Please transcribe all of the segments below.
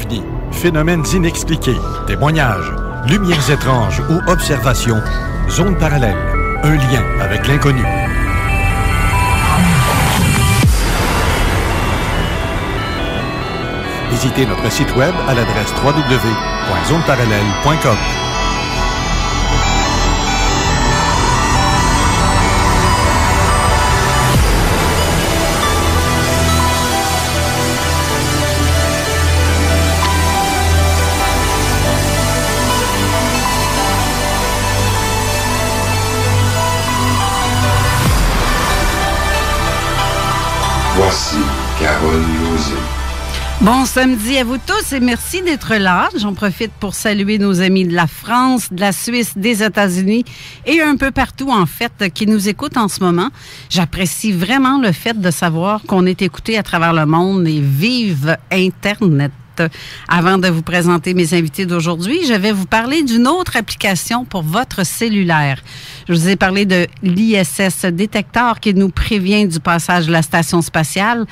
OVNI, phénomènes inexpliqués, témoignages, lumières étranges ou observations, zone parallèle, un lien avec l'inconnu. Visitez notre site web à l'adresse www.zoneparallèle.com. Voici Carole Lauzé. Bon samedi à vous tous et merci d'être là. J'en profite pour saluer nos amis de la France, de la Suisse, des États-Unis et un peu partout, en fait, qui nous écoutent en ce moment. J'apprécie vraiment le fait de savoir qu'on est écouté à travers le monde et vive Internet. Avant de vous présenter mes invités d'aujourd'hui, je vais vous parler d'une autre application pour votre cellulaire. Je vous ai parlé de l'ISS Détecteur qui nous prévient du passage de la station spatiale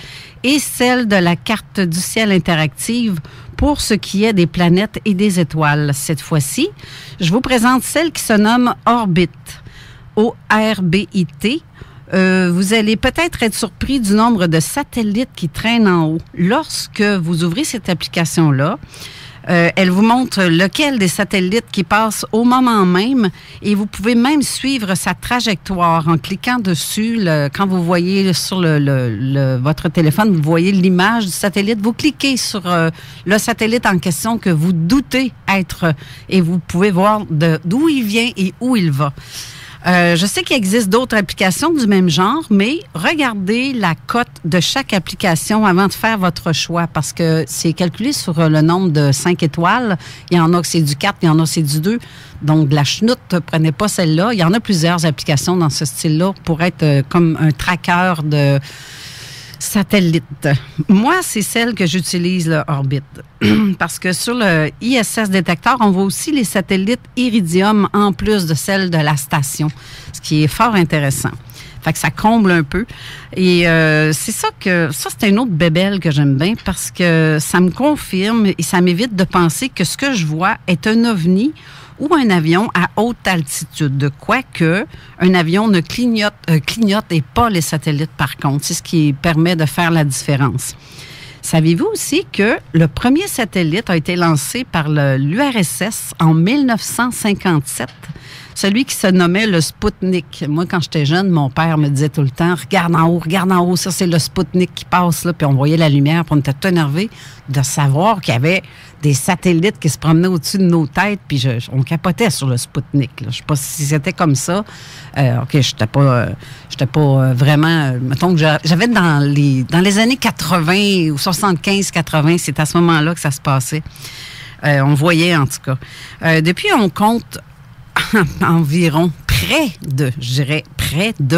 et celle de la carte du ciel interactive pour ce qui est des planètes et des étoiles. Cette fois-ci, je vous présente celle qui se nomme Orbit, O-R-B-I-T. Vous allez peut-être être surpris du nombre de satellites qui traînent en haut. Lorsque vous ouvrez cette application-là, elle vous montre lequel des satellites qui passe au moment même et vous pouvez même suivre sa trajectoire en cliquant dessus. Quand vous voyez sur votre téléphone, vous voyez l'image du satellite, vous cliquez sur le satellite en question que vous doutez être et vous pouvez voir d'où il vient et où il va. Je sais qu'il existe d'autres applications du même genre, mais regardez la cote de chaque application avant de faire votre choix parce que c'est calculé sur le nombre de 5 étoiles. Il y en a que c'est du 4, il y en a que c'est du 2. Donc, de la chenoute, prenez pas celle-là. Il y en a plusieurs applications dans ce style-là pour être comme un tracker de satellite. Moi, c'est celle que j'utilise, le Orbit. Parce que sur le ISS Détecteur, on voit aussi les satellites Iridium en plus de celle de la station, ce qui est fort intéressant. Fait que ça comble un peu. Et c'est ça, c'est une autre bébelle que j'aime bien parce que ça me confirme et ça m'évite de penser que ce que je vois est un ovni ou un avion à haute altitude. Quoique, un avion ne clignote et pas les satellites par contre. C'est ce qui permet de faire la différence. Savez-vous aussi que le premier satellite a été lancé par l'URSS en 1957? Celui qui se nommait le Spoutnik. Moi, quand j'étais jeune, mon père me disait tout le temps, regarde en haut, ça c'est le Spoutnik qui passe là. Puis on voyait la lumière, puis on était tout énervés de savoir qu'il y avait des satellites qui se promenaient au-dessus de nos têtes, puis on capotait sur le Spoutnik. Là. Je ne sais pas si c'était comme ça. OK, j'étais pas vraiment... mettons que j'avais dans les années 80 ou 75-80, c'est à ce moment-là que ça se passait. On voyait, en tout cas. Depuis, on compte environ près de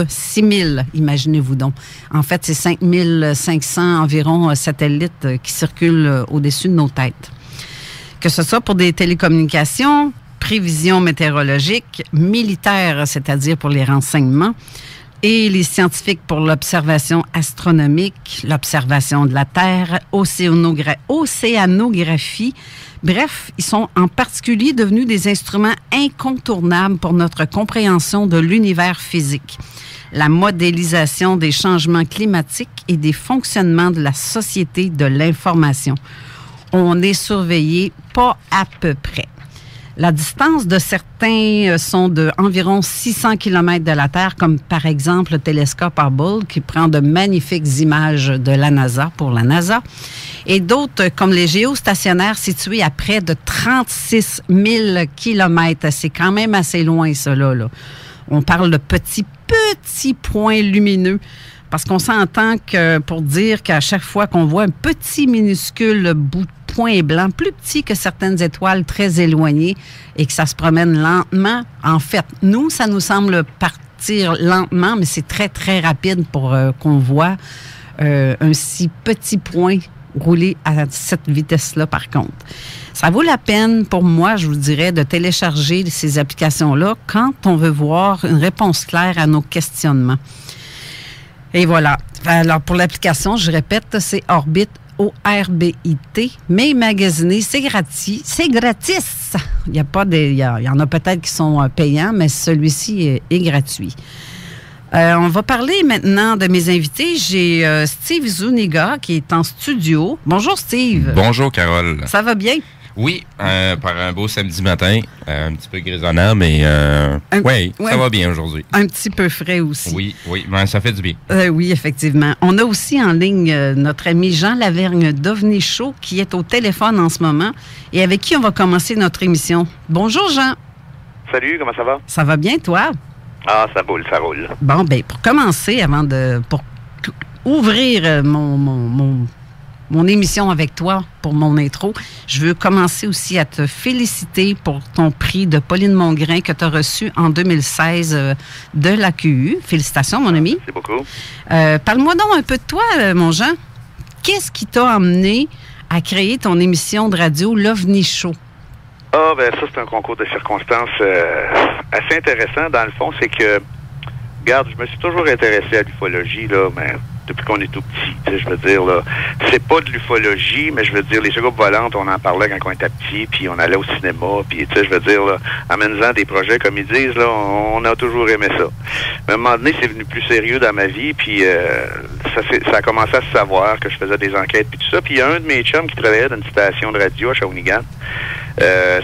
6 000, imaginez-vous donc. En fait, c'est 5 500 environ satellites qui circulent au-dessus de nos têtes. Que ce soit pour des télécommunications, prévisions météorologiques, militaires, c'est-à-dire pour les renseignements, et les scientifiques pour l'observation astronomique, l'observation de la Terre, océanographie. Bref, ils sont en particulier devenus des instruments incontournables pour notre compréhension de l'univers physique, la modélisation des changements climatiques et des fonctionnements de la société de l'information. On est surveillé pas à peu près. La distance de certains sont d'environ 600 km de la Terre, comme par exemple le télescope Hubble, qui prend de magnifiques images de la NASA, pour la NASA, et d'autres, comme les géostationnaires, situés à près de 36 000 km. C'est quand même assez loin, ça, là. On parle de petits points lumineux, parce qu'on s'entend que pour dire qu'à chaque fois qu'on voit un petit minuscule bout de point blanc, plus petit que certaines étoiles très éloignées et que ça se promène lentement, en fait, nous, ça nous semble partir lentement, mais c'est très, très rapide pour qu'on voit un si petit point rouler à cette vitesse-là, par contre. Ça vaut la peine, pour moi, je vous dirais, de télécharger ces applications-là quand on veut voir une réponse claire à nos questionnements. Et voilà. Alors, pour l'application, je répète, c'est Orbit, Orbit, mais magasiner, c'est gratis. C'est gratis! Il y en a peut-être qui sont payants, mais celui-ci est gratuit. On va parler maintenant de mes invités. J'ai Steve Zuniga qui est en studio. Bonjour, Steve. Bonjour, Carole. Ça va bien? Oui, par un beau samedi matin, un petit peu grisonnant, mais ça va bien aujourd'hui. Un petit peu frais aussi. Oui, mais ça fait du bien. Oui, effectivement. On a aussi en ligne notre ami Jean Lavergne d'OVNI Show qui est au téléphone en ce moment et avec qui on va commencer notre émission. Bonjour, Jean. Salut, comment ça va? Ça va bien, toi? Ah, ça roule, ça roule. Bon, bien, pour commencer, pour ouvrir mon émission avec toi pour mon intro, je veux commencer aussi à te féliciter pour ton prix de Pauline Mongrain que tu as reçu en 2016 de l'AQU. Félicitations, mon ami. Merci beaucoup. Parle-moi donc un peu de toi, mon Jean. Qu'est-ce qui t'a amené à créer ton émission de radio L'OVNI Show? Ah, ben ça, c'est un concours de circonstances assez intéressant. Dans le fond, c'est que, regarde, je me suis toujours intéressé à l'ufologie, là, mais depuis qu'on est tout petit, tu sais, je veux dire, là, c'est pas de l'ufologie, mais je veux dire, les soucoupes volantes, on en parlait quand on était petit, puis on allait au cinéma, puis, tu sais, je veux dire, là, en menant des projets, comme ils disent, là, on a toujours aimé ça. Mais à un moment donné, c'est venu plus sérieux dans ma vie, puis ça a commencé à se savoir que je faisais des enquêtes, puis tout ça, puis il y a un de mes chums qui travaillait dans une station de radio à Shawinigan,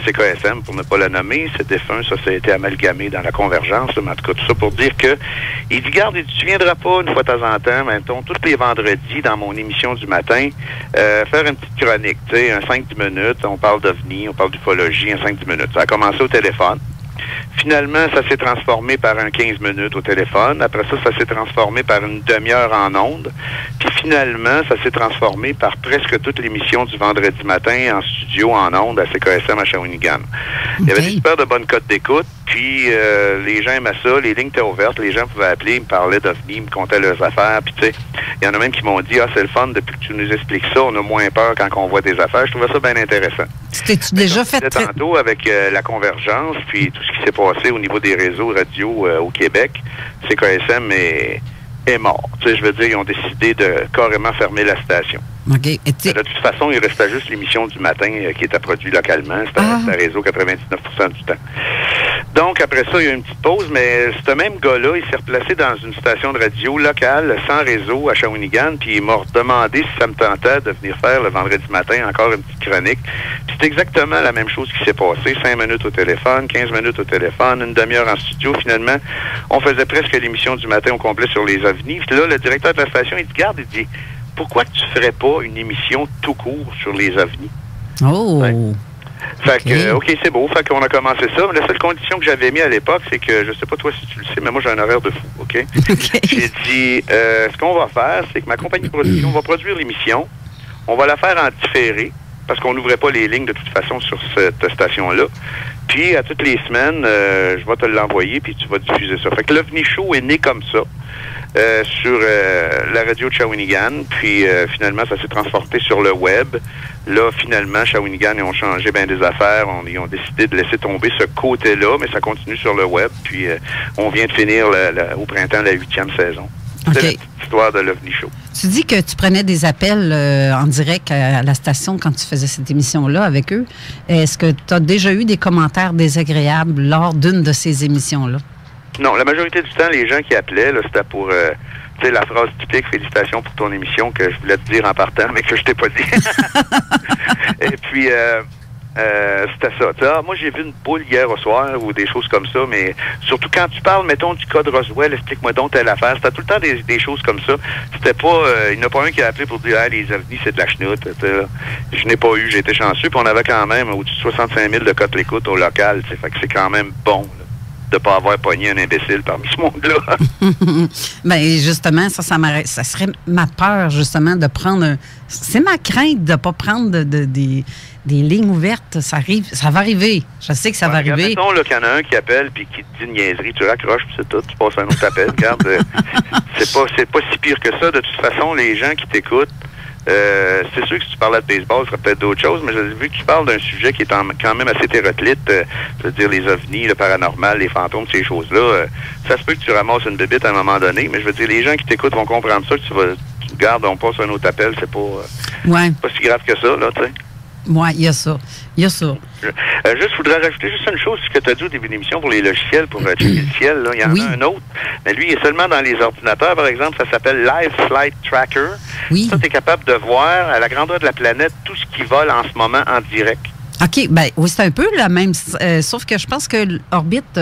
CKSM, pour ne pas le nommer, c'est défunt, ça a été amalgamé dans la convergence, là, mais en tout cas, tout ça pour dire que, il dit, garde, tu viendras pas une fois de temps en temps, mettons, tous les vendredis, dans mon émission du matin, faire une petite chronique, tu sais, un 5-10 minutes, on parle d'OVNI, on parle d'ufologie, un 5-10 minutes. Ça a commencé au téléphone. Finalement, ça s'est transformé par un 15 minutes au téléphone. Après ça s'est transformé par une demi-heure en ondes. Puis finalement, ça s'est transformé par presque toute l'émission du vendredi matin en studio, en ondes, à CKSM à Shawinigan. Il y avait des super de bonnes cotes d'écoute. Puis les gens aimaient ça, les lignes étaient ouvertes, les gens pouvaient appeler, ils me parlaient d'OVNI, ils me contaient leurs affaires. Puis tu sais, il y en a même qui m'ont dit, ah, c'est le fun, depuis que tu nous expliques ça, on a moins peur quand on voit des affaires. Je trouvais ça bien intéressant. T'es-tu déjà fait tantôt avec la convergence, puis tout ce qui s'est passé au niveau des réseaux radio au Québec, CKSM est mort. Tu sais, je veux dire, ils ont décidé de carrément fermer la station. Okay. De toute façon, il restait juste l'émission du matin qui était produite localement. C'était un réseau 99% du temps. Donc, après ça, il y a eu une petite pause, mais ce même gars-là, il s'est replacé dans une station de radio locale, sans réseau, à Shawinigan, puis il m'a demandé si ça me tentait de venir faire le vendredi matin encore une petite chronique. Puis c'est exactement la même chose qui s'est passé. 5 minutes au téléphone, 15 minutes au téléphone, une demi-heure en studio. Finalement, on faisait presque l'émission du matin au complet sur les OVNI. Puis là, le directeur de la station, il dit, garde, il dit, pourquoi tu ferais pas une émission tout court sur les OVNI? Oh! Ouais. Fait que, OK, c'est beau. Fait qu'on a commencé ça. Mais la seule condition que j'avais mis à l'époque, c'est que, je sais pas toi si tu le sais, mais moi, j'ai un horaire de fou, OK? J'ai dit, ce qu'on va faire, c'est que ma compagnie de production va produire l'émission. On va la faire en différé, parce qu'on n'ouvrait pas les lignes de toute façon sur cette station-là. Puis, à toutes les semaines, je vais te l'envoyer, puis tu vas diffuser ça. Fait que l'OVNI Show est né comme ça. Sur la radio de Shawinigan, puis finalement, ça s'est transporté sur le web. Là, finalement, Shawinigan, ils ont changé bien des affaires. Ils ont décidé de laisser tomber ce côté-là, mais ça continue sur le web. Puis, on vient de finir au printemps la 8e saison. C'est la petite histoire de l'OVNI Show. Tu dis que tu prenais des appels en direct à la station quand tu faisais cette émission-là avec eux. Est-ce que tu as déjà eu des commentaires désagréables lors d'une de ces émissions-là? Non, la majorité du temps, les gens qui appelaient, là, c'était pour, tu sais, la phrase typique, félicitations pour ton émission, que je voulais te dire en partant, mais que je t'ai pas dit. Et puis, c'était ça. Ah, moi, j'ai vu une boule hier au soir, ou des choses comme ça, mais surtout quand tu parles, mettons, du cas de Roswell, explique-moi donc telle affaire. C'était tout le temps des choses comme ça. C'était pas, il n'y en a pas un qui a appelé pour dire, ah, les OVNI, c'est de la chenoute. Je n'ai pas eu, j'ai été chanceux, puis on avait quand même au-dessus de 65 000 de cotes d'écoute au local, fait que c'est quand même bon, là, de ne pas avoir pogné un imbécile parmi ce monde-là. Bien, justement, ça serait ma peur, justement, de prendre c'est ma crainte de ne pas prendre des lignes ouvertes. Ça va arriver. Je sais que ça va arriver. Mettons qu'il y en a un qui appelle puis qui te dit une niaiserie, tu raccroches, puis c'est tout, tu passes un autre appel. Regarde, c'est pas si pire que ça. De toute façon, les gens qui t'écoutent, c'est sûr que si tu parlais de baseball, ce serait peut-être d'autres choses, mais vu que tu parles d'un sujet qui est quand même assez hétéroclite, c'est-à-dire les ovnis, le paranormal, les fantômes, ces choses-là, ça se peut que tu ramasses une bébite à un moment donné, mais je veux dire, les gens qui t'écoutent vont comprendre ça, que regarde, on passe un autre appel, c'est pas si grave que ça, là, tu sais. Oui, il y a ça. Je voudrais rajouter juste une chose, ce que tu as dit au début de l'émission pour les logiciels, pour checker le ciel. Là. Il y en a un autre, mais lui, il est seulement dans les ordinateurs, par exemple. Ça s'appelle Live Flight Tracker. Oui. Ça, tu es capable de voir à la grandeur de la planète tout ce qui vole en ce moment en direct. OK. Ben oui, c'est un peu la même. Sauf que je pense que l'orbite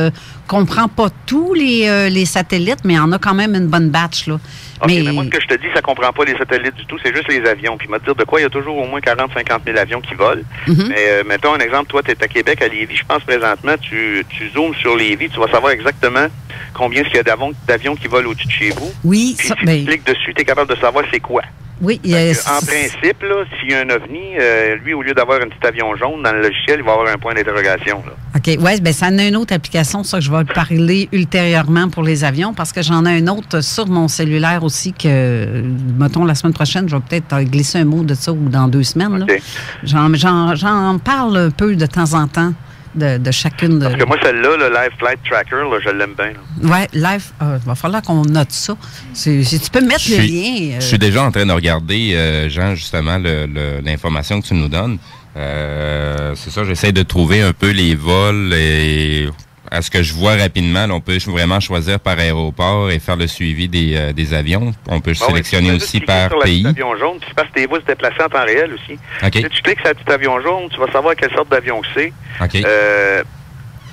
comprend pas tous les satellites, mais en a quand même une bonne batch, là. OK, mais moi, ce que je te dis, ça comprend pas les satellites du tout, c'est juste les avions. Puis, il m'a dit de quoi, il y a toujours au moins 40-50 000 avions qui volent. Mais, mettons un exemple, toi, tu es à Québec, à Lévis. Je pense présentement, tu zoomes sur Lévis, tu vas savoir exactement combien il y a d'avions qui volent au-dessus de chez vous. Oui, puis, si tu cliques dessus, tu es capable de savoir c'est quoi. Oui, en principe, là, s'il y a un ovni, lui, au lieu d'avoir un petit avion jaune dans le logiciel, il va avoir un point d'interrogation. Là. OK. Oui, bien, ça en a une autre application, ça, que je vais parler ultérieurement pour les avions, parce que j'en ai une autre sur mon cellulaire aussi que, mettons, la semaine prochaine, je vais peut-être glisser un mot de ça ou dans 2 semaines. Okay. J'en parle un peu de temps en temps. De chacune de... Parce que moi, celle-là, le Live Flight Tracker, là, je l'aime bien. Oui, Live, il va falloir qu'on note ça. Si tu peux mettre le lien... Je suis déjà en train de regarder, Jean, justement, l'information que tu nous donnes. C'est ça, j'essaie de trouver un peu les vols et... À ce que je vois rapidement, là, on peut vraiment choisir par aéroport et faire le suivi des avions. On peut sélectionner aussi par pays. Sur avion jaune, puis parce que tes vols se déplacer en temps réel aussi. Okay. Si tu cliques sur le petit avion jaune, tu vas savoir quelle sorte d'avion que c'est. Okay.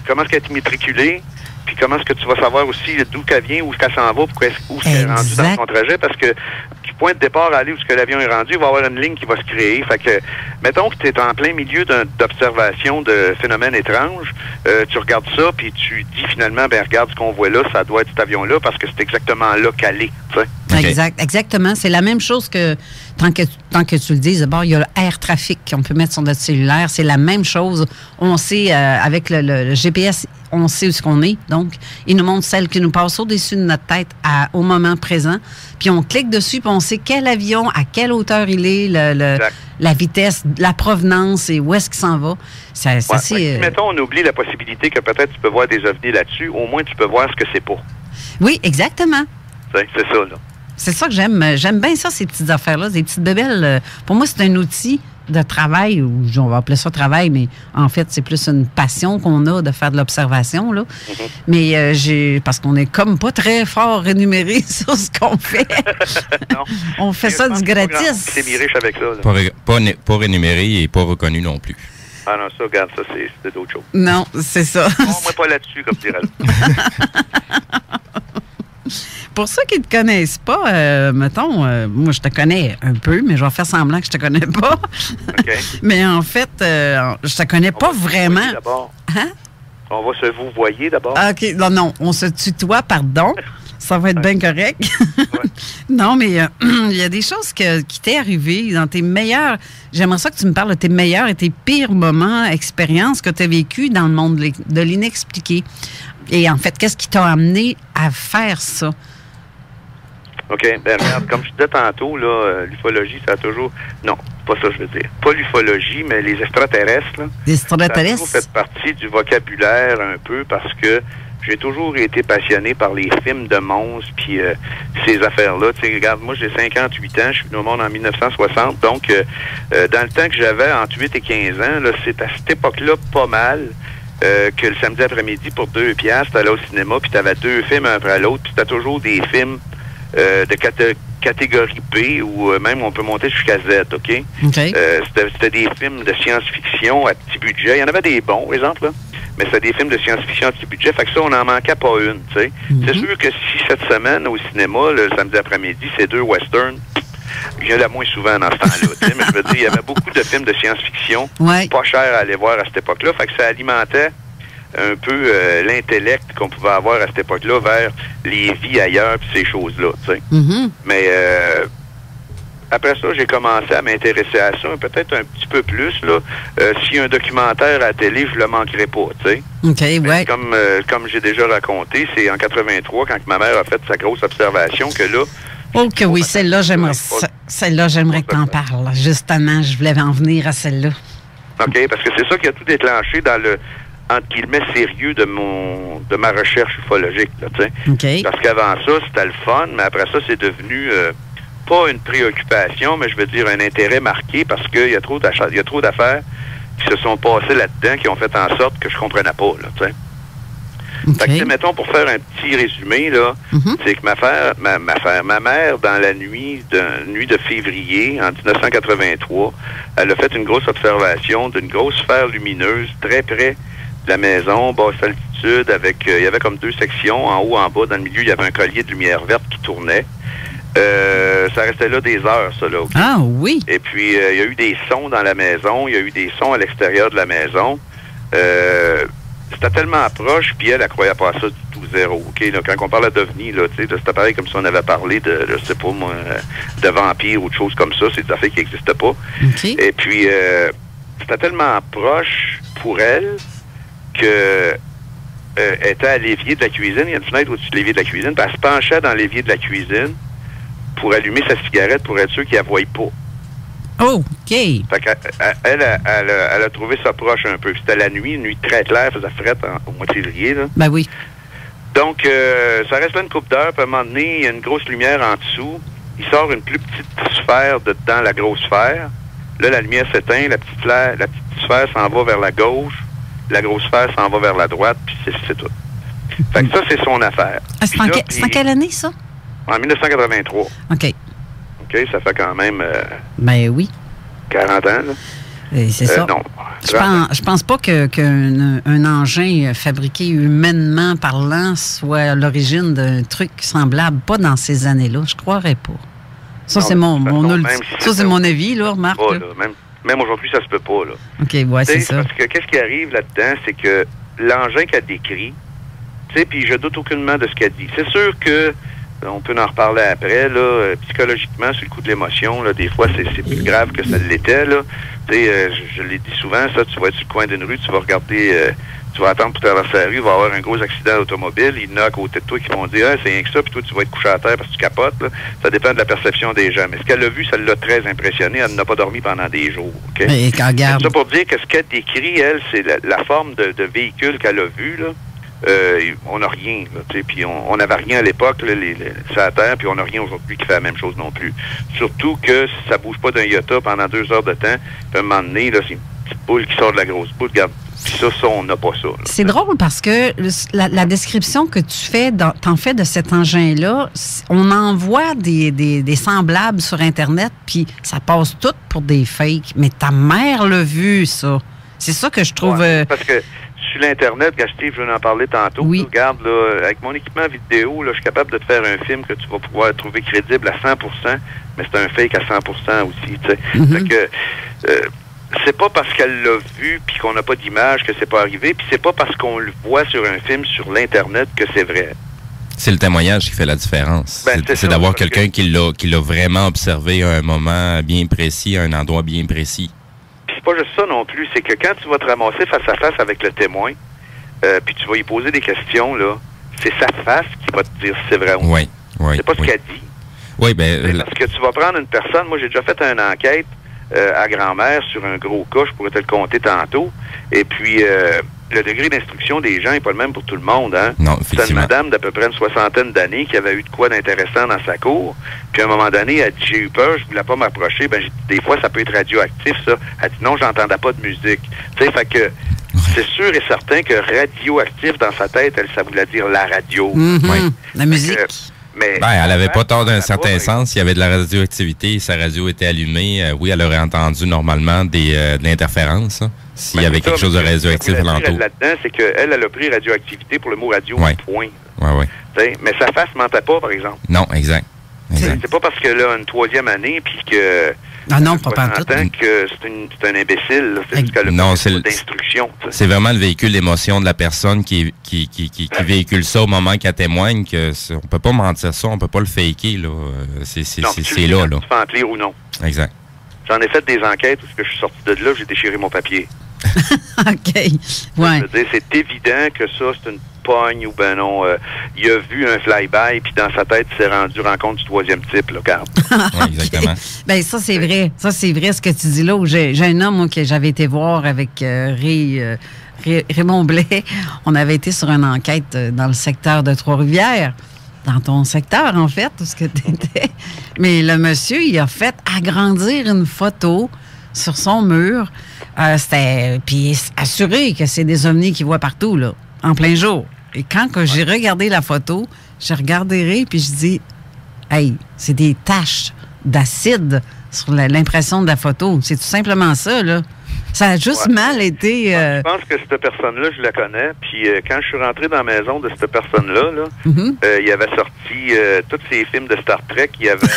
Comment est-ce qu'elle est immatriculée, puis comment est-ce que tu vas savoir aussi d'où qu'elle vient, où est-ce qu'elle s'en va, où est-ce qu'elle est rendue dans son trajet, parce que du point de départ à aller où est-ce que l'avion est rendu, il va y avoir une ligne qui va se créer. Fait que, mettons que tu es en plein milieu d'observation de phénomènes étranges, tu regardes ça, puis tu dis finalement, ben regarde ce qu'on voit là, ça doit être cet avion-là, parce que c'est exactement là qu'elle est. Okay. Exactement. C'est la même chose que, tant que tu le dis, d'abord, il y a le air trafic qu'on peut mettre sur notre cellulaire. C'est la même chose. On sait, avec le GPS, on sait où qu'on est. Donc, il nous montre celle qui nous passe au-dessus de notre tête au moment présent. Puis, on clique dessus, puis on sait quel avion, à quelle hauteur il est, la vitesse, la provenance et où est-ce qu'il s'en va. Si, mettons, on oublie la possibilité que peut-être tu peux voir des ovnis là-dessus, au moins tu peux voir ce que c'est pas. Oui, exactement. C'est ça, là. C'est ça que j'aime. J'aime bien ça, ces petites affaires-là, des petites bébelles. Pour moi, c'est un outil de travail, ou on va appeler ça travail, mais en fait, c'est plus une passion qu'on a de faire de l'observation, là. Mais parce qu'on est comme pas très fort rémunéré sur ce qu'on fait. Non. On fait ça du gratis. C'est riche avec ça, là. Pas rémunéré et pas reconnu non plus. Ah non, ça, regarde, ça, c'est d'autres choses. Non, c'est ça. Bon, moi, pas là-dessus, comme dirait l'autre. Pour ceux qui ne te connaissent pas, mettons, moi, je te connais un peu, mais je vais faire semblant que je te connais pas. OK. Mais en fait, je te connais pas vraiment. Hein? On va se vous voyer d'abord. OK. Non, on se tutoie, pardon. Ça va être bien correct. Ouais. Non, mais il y a des choses qui t'est arrivé dans tes meilleurs... J'aimerais ça que tu me parles de tes meilleurs et tes pires moments, expériences que tu as vécues dans le monde de l'inexpliqué. Et en fait, qu'est-ce qui t'a amené à faire ça? OK. Ben regarde, comme je disais tantôt, là, l'ufologie, ça a toujours... Non, pas ça, je veux dire. Pas l'ufologie, mais les extraterrestres, là. Les extraterrestres? Ça a toujours fait partie du vocabulaire un peu parce que j'ai toujours été passionné par les films de monstres puis ces affaires-là. Tu sais, regarde, moi, j'ai 58 ans, je suis venu au monde en 1960. Donc, dans le temps que j'avais, entre 8 et 15 ans, là, c'est à cette époque-là pas mal que le samedi après-midi, pour 2 piastres, t'allais au cinéma, puis t'avais 2 films un après l'autre, puis t'as toujours des films de catégorie B, ou même on peut monter jusqu'à Z, OK? Okay. C'était des films de science-fiction à petit budget. Il y en avait des bons, par exemple, là, mais c'était des films de science-fiction à petit budget. Fait que ça, on n'en manquait pas une, tu sais. C'est sûr que si cette semaine, au cinéma, le samedi après-midi, c'est 2 westerns, il y en a moins souvent dans ce temps-là. Mais je veux dire, il y avait beaucoup de films de science-fiction, pas chers à aller voir à cette époque-là. Fait que ça alimentait un peu l'intellect qu'on pouvait avoir à cette époque-là vers les vies ailleurs puis ces choses-là, tu sais. Mais après ça, j'ai commencé à m'intéresser à ça, peut-être un petit peu plus, là. S'il y a un documentaire à la télé, je le manquerai pas, tu sais. OK, ouais. Comme j'ai déjà raconté, c'est en 83, quand ma mère a fait sa grosse observation, que là... OK, oui, celle-là, j'aimerais que tu en parles. Justement, je voulais en venir à celle-là. OK, parce que c'est ça qui a tout déclenché dans le, entre guillemets, sérieux de ma recherche ufologique, là, tu sais. Okay. Parce qu'avant ça, c'était le fun, mais après ça, c'est devenu pas une préoccupation, mais je veux dire un intérêt marqué parce qu'il y a trop d'affaires qui se sont passées là-dedans qui ont fait en sorte que je comprenais pas, là, tu sais. Fait que, mettons, pour faire un petit résumé, là, c'est que ma mère, dans la nuit de février, en 1983, elle a fait une grosse observation d'une grosse sphère lumineuse très près de la maison, basse altitude, avec, il y avait comme 2 sections, en haut, en bas. Dans le milieu, il y avait un collier de lumière verte qui tournait. Ça restait là des heures, ça, là. Okay? Ah, oui. Et puis, il y a eu des sons dans la maison, il y a eu des sons à l'extérieur de la maison. C'était tellement proche, puis elle croyait pas à ça du tout, zéro. Okay? Là, quand on parle d'OVNI, là, c'était pareil comme si on avait parlé de, je sais pas moi, de vampires ou de choses comme ça. C'est des affaires qui n'existaient pas. Okay. Et puis, c'était tellement proche pour elle que elle était à l'évier de la cuisine. Il y a une fenêtre au-dessus de l'évier de la cuisine. Puis elle se penchait dans l'évier de la cuisine pour allumer sa cigarette pour être sûr qu'il la voyait pas. Oh, OK. Fait qu'elle a trouvé ça proche un peu. C'était la nuit, une nuit très claire, faisait frette au mois de février. Là. Ben oui. Donc, ça reste là une couple d'heures, puis à un moment donné, il y a une grosse lumière en dessous. Il sort une plus petite sphère dedans la grosse sphère. Là, la lumière s'éteint, la petite sphère s'en va vers la gauche, la grosse sphère s'en va vers la droite, puis c'est tout. Fait que ça, c'est son affaire. Ah, c'est en quelle année, ça? En 1983. OK. OK, ça fait quand même... ben oui. 40 ans, là. C'est ça. Non. Je pense pas qu'un engin fabriqué humainement parlant soit à l'origine d'un truc semblable. Pas dans ces années-là. Je croirais pas. Ça, non, c'est mon avis, là, remarque. Pas, là. Même aujourd'hui, ça se peut pas, là. OK, ouais, c'est ça. Parce que qu'est-ce qui arrive là-dedans, c'est que l'engin qu'elle décrit, tu sais, puis je doute aucunement de ce qu'elle dit. C'est sûr que on peut en reparler après, là, psychologiquement, sur le coup de l'émotion, là, des fois, c'est plus grave que ça l'était, là. Tu sais, je l'ai dit souvent, ça, tu vas être sur le coin d'une rue, tu vas regarder, tu vas attendre pour traverser la rue, il va y avoir un gros accident automobile, il y en a à côté de toi qui vont dire, c'est rien que ça, puis toi, tu vas être couché à terre parce que tu capotes, là. Ça dépend de la perception des gens. Mais ce qu'elle a vu, ça l'a très impressionné. Elle n'a pas dormi pendant des jours, OK? Et quand regarde... C'est ça pour dire que ce qu'elle décrit, elle, c'est la forme de véhicule qu'elle a vu, là. On n'a rien, puis on n'avait rien à l'époque, ça à terre, puis on n'a rien aujourd'hui qui fait la même chose non plus. Surtout que si ça bouge pas d'un iota pendant 2 heures de temps, puis à un moment donné, là, c'est une petite boule qui sort de la grosse boule, regarde, puis ça, on n'a pas ça. Là. C'est drôle parce que la description que t'en fais de cet engin-là, on en voit des semblables sur Internet, puis ça passe tout pour des fakes, mais ta mère l'a vu, ça. C'est ça que je trouve... Ouais, parce que sur l'Internet, Steve, je viens d'en parler tantôt. Oui. Regarde, là, avec mon équipement vidéo, là, je suis capable de te faire un film que tu vas pouvoir trouver crédible à 100%, mais c'est un fake à 100% aussi, tu sais. Fait que, c'est pas parce qu'elle l'a vu puis qu'on n'a pas d'image que c'est pas arrivé, puis c'est pas parce qu'on le voit sur un film sur l'Internet que c'est vrai. C'est le témoignage qui fait la différence. Ben, c'est d'avoir quelqu'un qui l'a vraiment observé à un moment bien précis, à un endroit bien précis. C'est pas juste ça non plus, c'est que quand tu vas te ramasser face à face avec le témoin, puis tu vas y poser des questions, là, c'est sa face qui va te dire si c'est vrai ou non. Oui. C'est pas ce qu'elle dit. Oui, ben... Parce que tu vas prendre une personne, moi j'ai déjà fait une enquête à grand-mère sur un gros cas, je pourrais te le compter tantôt, et puis le degré d'instruction des gens n'est pas le même pour tout le monde, hein? Non, c'est une madame d'à peu près une 60aine d'années qui avait eu de quoi d'intéressant dans sa cour, puis à un moment donné, elle dit, j'ai eu peur, je voulais pas m'approcher, ben des fois ça peut être radioactif, ça. Elle dit, non, j'entendais pas de musique. Tu sais, fait que c'est sûr et certain que radioactif, dans sa tête, ça voulait dire la radio. Oui. La musique. Mais elle n'avait pas tort d'un certain sens. Il y avait de la radioactivité, sa radio était allumée. Oui, elle aurait entendu normalement de l'interférence. S'il y avait quelque chose de radioactif alentour. Là-dedans, c'est qu'elle a pris radioactivité pour le mot radio, point. Oui. Mais sa face ne mentait pas, par exemple. Non, exact. C'est pas parce qu'elle a une 3e année puis que... Ah non, pas partout. Que c'est un imbécile. C'est ce qu'elle a d'instruction. C'est vraiment le véhicule d'émotion de la personne qui véhicule ça au moment qu'elle témoigne. On peut pas mentir ça, on peut pas le faker. Là. C'est là. Tu fais en clair ou non. Exact. J'en ai fait des enquêtes où je suis sorti de là, j'ai déchiré mon papier. OK. Ouais. C'est évident que ça, c'est une pogne ou ben non. Il a vu un fly-by, puis dans sa tête, il s'est rendu rencontre du 3e type, là, regarde. Oui, exactement. Ben ça, c'est vrai. Ça, c'est vrai ce que tu dis là. J'ai un homme, moi, que j'avais été voir avec Raymond Blais. On avait été sur une enquête dans le secteur de Trois-Rivières. dans ton secteur, en fait, où ce que tu étais. Mais le monsieur, il a fait agrandir une photo sur son mur. Puis assuré que c'est des ovnis qu'il voit partout, là, en plein jour. Et quand que j'ai regardé la photo, j'ai regardé puis je dis, hey, c'est des taches d'acide sur l'impression de la photo. C'est tout simplement ça, là. Ça a juste mal été... Je pense que cette personne-là, je la connais. Puis quand je suis rentré dans la maison de cette personne-là, il avait sorti tous ces films de Star Trek. Il y avait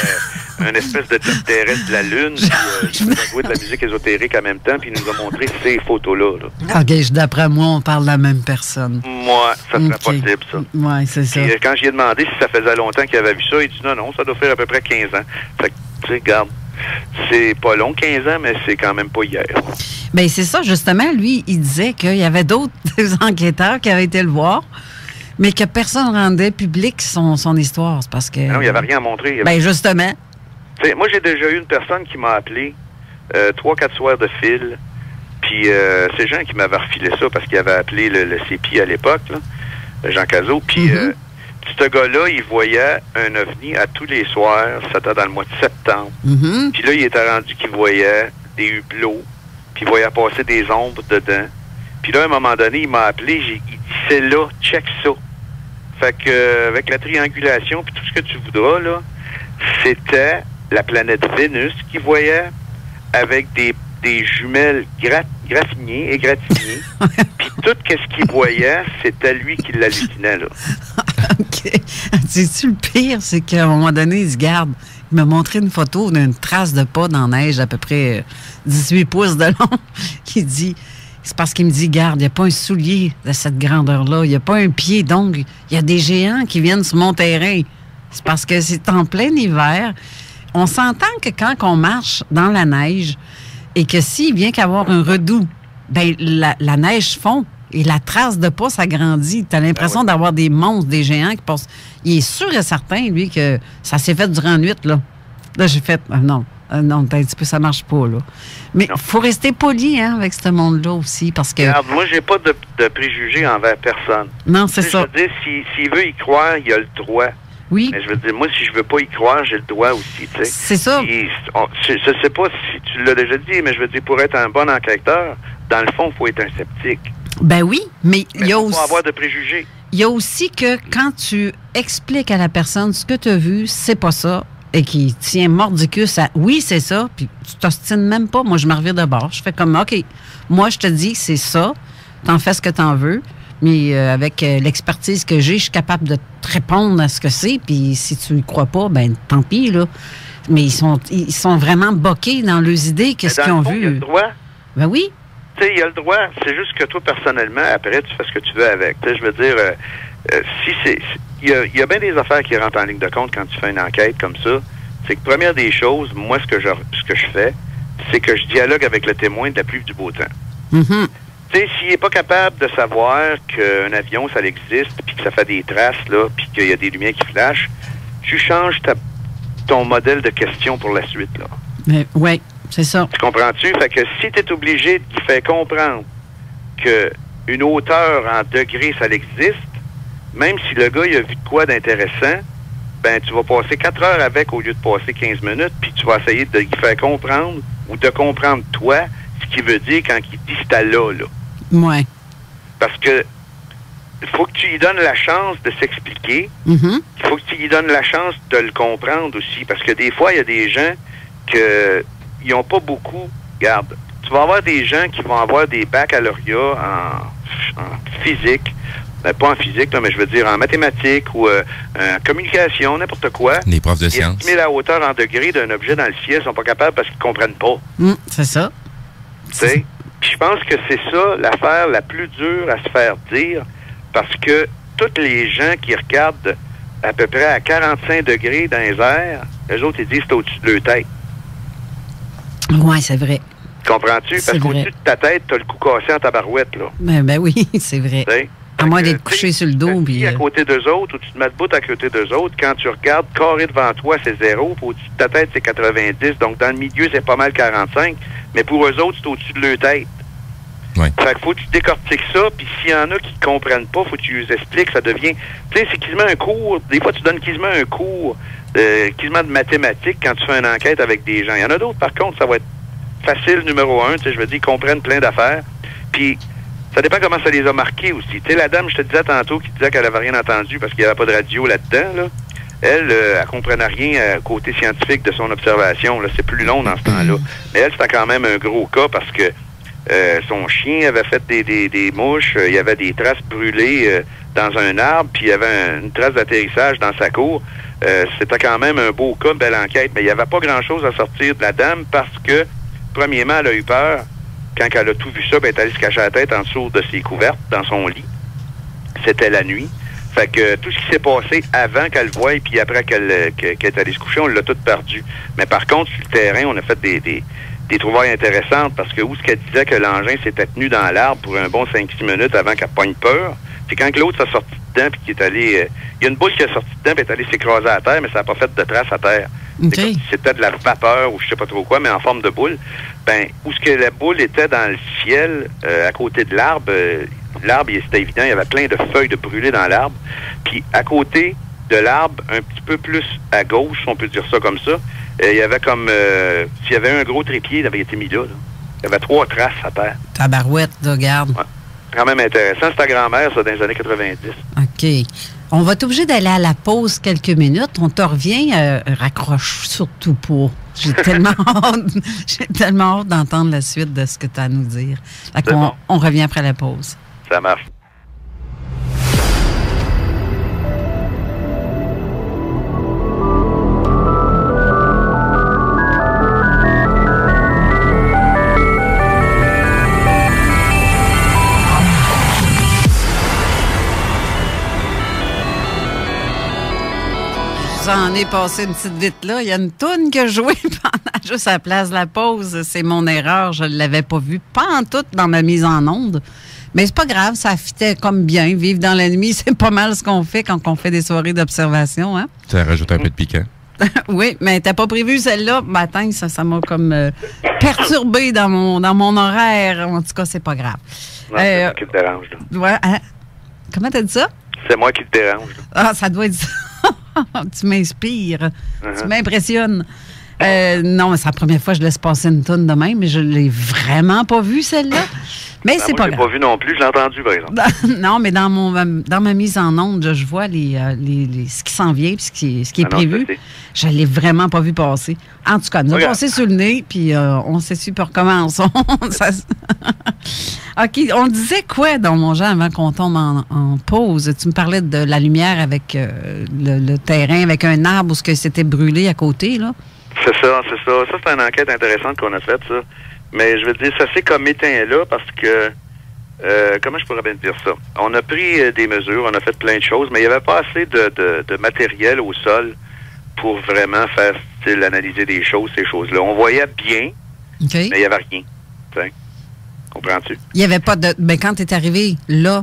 une espèce de job terrestre de la Lune. Puis il nous a joué de la musique ésotérique en même temps. Puis il nous a montré ces photos-là. Là. OK, d'après moi, on parle de la même personne. Moi, ça serait possible, ça. Oui, c'est ça. Puis quand j'ai demandé si ça faisait longtemps qu'il avait vu ça, il dit non, ça doit faire à peu près 15 ans. Fait que, tu sais, regarde. C'est pas long, 15 ans, mais c'est quand même pas hier. Bien, c'est ça, justement. Lui, il disait qu'il y avait d'autres enquêteurs qui avaient été le voir, mais que personne ne rendait public son histoire. C'est parce que... Non, il n'y avait rien à montrer. Bien, justement. T'sais, moi, j'ai déjà eu une personne qui m'a appelé 3-4 soirs de fil, puis c'est Jean qui m'avait refilé ça parce qu'il avait appelé le CPI à l'époque, là, Jean Cazot, puis... ce gars-là, il voyait un ovni à tous les soirs. C'était dans le mois de septembre. Puis là, il était rendu qu'il voyait des hublots. Puis il voyait passer des ombres dedans. Puis là, à un moment donné, il m'a appelé. Il dit, c'est là, check ça. Fait que, avec la triangulation, puis tout ce que tu voudras, là, c'était la planète Vénus qu'il voyait avec des jumelles graffinées et gratinées. Puis tout ce qu'il voyait, c'était lui qui l'hallucinait, là. OK. C'est-tu le pire? C'est qu'à un moment donné, il se garde. Il m'a montré une photo d'une trace de pas dans la neige d'à peu près 18 pouces de long. Il dit, c'est parce qu'il me dit, garde, il n'y a pas un soulier de cette grandeur-là. Il n'y a pas un pied. Donc, il y a des géants qui viennent sur mon terrain. C'est parce que c'est en plein hiver. On s'entend que quand on marche dans la neige et que s'il vient qu'avoir un redout, ben la neige fond. Et la trace de pas s'agrandit. Tu as l'impression d'avoir des monstres, des géants qui passent. Il est sûr et certain, lui, que ça s'est fait durant la nuit, là. Là, j'ai fait, non, un petit peu, ça marche pas, là. Mais il faut rester poli, hein, avec ce monde-là aussi, parce que... Regarde, moi, j'ai pas de préjugés envers personne. Non, c'est ça. Je veux dire, s'il veut y croire, il a le droit. Oui. Mais je veux dire, moi, si je veux pas y croire, j'ai le droit aussi, tu sais. C'est ça. Je sais pas si tu l'as déjà dit, mais je veux dire, pour être un bon enquêteur, dans le fond, il faut être un sceptique. Ben oui, mais il y a aussi... faut avoir de préjugés. Il y a aussi que quand tu expliques à la personne ce que tu as vu, c'est pas ça, et qui tient mordicus à oui, c'est ça, puis tu t'ostines même pas. Moi, je me revire de bord. Je fais comme, OK, moi, je te dis, c'est ça, t'en fais ce que t'en veux, mais avec l'expertise que j'ai, je suis capable de te répondre à ce que c'est, puis si tu y crois pas, ben tant pis, là. Mais ils sont vraiment boqués dans leurs idées, qu'est-ce qu'ils ont vu. Il y a le droit. Ben oui. Tu sais, il y a le droit. C'est juste que toi, personnellement, après, tu fais ce que tu veux avec. Tu sais, je veux dire, si c'est... Il y a bien des affaires qui rentrent en ligne de compte quand tu fais une enquête comme ça. C'est que, première des choses, moi, ce que je fais, c'est que je dialogue avec le témoin de la pluie du beau temps. Mm-hmm. Tu sais, s'il n'est pas capable de savoir qu'un avion, ça existe, puis que ça fait des traces, là, puis qu'il y a des lumières qui flashent, tu changes ton modèle de question pour la suite, là. Oui. C'est ça. Tu comprends-tu? Fait que si tu es obligé de lui faire comprendre qu'une hauteur en degrés, ça existe, même si le gars il a vu de quoi d'intéressant, ben tu vas passer 4 heures avec au lieu de passer 15 minutes, puis tu vas essayer de lui faire comprendre ou de comprendre toi ce qu'il veut dire quand il dit c'est là. Ouais. Parce que il faut que tu lui donnes la chance de s'expliquer. Mm-hmm. Il faut que tu lui donnes la chance de le comprendre aussi. Parce que des fois, il y a des gens ils n'ont pas beaucoup. Regarde, tu vas avoir des gens qui vont avoir des baccalauréats en physique. Ben, pas en physique, là, mais je veux dire en mathématiques ou en communication, n'importe quoi. Les profs de sciences. Estimer la hauteur en degrés d'un objet dans le ciel, ils sont pas capables parce qu'ils ne comprennent pas. C'est ça. Tu sais? Puis je pense que c'est ça l'affaire la plus dure à se faire dire parce que tous les gens qui regardent à peu près à 45 degrés dans les airs, eux autres, ils disent que c'est au-dessus de leur tête. Oui, c'est vrai. Comprends-tu? Parce qu'au-dessus de ta tête, t'as le cou cassé en tabarouette, là. Ben oui, c'est vrai. T'sais? À moins d'être couché sur le dos. Puis à côté d'eux autres, ou tu te mets debout à côté d'eux autres, quand tu regardes carré devant toi, c'est 0, puis au-dessus de ta tête, c'est 90. Donc, dans le milieu, c'est pas mal 45. Mais pour eux autres, c'est au-dessus de leur tête. Oui. Fait que faut que tu décortiques ça, puis s'il y en a qui comprennent pas, faut que tu les expliques, ça devient... Tu sais, c'est quasiment un cours, des fois tu donnes quasiment un cours, quasiment de mathématiques quand tu fais une enquête avec des gens. Il y en a d'autres, par contre, ça va être facile, numéro 1, tu sais, je veux dire, ils comprennent plein d'affaires, puis ça dépend comment ça les a marqués aussi. Tu sais, la dame, je te disais tantôt, qui disait qu'elle avait rien entendu parce qu'il n'y avait pas de radio là-dedans, là. Elle comprenait rien côté scientifique de son observation. Là, c'est plus long dans ce temps-là. Mais elle, c'était quand même un gros cas parce que son chien avait fait des mouches. Il y avait des traces brûlées dans un arbre, puis il y avait une trace d'atterrissage dans sa cour. C'était quand même un beau cas, une belle enquête. Mais il n'y avait pas grand-chose à sortir de la dame parce que, premièrement, elle a eu peur. Quand elle a tout vu ça, ben, elle est allée se cacher la tête en dessous de ses couvertes dans son lit. C'était la nuit. Fait que tout ce qui s'est passé avant qu'elle le voie et puis après qu'elle est allée se coucher, on l'a tout perdu. Mais par contre, sur le terrain, on a fait des trouvailles intéressantes parce que où ce qu'elle disait que l'engin s'était tenu dans l'arbre pour un bon 5-6 minutes avant qu'elle pogne peur, c'est quand l'autre s'est sorti dedans puis qui est allé... il y a une boule qui est sortie dedans puis est allée s'écraser à terre, mais ça n'a pas fait de trace à terre. Okay. C'est comme si c'était de la vapeur ou je sais pas trop quoi, mais en forme de boule. Ben, où ce que la boule était dans le ciel, à côté de l'arbre... l'arbre, c'était évident, il y avait plein de feuilles de brûlées dans l'arbre. Puis à côté de l'arbre, un petit peu plus à gauche, on peut dire ça comme ça, il y avait comme... s'il y avait un gros trépied, il avait été mis là. Il y avait 3 traces à terre. Tabarouette, là, regarde. Ouais. Quand même intéressant. C'est ta grand-mère, ça, dans les années 90. OK. On va être obligé d'aller à la pause quelques minutes. On te revient. Raccroche surtout pas. J'ai tellement hâte d'entendre la suite de ce que tu as à nous dire. On revient après la pause. Ça marche. J'en ai passé une petite vite là. Il y a une toune que je jouais pendant juste à la place de la pause. C'est mon erreur. Je ne l'avais pas vue pantoute dans ma mise en onde. Mais c'est pas grave, ça fitait comme bien. Vivre dans la nuit, c'est pas mal ce qu'on fait quand on fait des soirées d'observation. Hein? Ça rajoute un peu de piquant. Oui, mais t'as pas prévu celle-là. Matin, ça m'a comme perturbé dans mon horaire. En tout cas, c'est pas grave. Non, c'est moi qui te dérange. Là. Ouais, hein? Comment t'as dit ça? C'est moi qui te dérange. Là. Ah, ça doit être ça. Tu m'inspires. Tu m'impressionnes. Non, mais c'est la première fois que je laisse passer une toune de même, mais je l'ai vraiment pas vue, celle-là. Mais c'est pas grave. Je l'ai pas vu non plus, je l'ai entendu, par exemple. Non, mais dans ma mise en onde, je vois ce qui s'en vient puis ce qui est prévu. Je l'ai vraiment pas vu passer. En tout cas, nous avons passé sur le nez, puis on s'essuie puis on recommence. OK, on disait quoi dans mon genre avant qu'on tombe en pause? Tu me parlais de la lumière avec le terrain, avec un arbre où c'était brûlé à côté, là? C'est ça. Ça, c'est une enquête intéressante qu'on a faite, ça. Mais je veux dire, ça s'est comme éteint là parce que, comment je pourrais bien dire ça? On a pris des mesures, on a fait plein de choses, mais il n'y avait pas assez de matériel au sol pour vraiment faire, analyser des choses, ces choses-là. On voyait bien, mais il n'y avait rien. T'sais. Comprends-tu? Il n'y avait pas de... Mais quand tu es arrivé là,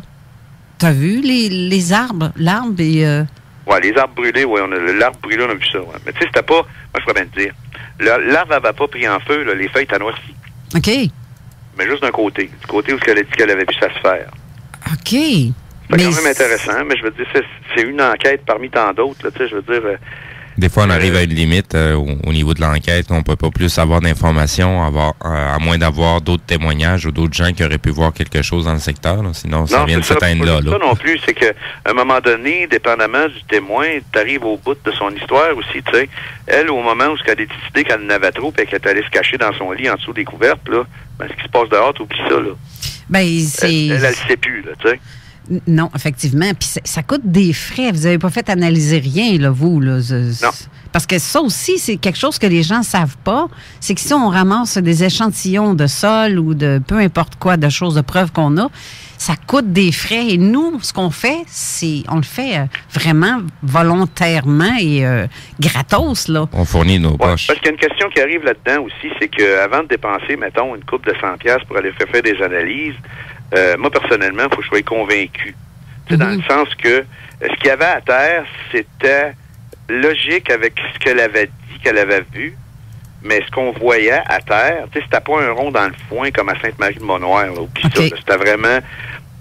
tu as vu les arbres, l'arbre et... Oui, les arbres brûlés, oui. L'arbre brûlé, on a vu ça. Ouais. Mais tu sais, c'était pas... Moi, je pourrais bien te dire. L'arbre n'avait pas pris en feu, là, les feuilles étaient noircies. OK. Mais juste d'un côté. Du côté où elle a dit qu'elle avait vu ça se faire. OK. C'est quand même intéressant, mais je veux dire, c'est une enquête parmi tant d'autres. Tu sais, je veux dire... Des fois, on arrive à une limite au niveau de l'enquête. On ne peut pas plus avoir d'informations, à moins d'avoir d'autres témoignages ou d'autres gens qui auraient pu voir quelque chose dans le secteur. Là. Sinon, ça vient de s'éteindre là. Ça non plus, c'est qu'à un moment donné, dépendamment du témoin, tu arrives au bout de son histoire aussi. Tu sais, elle, au moment où elle a décidé qu'elle en avait trop et qu'elle est allée se cacher dans son lit en dessous des couvertes, là, ben, ce qui se passe dehors, tu oublies ça. Là. Ben, elle ne sait plus, là, tu sais. Non, effectivement. Puis ça coûte des frais. Vous n'avez pas fait analyser rien, là, vous. Là. Non. Parce que ça aussi, c'est quelque chose que les gens ne savent pas. C'est que si on ramasse des échantillons de sol ou de peu importe quoi, de choses, de preuves qu'on a, ça coûte des frais. Et nous, ce qu'on fait, on le fait vraiment volontairement et gratos, là. On fournit nos poches. Parce qu'il y a une question qui arrive là-dedans aussi, c'est qu'avant de dépenser, mettons, une coupe de 100$ pour aller faire des analyses, moi, personnellement, il faut que je sois convaincu. Mm-hmm. Dans le sens que ce qu'il y avait à terre, c'était logique avec ce qu'elle avait dit, qu'elle avait vu. Mais ce qu'on voyait à terre, tu sais, c'était pas un rond dans le foin comme à Sainte-Marie-de-Mont-Noir. Là, puis OK. ça, c'était vraiment...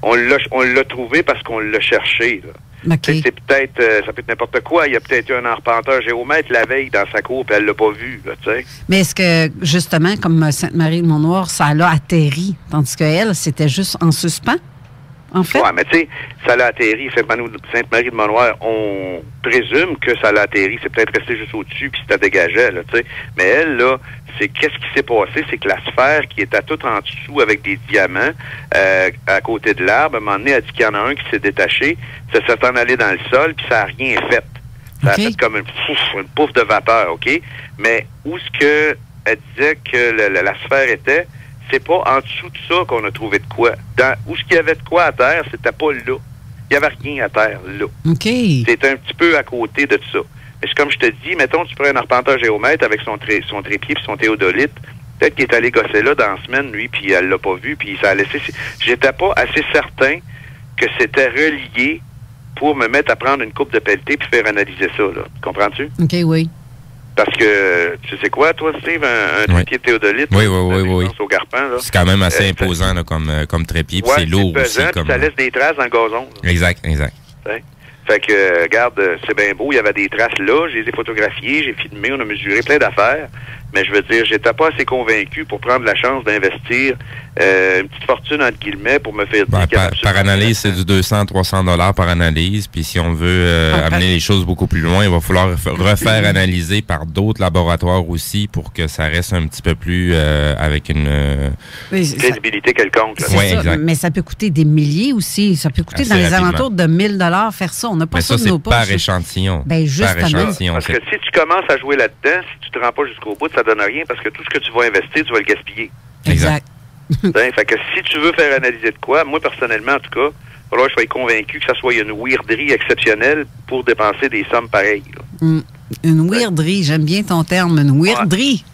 On l'a trouvé parce qu'on l'a cherché. Là. OK. Tu sais, c'est peut-être... ça peut être n'importe quoi. Il y a peut-être eu un arpenteur géomètre la veille dans sa cour, puis elle l'a pas vu, là, tu sais. Mais est-ce que, justement, comme Sainte-Marie-de-Mont-Noir, ça l'a atterri, tandis qu'elle, c'était juste en suspens, en fait? Ouais, mais tu sais, ça l'a atterri. Sainte-Marie-de-Mont-Noir, on présume que ça l'a atterri. C'est peut-être resté juste au-dessus, puis ça dégageait, là, tu sais. Mais elle, là, c'est qu'est-ce qui s'est passé? C'est que la sphère qui était tout en dessous avec des diamants à côté de l'arbre, à un moment donné, elle dit qu'il y en a un qui s'est détaché, ça s'est en allé dans le sol, puis ça n'a rien fait. Ça a fait comme une pouffe de vapeur, OK? Mais où est-ce que elle disait que la sphère était, c'est pas en dessous de ça qu'on a trouvé de quoi. Où est-ce qu'il y avait de quoi à terre, c'était pas là. Il n'y avait rien à terre, là. OK. C'était un petit peu à côté de ça. Mais c'est comme je te dis, mettons, tu prends un arpenteur géomètre avec son trépied puis son théodolite, peut-être qu'il est allé gosser là dans la semaine, lui, puis elle l'a pas vu, puis ça a laissé... J'étais pas assez certain que c'était relié pour me mettre à prendre une coupe de pelleté puis faire analyser ça, là. Comprends-tu? OK, oui. Parce que, tu sais quoi, toi, Steve, un trépied de théodolite? Oui. Au garpin, là. C'est quand même assez imposant là, comme trépied, puis c'est lourd pesant, aussi. Comme... ça laisse des traces dans le gazon. Là. Exact. T'sais? Fait que, regarde, c'est bien beau, il y avait des traces là, je les ai photographiées, j'ai filmé, on a mesuré plein d'affaires, mais je veux dire, j'étais pas assez convaincu pour prendre la chance d'investir une petite fortune, entre guillemets, pour me faire dire par analyse, c'est du 200-300 $ par analyse, puis si on veut amener les choses beaucoup plus loin, il va falloir refaire analyser par d'autres laboratoires aussi pour que ça reste un petit peu plus avec une crédibilité quelconque. C'est ça, exact. Mais ça peut coûter des milliers aussi. Ça peut coûter assez dans les alentours de 1000 $ faire ça. On n'a pas mais ça de nos poches. Par échantillon. Ben, justement. Par échantillon. Parce que si tu commences à jouer là-dedans, si tu te rends pas jusqu'au bout, ça donne rien parce que tout ce que tu vas investir, tu vas le gaspiller. Exact. Fait que si tu veux faire analyser de quoi, moi personnellement en tout cas, il va falloir que je sois convaincu que ça soit une weirderie exceptionnelle pour dépenser des sommes pareilles. Une weirderie, j'aime bien ton terme, une weirderie.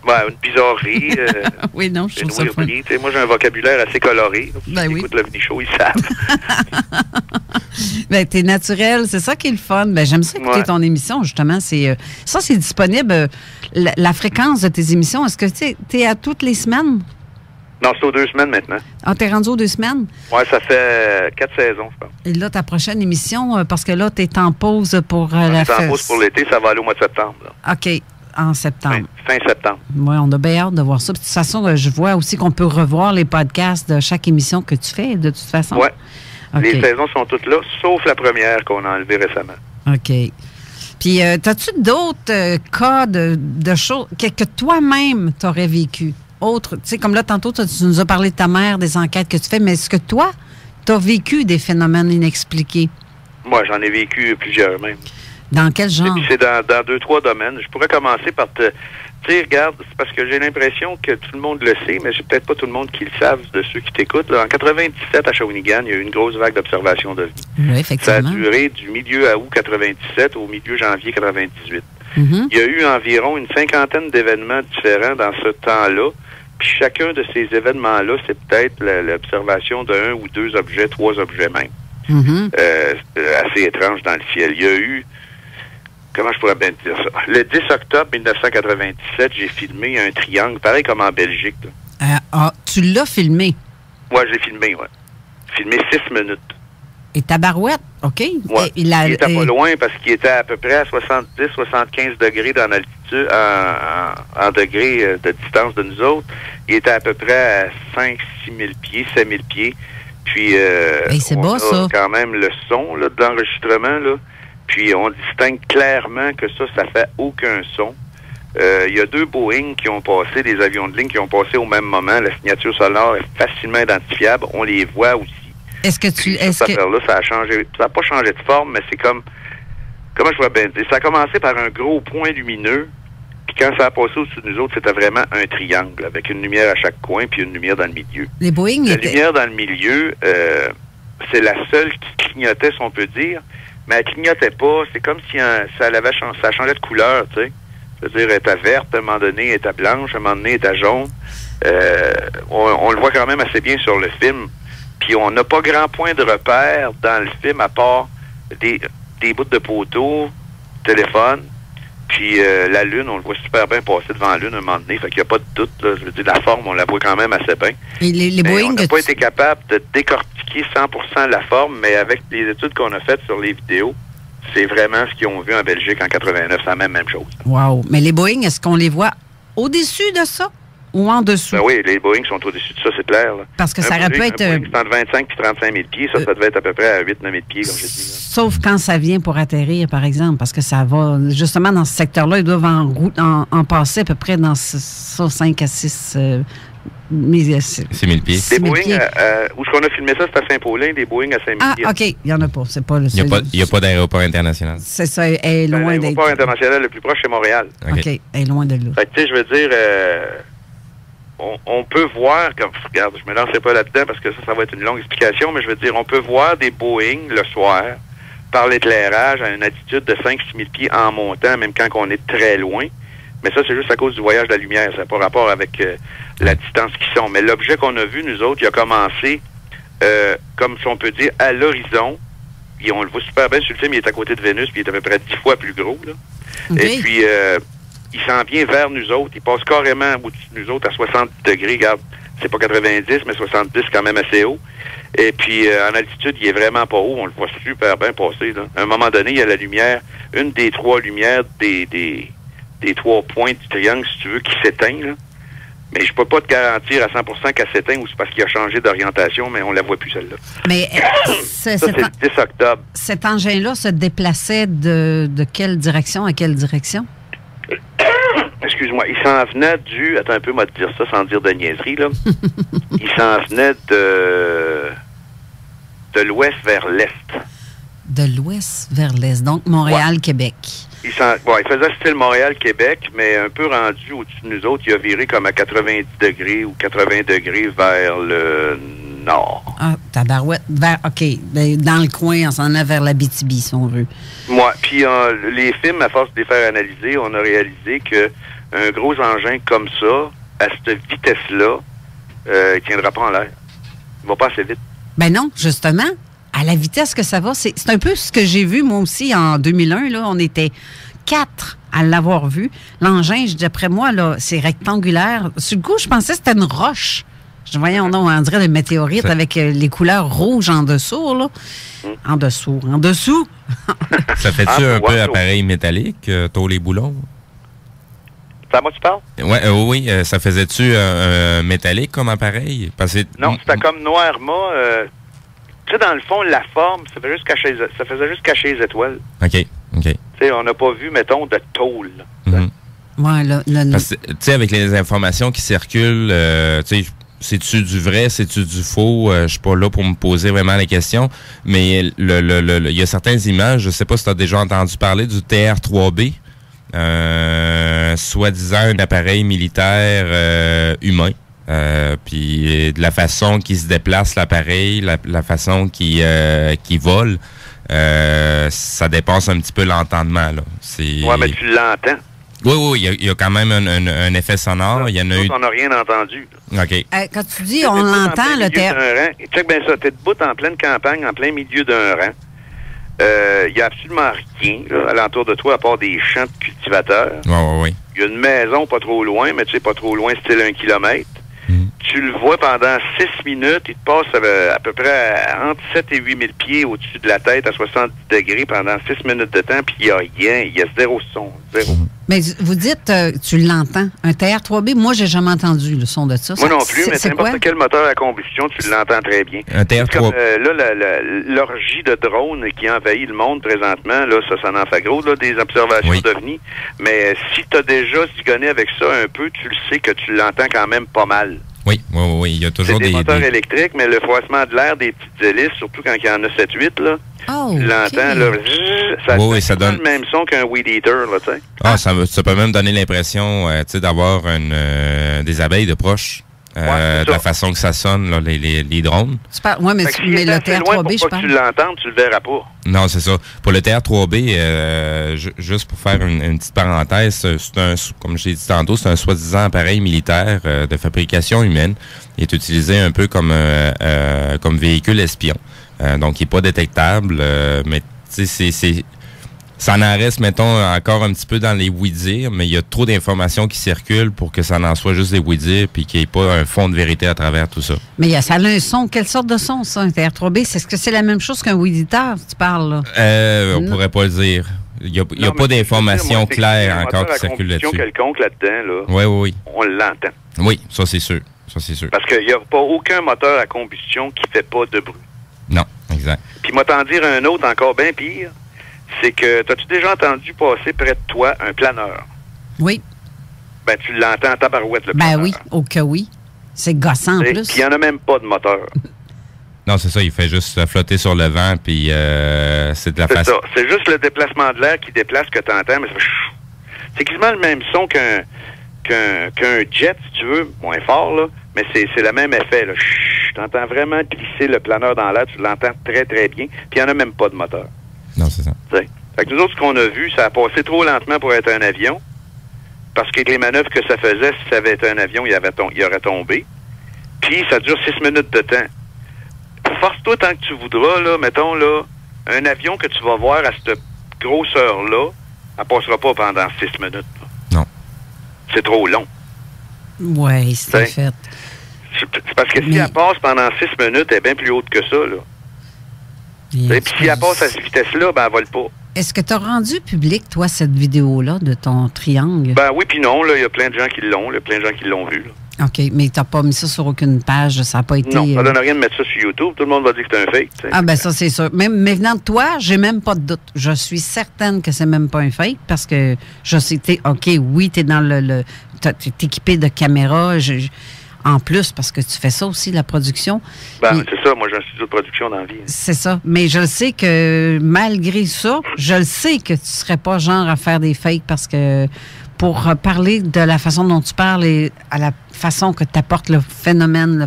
Ouais, une bizarrerie. Oui, non, je trouve ça fun. Moi, j'ai un vocabulaire assez coloré. Ben oui. Écoute le mini show, ils savent. Ben, t'es naturel, c'est ça qui est le fun. Ben, j'aime ça écouter ton émission, justement. Ça, c'est disponible. La fréquence de tes émissions, est-ce que t'es à toutes les semaines? Non, c'est aux 2 semaines maintenant. Ah, t'es rendu aux 2 semaines? Oui, ça fait 4 saisons, je pense. Et là, ta prochaine émission, parce que là, t'es en pause pour la fête. En pause pour l'été, ça va aller au mois de septembre. Là. OK. En septembre. Fin septembre. Oui, on a bien hâte de voir ça. Puis, de toute façon, je vois aussi qu'on peut revoir les podcasts de chaque émission que tu fais, de toute façon. Oui. Okay. Les saisons sont toutes là, sauf la première qu'on a enlevée récemment. OK. Puis, as-tu d'autres cas de choses que toi-même t'aurais vécu? Autre, tu sais, comme là, tantôt, tu nous as parlé de ta mère, des enquêtes que tu fais, mais est-ce que toi, tu as vécu des phénomènes inexpliqués? Moi, j'en ai vécu plusieurs même. Dans quel genre? C'est dans 2-3 domaines. Je pourrais commencer par te... Tu sais, regarde, c'est parce que j'ai l'impression que tout le monde le sait, mais c'est peut-être pas tout le monde qui le savent de ceux qui t'écoutent. Là. En 97, à Shawinigan, il y a eu une grosse vague d'observation de vie. Oui, effectivement. Ça a duré du milieu à août 97 au milieu janvier 98. Mm-hmm. Il y a eu environ une 50aine d'événements différents dans ce temps-là. Puis chacun de ces événements-là, c'est peut-être l'observation d'un ou 2 objets, 3 objets même. Mm-hmm. Assez étrange dans le ciel. Il y a eu... Comment je pourrais bien te dire ça? Le 10 octobre 1997, j'ai filmé un triangle, pareil comme en Belgique. Tu l'as filmé? Oui, je l'ai filmé, oui. Filmé 6 minutes. Et tabarouette, OK. Ouais. Il était pas loin parce qu'il était à peu près à 70-75 degrés dans l'altitude, en degrés de distance de nous autres. Il était à peu près à 5-6 000 pieds, 7 000 pieds. Puis, c'est on bas, a ça. quand même le son là, de l'enregistrement, là. Puis, on distingue clairement que ça fait aucun son. Il y a 2 Boeing qui ont passé, des avions de ligne qui ont passé au même moment. La signature sonore est facilement identifiable. On les voit aussi. Est-ce que tu... Cette affaire-là, ça a changé. Ça n'a pas changé de forme, mais c'est comme... Comment je pourrais bien dire? Ça a commencé par un gros point lumineux. Puis quand ça a passé au-dessus de nous autres, c'était vraiment un triangle avec une lumière à chaque coin puis une lumière dans le milieu. Les Boeing La lumière dans le milieu, c'est la seule qui clignotait, si on peut dire. Mais elle clignotait pas. C'est comme si ça changeait de couleur, tu sais. C'est-à-dire, elle était verte, à un moment donné, elle était blanche, à un moment donné, elle était jaune. On le voit quand même assez bien sur le film. Puis on n'a pas grand point de repère dans le film, à part des bouts de poteaux, téléphone, Puis la Lune, on le voit super bien passer devant la Lune un moment donné. Fait qu'il n'y a pas de doute. Là. Je veux dire, la forme, on la voit quand même assez bien. Et les Boeing... On n'a pas été capable de décortiquer 100% la forme, mais avec les études qu'on a faites sur les vidéos, c'est vraiment ce qu'ils ont vu en Belgique en 89. C'est la même chose. Wow. Mais les Boeing, est-ce qu'on les voit au-dessus de ça ou en dessous? Ben oui, les Boeing sont au-dessus de ça, c'est clair. Là. Parce que ça aurait pu être... C'est entre 25 et 35 000 pieds. Ça devait être à peu près à 8-9 000 pieds, comme je dis. Sauf quand ça vient pour atterrir, par exemple, parce que ça va... Justement, dans ce secteur-là, ils doivent en passer à peu près dans 5 à 6... 6 000 pieds. Les Boeing, où est-ce qu'on a filmé ça, c'est à Saint-Paulin, des Boeing à 5 000 pieds. Ah, OK. Il n'y en a pas. C'est pas le Il n'y a pas d'aéroport international. C'est ça. Elle est loin d'être... L'aéroport international le plus proche, c'est Montréal. OK. Elle est loin de là. Fait que, tu sais, je veux dire... On peut voir, comme regarde, je me lancerai pas là-dedans parce que ça va être une longue explication, mais je veux dire, on peut voir des Boeing le soir par l'éclairage à une altitude de 5-6 000 pieds en montant, même quand on est très loin. Mais ça, c'est juste à cause du voyage de la lumière. Ça n'a pas rapport avec la distance qu'ils sont. Mais l'objet qu'on a vu, nous autres, il a commencé, comme si on peut dire, à l'horizon. Et on le voit super bien sur le film, il est à côté de Vénus, puis il est à peu près 10 fois plus gros. Là. Okay. Et puis... il s'en vient vers nous autres. Il passe carrément au-dessus de nous autres à 60 degrés. Regarde, c'est pas 90, mais 70, quand même assez haut. Et puis, en altitude, il est vraiment pas haut. On le voit super bien passer. Là. À un moment donné, il y a la lumière, une des trois lumières des 3 points du triangle, si tu veux, qui s'éteint. Là. Mais je peux pas te garantir à 100% qu'elle s'éteint ou c'est parce qu'il a changé d'orientation, mais on la voit plus, celle-là. Mais c'est le 10 octobre. Cet engin-là se déplaçait de quelle direction à quelle direction? Excuse-moi, il s'en venait attends un peu, moi te dire ça sans dire de niaiserie, là. Il s'en venait de l'ouest vers l'est. De l'ouest vers l'est, donc Montréal-Québec. Il faisait style Montréal-Québec, mais un peu rendu au-dessus de nous autres, il a viré comme à 90 degrés ou 80 degrés vers le nord. Ah, tabarouette. OK, dans le coin, on s'en a vers l'Abitibi, si on veut. Ouais, puis les films, à force de les faire analyser, on a réalisé que un gros engin comme ça, à cette vitesse-là, il ne tiendra pas en l'air. Il va pas assez vite. Ben non, justement, à la vitesse que ça va, c'est un peu ce que j'ai vu, moi aussi, en 2001. Là, on était 4 à l'avoir vu. L'engin, d'après moi, là, c'est rectangulaire. Sur le coup, je pensais que c'était une roche. Je voyais, on dirait des météorites avec les couleurs rouges en dessous, là. En dessous. Ça fait-tu un peu appareil métallique, tôle les boulons? C'est à moi que tu parles? Oui, ça faisait-tu un métallique comme appareil? Non, c'était comme Noirma. Tu sais, dans le fond, la forme, ça faisait juste cacher les étoiles. OK. Tu sais, on n'a pas vu, mettons, de tôle. Ouais, Parce que, tu sais, avec les informations qui circulent, tu sais, c'est-tu du vrai, c'est-tu du faux? Je suis pas là pour me poser vraiment la question, mais il y a certaines images, je sais pas si tu as déjà entendu parler du TR-3B, soi-disant un appareil militaire humain. Puis de la façon qu'il se déplace l'appareil, la façon qu'il vole, ça dépasse un petit peu l'entendement. Là. Ouais, mais tu l'entends. Oui, il y a quand même un effet sonore. Il y en a eu. On n'a rien entendu. OK. Quand tu dis on l'entend, le terre. Check bien ça. T'es debout en pleine campagne, en plein milieu d'un rang. Il n'y a absolument rien là, alentour de toi à part des champs de cultivateurs. Oui. Il y a une maison pas trop loin, mais tu sais, pas trop loin, style 1 kilomètre. Tu le vois pendant 6 minutes, il te passe à peu près entre 7 et 8 000 pieds au-dessus de la tête à 70 degrés pendant 6 minutes de temps, puis il n'y a rien, il y a zéro son, zéro. Mais vous dites, tu l'entends, un TR-3B, moi, j'ai jamais entendu le son de ça. Moi non plus, mais n'importe quel moteur à combustion, tu l'entends très bien. Un TR-3B. Là, l'orgie de drones qui envahit le monde présentement, là, ça en fait gros, là, des observations d'OVNI. Mais si tu as déjà zigonné avec ça un peu, tu le sais que tu l'entends quand même pas mal. Oui, il y a toujours des moteurs électriques, mais le froissement de l'air des petites hélices, surtout quand il y en a 7-8, là, tu l'entends, là, ça donne le même son qu'un weed eater, là, tu sais. Ah, ça peut même donner l'impression, tu sais, d'avoir des abeilles de proche. De la façon que ça sonne, là, les drones. Oui, mais le TR-3B, je pense. Si tu l'entends, tu le verras pas. Non, c'est ça. Pour le TR-3B, juste pour faire une petite parenthèse, comme je l'ai dit tantôt, c'est un soi-disant appareil militaire de fabrication humaine. Il est utilisé un peu comme véhicule espion. Donc, il n'est pas détectable, mais tu sais, Ça en reste, mettons, encore un petit peu dans les oui-dire, mais il y a trop d'informations qui circulent pour que ça n'en soit juste des oui-dire puis qu'il n'y ait pas un fond de vérité à travers tout ça. Mais ça a un son. Quelle sorte de son, ça, un TR3B? Est-ce que c'est la même chose qu'un oui-diteur, tu parles, là? On pourrait pas le dire. Il n'y a pas d'informations claires encore qui circulent là-dessus. Quelconque là-dedans, là, oui. On l'entend. Oui, ça c'est sûr. Parce qu'il n'y a pas aucun moteur à combustion qui fait pas de bruit. Non, exact. Puis moi t'en dire un autre encore bien pire, c'est que, t'as-tu déjà entendu passer près de toi un planeur? Oui. Ben, tu l'entends en tabarouette, le planeur. Ben oui, au cas oui. C'est gossant en plus. Puis il n'y en a même pas de moteur. Non, c'est ça, il fait juste flotter sur le vent, puis c'est de la façon. C'est ça, c'est juste le déplacement de l'air qui déplace que tu entends, mais c'est quasiment le même son qu'un jet, si tu veux, moins fort, là, mais c'est le même effet, là. Tu entends vraiment glisser le planeur dans l'air, tu l'entends très, très bien, puis il n'y en a même pas de moteur. Non, c'est ça. T'sais. Fait que nous autres, ce qu'on a vu, ça a passé trop lentement pour être un avion, parce que les manœuvres que ça faisait, si ça avait été un avion, il aurait tombé. Puis ça dure 6 minutes de temps. Force-toi tant que tu voudras, là, mettons, là, un avion que tu vas voir à cette grosseur-là, elle passera pas pendant 6 minutes. Là. Non. C'est trop long. Oui, c'est fait. C'est parce que si elle passe pendant 6 minutes, elle est bien plus haute que ça, là. Et puis si elle passe à cette vitesse-là, ben elle vole pas. Est-ce que tu as rendu public, toi, cette vidéo-là de ton triangle? Ben oui, puis non, là, il y a plein de gens qui l'ont, plein de gens qui l'ont vu, là. OK, mais tu n'as pas mis ça sur aucune page, ça n'a pas été... Non, ça donne rien de mettre ça sur YouTube, tout le monde va dire que c'est un fake. T'sais. Ah ben ça, c'est sûr. Mais venant de toi, j'ai même pas de doute. Je suis certaine que c'est même pas un fake, parce que je sais, OK, oui, t'es dans t'es équipé de caméras, en plus, parce que tu fais ça aussi, la production. Ben, c'est ça, moi j'ai un studio de production dans la vie. C'est ça, mais je le sais que malgré ça, je le sais que tu serais pas genre à faire des fakes, parce que pour parler de la façon dont tu parles et à la façon que tu apportes le phénomène,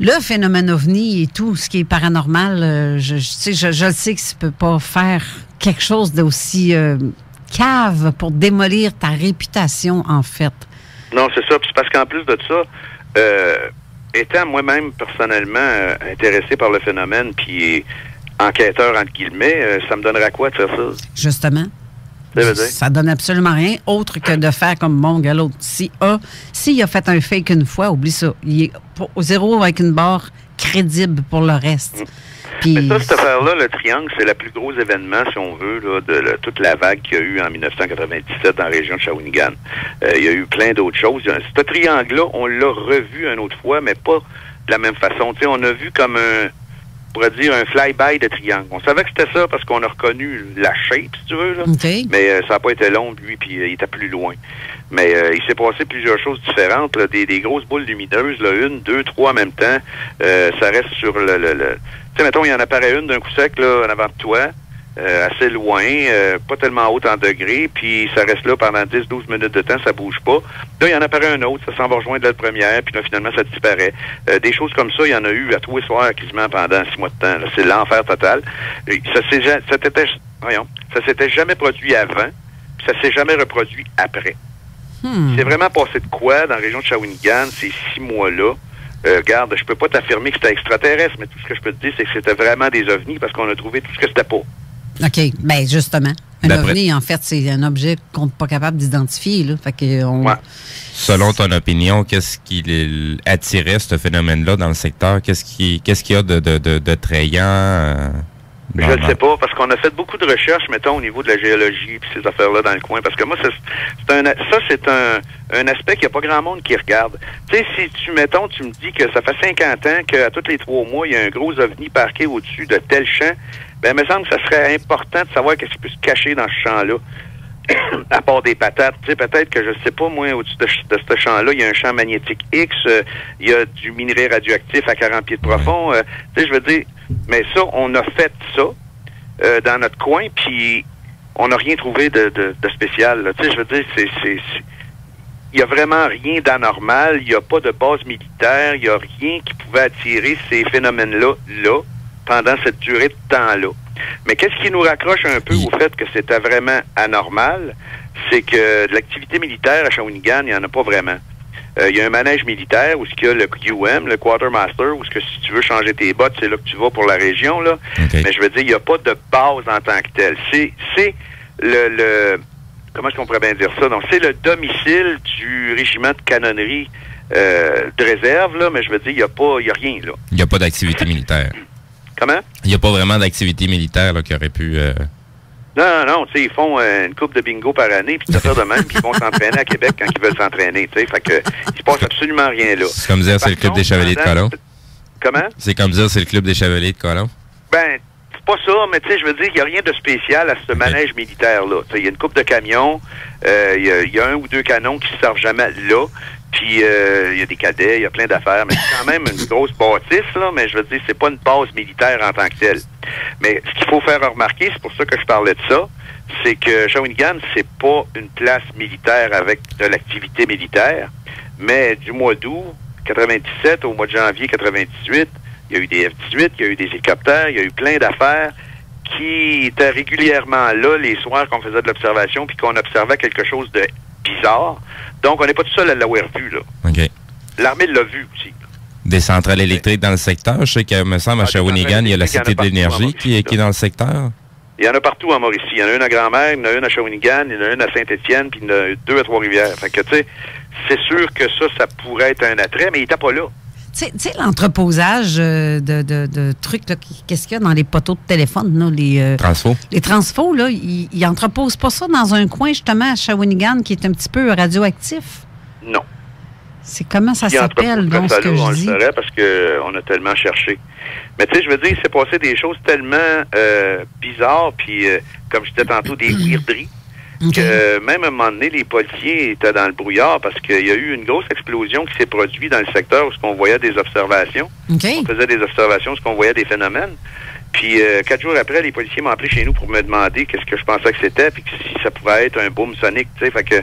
le phénomène ovni et tout ce qui est paranormal, je le sais que tu peux pas faire quelque chose d'aussi cave pour démolir ta réputation, en fait. Non, c'est ça. Puis c'est parce qu'en plus de ça, étant moi-même personnellement intéressé par le phénomène, puis enquêteur, entre guillemets, ça me donnerait à quoi de faire ça? Justement. Ça donne absolument rien, autre que de faire comme mon gars l'autre. S'il a fait un fake une fois, oublie ça. Il est au zéro avec une barre crédible pour le reste. Puis, mais ça, cette affaire-là, le triangle, c'est le plus gros événement, si on veut, là, de toute la vague qu'il y a eu en 1997 dans la région de Shawinigan. Il y a eu plein d'autres choses. Ce triangle-là, on l'a revu une autre fois, mais pas de la même façon. T'sais, on a vu comme on pourrait dire un fly-by de triangle. On savait que c'était ça parce qu'on a reconnu la shape, si tu veux, là. Okay. Mais ça n'a pas été long, lui, puis il était plus loin. Mais il s'est passé plusieurs choses différentes, là, des grosses boules lumineuses, là, 1, 2, 3 en même temps. Ça reste sur le tu sais, mettons, il y en apparaît une d'un coup sec, là, en avant de toi, assez loin, pas tellement haute en degrés, puis ça reste là pendant 10-12 minutes de temps, ça bouge pas. Là, il y en apparaît un autre, ça s'en va rejoindre la première, puis là, finalement, ça disparaît. Des choses comme ça, il y en a eu à tous les soirs, quasiment pendant 6 mois de temps. Là. C'est l'enfer total. Ça s'était jamais produit avant, puis ça s'est jamais reproduit après. C'est vraiment passé de quoi dans la région de Shawinigan, ces 6 mois-là? Regarde, je peux pas t'affirmer que c'était extraterrestre, mais tout ce que je peux te dire, c'est que c'était vraiment des ovnis parce qu'on a trouvé tout ce que c'était pas. OK. Bien, justement. Un ovni, en fait, c'est un objet qu'on n'est pas capable d'identifier. Là. Fait que ouais. Selon ton opinion, qu'est-ce qui attirait ce phénomène-là dans le secteur? Qu'est-ce qu'il y a de trayant? Je ne sais pas, parce qu'on a fait beaucoup de recherches, mettons, au niveau de la géologie et ces affaires-là dans le coin. Parce que moi, c'est un aspect qu'il n'y a pas grand monde qui regarde. Tu sais, si tu me dis que ça fait 50 ans qu'à tous les 3 mois, il y a un gros ovni parqué au-dessus de tel champ, ben, il me semble que ça serait important de savoir qu'est-ce qui peut se cacher dans ce champ-là. À part des patates. Tu sais, peut-être que, je sais pas, moi, au-dessus de ce champ-là, il y a un champ magnétique X, il y a du minerai radioactif à 40 pieds de profond. Tu sais, je veux dire, mais ça, on a fait ça dans notre coin, puis on n'a rien trouvé de spécial. Là. Tu sais, je veux dire, il y a vraiment rien d'anormal, il n'y a pas de base militaire, il n'y a rien qui pouvait attirer ces phénomènes-là, pendant cette durée de temps-là. Mais qu'est-ce qui nous raccroche un peu au fait que c'était vraiment anormal, c'est que de l'activité militaire à Shawinigan, il n'y en a pas vraiment. Il y a un manège militaire où il y a le QM, le Quartermaster, où que si tu veux changer tes bottes, c'est là que tu vas pour la région, là. Okay. Mais je veux dire, il n'y a pas de base en tant que telle. C'est le comment est-ce qu'on pourrait bien dire ça? Donc, c'est le domicile du régiment de canonnerie de réserve, là, mais je veux dire, il n'y a rien, là. Il n'y a pas d'activité militaire. Comment? Il n'y a pas vraiment d'activité militaire là, qui aurait pu... Non, tu sais, ils font une coupe de bingo par année, puis ça fait de même, puis ils vont s'entraîner à Québec quand ils veulent s'entraîner, tu sais. Fait que, il se passe absolument rien là. C'est comme dire, c'est le club des Chevaliers de Colomb. Comment? C'est comme dire, c'est le club des Chevaliers de Colomb. Ben, c'est pas ça, mais tu sais, je veux dire qu'il n'y a rien de spécial à ce manège militaire-là. Tu sais, il y a une coupe de camions, il y a un ou deux canons qui ne servent jamais là, puis il y a des cadets, il y a plein d'affaires, mais c'est quand même une grosse bâtisse, là, mais je veux dire, c'est pas une base militaire en tant que telle. Mais ce qu'il faut faire remarquer, c'est pour ça que je parlais de ça, c'est que Shawinigan, c'est pas une place militaire avec de l'activité militaire, mais du mois d'août 97 au mois de janvier 98, il y a eu des F-18, il y a eu des hélicoptères, il y a eu plein d'affaires qui étaient régulièrement là les soirs qu'on faisait de l'observation puis qu'on observait quelque chose de bizarre. Donc, on n'est pas tout seul à l'avoir vu, là. OK. L'armée l'a vu aussi. Des centrales électriques dans le secteur. Je sais que, me semble, à Shawinigan, il y a la Cité de l'Énergie qui est dans le secteur. Il y en a partout en Mauricie. Il y en a une à Grand-Mère, il y en a une à Shawinigan, il y en a une à Saint-Étienne, puis il y en a deux à Trois-Rivières. Fait que, tu sais, c'est sûr que ça pourrait être un attrait, mais il n'était pas là. Tu sais, l'entreposage de trucs, là, qu'est-ce qu'il y a dans les poteaux de téléphone, là, les... Transfo. Les transfos, là, ils entreposent pas ça dans un coin, justement, à Shawinigan, qui est un petit peu radioactif? Non. C'est comment ça s'appelle, donc, ce que je dis? On le saurait parce qu'on a tellement cherché. Mais tu sais, je veux dire, il s'est passé des choses tellement bizarres, puis comme je disais tantôt, des weirderies, que même à un moment donné, les policiers étaient dans le brouillard parce qu'il y a eu une grosse explosion qui s'est produite dans le secteur où on voyait des observations. Okay. On faisait des observations où on voyait des phénomènes. Puis 4 jours après, les policiers m'ont appelé chez nous pour me demander qu'est-ce que je pensais que c'était, puis si ça pouvait être un boom sonique, tu sais, fait que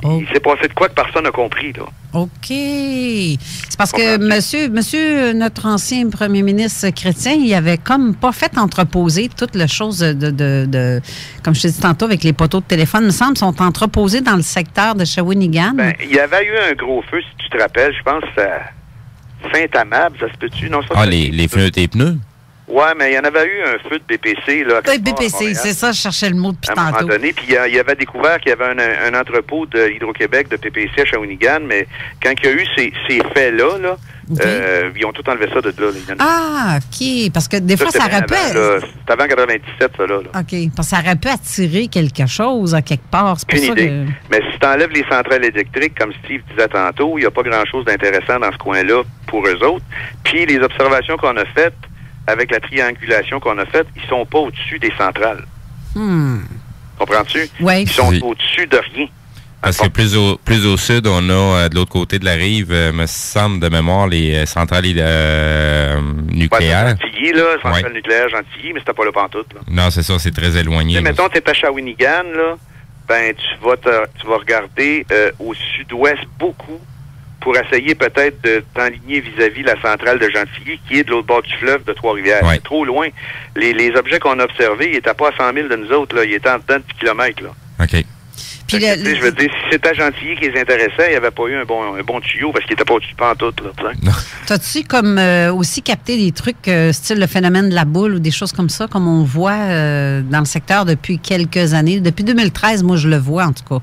il s'est passé de quoi que personne n'a compris, là. OK. C'est parce que monsieur, notre ancien premier ministre Chrétien, il avait comme pas fait entreposer toute la chose de comme je t'ai dit tantôt, avec les poteaux de téléphone, il me semble, sont entreposés dans le secteur de Shawinigan. Ben, il y avait eu un gros feu, si tu te rappelles, je pense, à Saint-Amable, ça se peut-tu? Non, ça, les pneus et pneus? Ouais, mais il y en avait eu un feu de BPC, là. Oui, BPC, c'est ça, je cherchais le mot depuis tantôt. À un moment donné, puis il avait découvert qu'il y avait un entrepôt de Hydro-Québec de PPC à Shawinigan, mais quand il y a eu ces faits-là, là, okay. Ils ont tout enlevé ça de là. Ah, OK, parce que des fois, ça aurait pu... C'était avant 97, ça, là. OK, parce que ça aurait pu attirer quelque chose à quelque part, c'est pour ça que... Mais si tu enlèves les centrales électriques, comme Steve disait tantôt, il n'y a pas grand-chose d'intéressant dans ce coin-là pour eux autres. Puis les observations qu'on a faites, avec la triangulation qu'on a faite, ils sont pas au-dessus des centrales. Comprends-tu? Oui. Ils sont au-dessus de rien. Parce que plus au sud, on a de l'autre côté de la rive, me semble de mémoire, les centrales nucléaires. Gentilly, là, centrale nucléaire Gentilly, mais c'était pas là pantoute, là. Non, c'est ça, c'est très éloigné. Tu sais, mettons, t'es à Shawinigan, là, ben, tu vas regarder au sud-ouest beaucoup pour essayer peut-être de t'enligner vis-à-vis la centrale de Gentilly, qui est de l'autre bord du fleuve de Trois-Rivières. C'est trop loin. Les objets qu'on a observés, ils n'étaient pas à 100 000 de nous autres, là. Ils étaient en dedans de 10 kilomètres, là. OK. Puis je veux dire, si c'était Gentilly qui les intéressait, il n'y avait pas eu un bon tuyau parce qu'il n'était pas au-dessus de pantoute, là. T'as-tu comme aussi capté des trucs style le phénomène de la boule ou des choses comme ça, comme on voit dans le secteur depuis quelques années? Depuis 2013, moi, je le vois, en tout cas.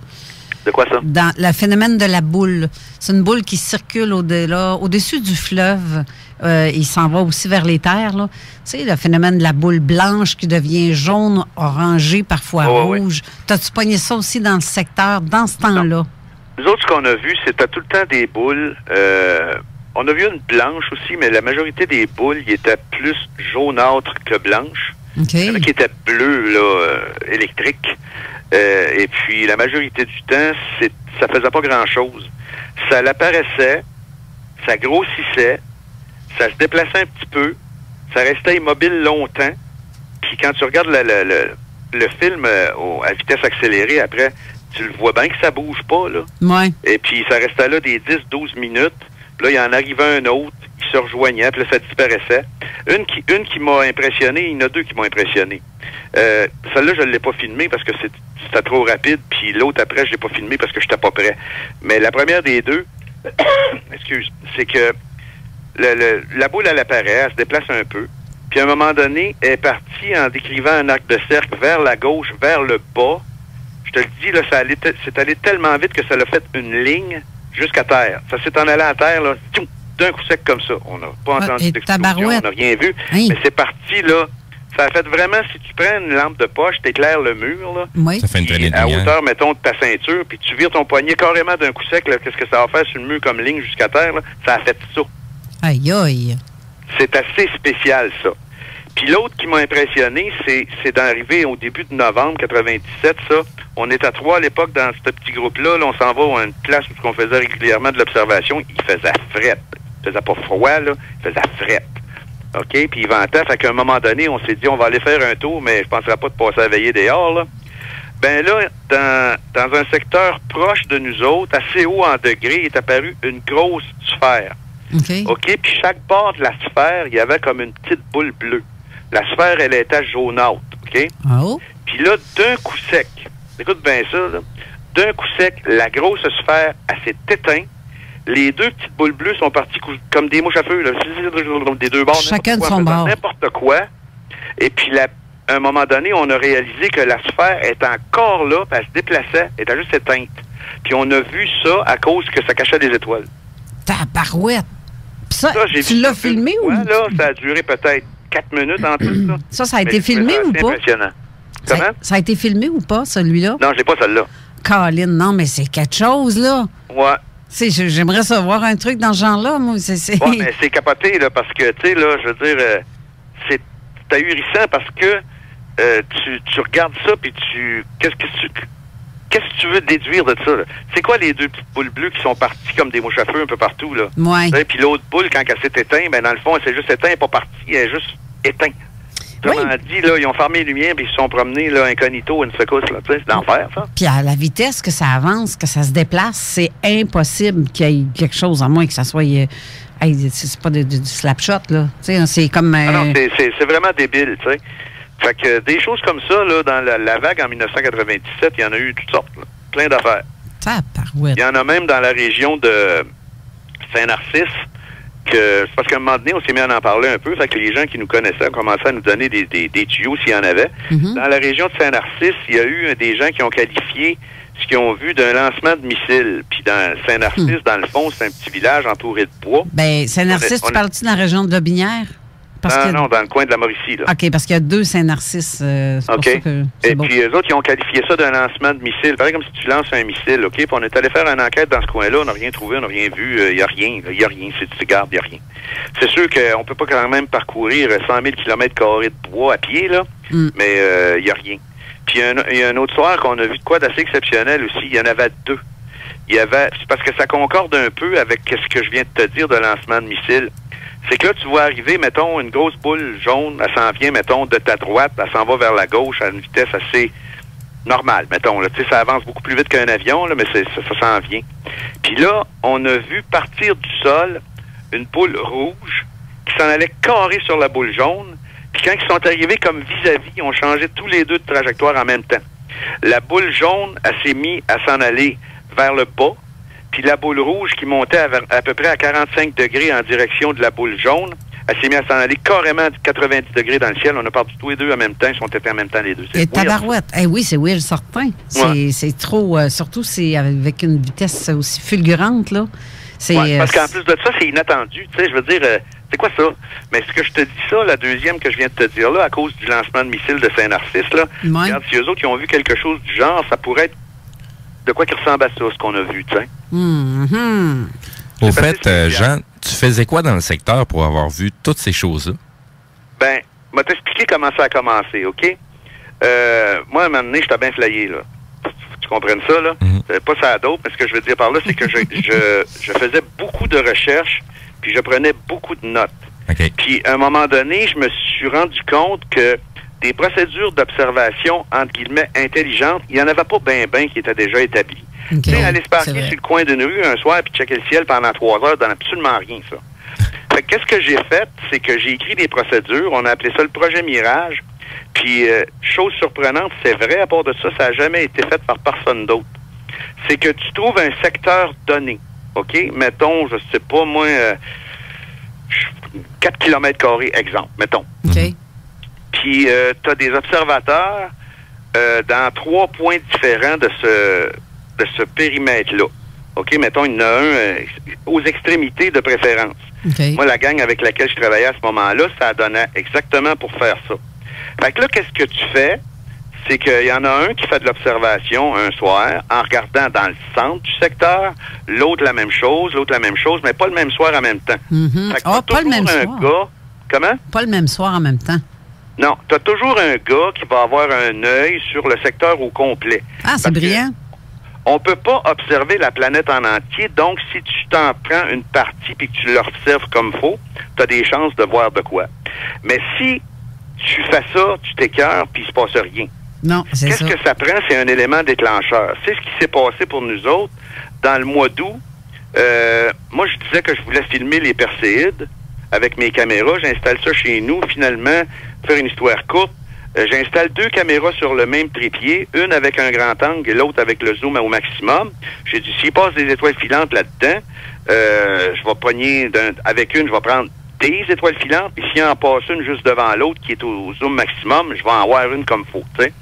De quoi ça? Dans le phénomène de la boule. C'est une boule qui circule au-dessus du fleuve. Il s'en va aussi vers les terres, là. Tu sais, le phénomène de la boule blanche qui devient jaune, orangé, parfois rouge. Ouais. T'as-tu pogné ça aussi dans le secteur, dans ce temps-là? Nous autres, ce qu'on a vu, c'était tout le temps des boules. On a vu une blanche aussi, mais la majorité des boules, ils étaient plus jaunâtres que blanches. Okay. Il y en a qui étaient bleus, là, électriques. Et puis, la majorité du temps, ça faisait pas grand-chose. Ça l'apparaissait, ça grossissait, ça se déplaçait un petit peu, ça restait immobile longtemps. Puis quand tu regardes le film à vitesse accélérée, après, tu le vois bien que ça bouge pas, là. Ouais. Et puis, ça restait là des 10-12 minutes. Puis là, il en arrivait un autre, qui se rejoignait, puis là, ça disparaissait. Une qui m'a impressionné, il y en a deux qui m'ont impressionné. Celle-là, je ne l'ai pas filmée parce que c'était trop rapide, puis l'autre après, je ne l'ai pas filmée parce que je n'étais pas prêt. Mais la première des deux, excuse, c'est que la boule, elle apparaît, elle se déplace un peu, puis à un moment donné, elle est partie en décrivant un arc de cercle vers la gauche, vers le bas. Je te le dis, là, c'est allé tellement vite que ça l'a fait une ligne jusqu'à terre. Ça s'est en allé à terre, là, d'un coup sec comme ça. On n'a pas entendu d'explosion, on n'a rien vu, mais c'est parti, là. Ça a fait vraiment, si tu prends une lampe de poche, t'éclaires le mur, là. Oui. Ça fait une traînée de à lumière. hauteur, mettons, de ta ceinture, puis tu vires ton poignet carrément d'un coup sec, là, qu'est-ce que ça va faire sur le mur comme ligne jusqu'à terre, là? Ça a fait ça. Aïe, aïe. C'est assez spécial, ça. Puis l'autre qui m'a impressionné, c'est d'arriver au début de novembre 97, ça. On est à 3 à l'époque dans ce petit groupe-là. Là, on s'en va à une place où on faisait régulièrement de l'observation. Il faisait frette. Il faisait pas froid, là. Il faisait frette. OK? Puis il ventait. Fait qu'à un moment donné, on s'est dit, on va aller faire un tour, mais je penserais pas de passer à veiller dehors, là. Ben là, dans un secteur proche de nous autres, assez haut en degrés, est apparue une grosse sphère. OK? Puis chaque bord de la sphère, il y avait comme une petite boule bleue. La sphère, elle était jaunâtre. OK? Oh. Puis là, d'un coup sec, écoute bien ça, là, d'un coup sec, la grosse sphère, elle s'est éteinte. Les deux petites boules bleues sont parties comme des mouches à feu, là, des deux bords. Chacun de son bord. N'importe quoi. Et puis, à un moment donné, on a réalisé que la sphère est encore là, puis elle se déplaçait, elle était juste éteinte. Puis on a vu ça à cause que ça cachait des étoiles. Tabarouette. Puis ça, tu l'as filmé ou? Ouais, là, ça a duré peut-être 4 minutes en tout, ça. Ça a été filmé ou pas? Impressionnant. Comment? Ça a été filmé ou pas, celui-là? Non, je l'ai pas, celle-là. Colin, non, mais c'est quelque chose, là. Ouais. J'aimerais savoir un truc dans ce genre-là, moi. Ouais, mais c'est capoté, là, parce que, tu sais, là, je veux dire, c'est ahurissant parce que tu regardes ça, puis qu'est-ce que tu veux déduire de ça, là? C'est quoi les deux petites boules bleues qui sont parties comme des mouches à feu un peu partout, là? Ouais. Puis l'autre boule, quand elle s'est éteinte, ben dans le fond, elle s'est juste éteinte, elle n'est pas partie, elle est juste éteinte. Comment dit, là, ils ont fermé les lumières, puis ils se sont promenés, là, incognito, une secousse, là, tu sais, c'est l'enfer, ça. Puis à la vitesse que ça avance, que ça se déplace, c'est impossible qu'il y ait quelque chose, à moins que ça soit... c'est pas du slapshot, là. Tu sais, c'est comme... Ah non, c'est vraiment débile, tu sais. Fait que des choses comme ça, là, dans la vague en 1997, il y en a eu toutes sortes, là. Plein d'affaires. Il y en a même dans la région de Saint-Narcisse, c'est parce qu'à un moment donné, on s'est mis à en parler un peu, fait que les gens qui nous connaissaient ont commencé à nous donner des tuyaux s'il y en avait. Dans la région de Saint-Narcisse, il y a eu des gens qui ont qualifié ce qu'ils ont vu d'un lancement de missiles. Puis dans Saint-Narcisse, dans le fond, c'est un petit village entouré de bois. Ben, Saint-Narcisse, tu parles-tu de la région de Lobinière? Non, dans le coin de la Mauricie, là. OK, parce qu'il y a 2 Saint-Narcisse. C'est pour ça que et puis, eux autres, ils ont qualifié ça d'un lancement de missile. Pareil comme si tu lances un missile, OK? Puis on est allé faire une enquête dans ce coin-là, on n'a rien trouvé, on n'a rien vu, il n'y a rien. Il n'y a rien, si tu regardes, il n'y a rien. C'est sûr qu'on ne peut pas quand même parcourir 100 000 km² de bois à pied, là, mais il n'y a rien. Puis il y a un autre soir qu'on a vu de quoi d'assez exceptionnel aussi. Il y en avait 2. C'est parce que ça concorde un peu avec ce que je viens de te dire de lancement de missile. C'est que là, tu vois arriver, mettons, une grosse boule jaune, elle s'en vient, mettons, de ta droite, elle s'en va vers la gauche à une vitesse assez normale, mettons. Tu sais, ça avance beaucoup plus vite qu'un avion, là, mais ça s'en vient. Puis là, on a vu partir du sol une boule rouge qui s'en allait carré sur la boule jaune. Puis quand ils sont arrivés comme vis-à-vis, ils ont changé tous les deux de trajectoire en même temps. La boule jaune, elle s'est mise à s'en aller vers le bas. Puis la boule rouge qui montait à peu près à 45 degrés en direction de la boule jaune, elle s'est mise à s'en aller carrément à 90 degrés dans le ciel. On a perdu tous les deux en même temps. Ils sont éteints en même temps, les deux. Et tabarouette. Oui, c'est weird, certain. C'est trop... surtout, c'est avec une vitesse aussi fulgurante, là. Parce qu'en plus de ça, c'est inattendu. Tu sais, je veux dire, c'est quoi ça? Mais ce que je te dis ça, la deuxième que je viens de te dire là, à cause du lancement de missiles de Saint-Narcisse, là, regarde, si eux autres qui ont vu quelque chose du genre, ça pourrait être de quoi qui ressemble à ça, ce qu'on a vu, tu sais. Au fait, Jean, tu faisais quoi dans le secteur pour avoir vu toutes ces choses-là? Ben, je vais t'expliquer comment ça a commencé, OK? Moi, à un moment donné, j'étais bien flayé, là. Tu comprennes ça, là? Pas ça à d'autres, mais ce que je veux dire par là, c'est que je faisais beaucoup de recherches, puis je prenais beaucoup de notes. Okay. Puis, à un moment donné, je me suis rendu compte que des procédures d'observation, entre guillemets, intelligentes, il n'y en avait pas ben qui étaient déjà établies. Okay. Tu sais, aller se parquer sur le coin d'une rue un soir puis checker le ciel pendant 3 heures, donne absolument rien, ça. Fait que qu'est-ce que j'ai fait? C'est que j'ai écrit des procédures, on a appelé ça le projet Mirage, puis, chose surprenante, c'est vrai, à part de ça, ça n'a jamais été fait par personne d'autre. C'est que tu trouves un secteur donné, OK? Mettons, je sais pas, moi, 4 km², exemple, mettons. OK. Puis, tu as des observateurs dans 3 points différents de ce périmètre-là. OK? Mettons, il y en a un aux extrémités de préférence. Okay. Moi, la gang avec laquelle je travaillais à ce moment-là, ça donnait exactement pour faire ça. Fait que là, qu'est-ce que tu fais? C'est qu'il y en a un qui fait de l'observation un soir en regardant dans le centre du secteur, l'autre la même chose, mais pas le même soir en même temps. Mm-hmm. Fait que Pas le même soir. Gars, comment? Pas le même soir en même temps. Non, tu as toujours un gars qui va avoir un œil sur le secteur au complet. Ah, c'est brillant. On peut pas observer la planète en entier, donc si tu t'en prends une partie puis que tu l'observes comme faut, tu as des chances de voir de quoi. Mais si tu fais ça, tu t'écœures puis il se passe rien. Non, c'est ça. Qu'est-ce que ça prend? C'est un élément déclencheur. C'est ce qui s'est passé pour nous autres dans le mois d'août. Moi, je disais que je voulais filmer les Perséides avec mes caméras. J'installe ça chez nous. Finalement, pour faire une histoire courte, j'installe 2 caméras sur le même trépied, une avec un grand angle et l'autre avec le zoom au maximum. J'ai dit, s'il passe des étoiles filantes là-dedans, je vais pogner avec une, je vais prendre des étoiles filantes, puis s'il en passe une juste devant l'autre qui est au zoom maximum, je vais en avoir une comme faut, tu sais.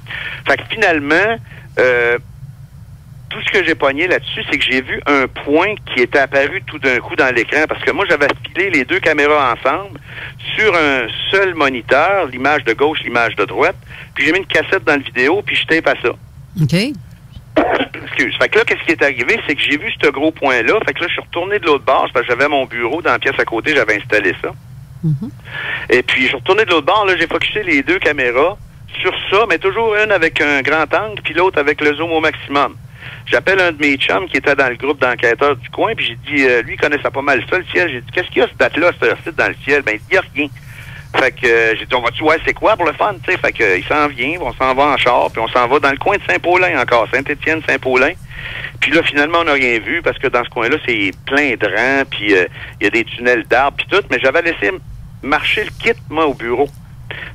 Fait que finalement, tout ce que j'ai pogné là-dessus, c'est que j'ai vu un point qui était apparu tout d'un coup dans l'écran, parce que moi, j'avais filé les 2 caméras ensemble sur un seul moniteur, l'image de gauche, l'image de droite, puis j'ai mis une cassette dans le vidéo, puis je tape à ça. OK. Excuse. Fait que là, qu'est-ce qui est arrivé? C'est que j'ai vu ce gros point-là. Fait que là, je suis retourné de l'autre bord, parce que j'avais mon bureau dans la pièce à côté, j'avais installé ça. Mm-hmm. Et puis, je suis retourné de l'autre bord, là, j'ai focusé les 2 caméras sur ça, mais toujours une avec un grand angle, puis l'autre avec le zoom au maximum. J'appelle un de mes chums qui était dans le groupe d'enquêteurs du coin, puis j'ai dit, lui, il connaissait pas mal ça, le ciel. J'ai dit, qu'est-ce qu'il y a, cette date-là, ce site dans le ciel? Ben, il n'y a rien. Fait que j'ai dit, on va-tu voir c'est quoi pour le fun, tu sais? Fait que il s'en vient, on s'en va en char, puis on s'en va dans le coin de Saint-Paulin encore, Saint-Étienne, Saint-Paulin. Puis là, finalement, on n'a rien vu, parce que dans ce coin-là, c'est plein de rangs, puis il y a des tunnels d'arbres, puis tout, mais j'avais laissé marcher le kit, moi, au bureau.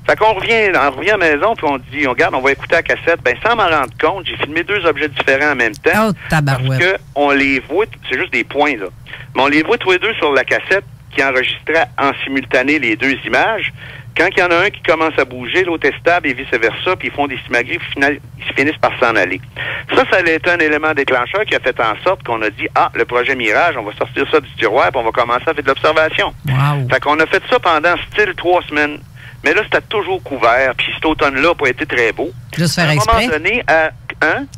Fait qu'on revient à la maison, puis on dit, on regarde, on va écouter la cassette. Ben, sans m'en rendre compte, j'ai filmé 2 objets différents en même temps. Oh, tabarouette. Parce qu'on les voit, c'est juste des points, là. Mais on les voit tous les 2 sur la cassette qui enregistrait en simultané les 2 images. Quand il y en a un qui commence à bouger, l'autre est stable et vice-versa, puis ils font des simagrées, puis ils finissent par s'en aller. Ça a été un élément déclencheur qui a fait en sorte qu'on a dit, le projet Mirage, on va sortir ça du tiroir, puis on va commencer à faire de l'observation. Wow. Fait qu'on a fait ça pendant style 3 semaines. Mais là, c'était toujours couvert, puis cet automne-là n'a pas été très beau. Juste faire à un exprès? moment donné,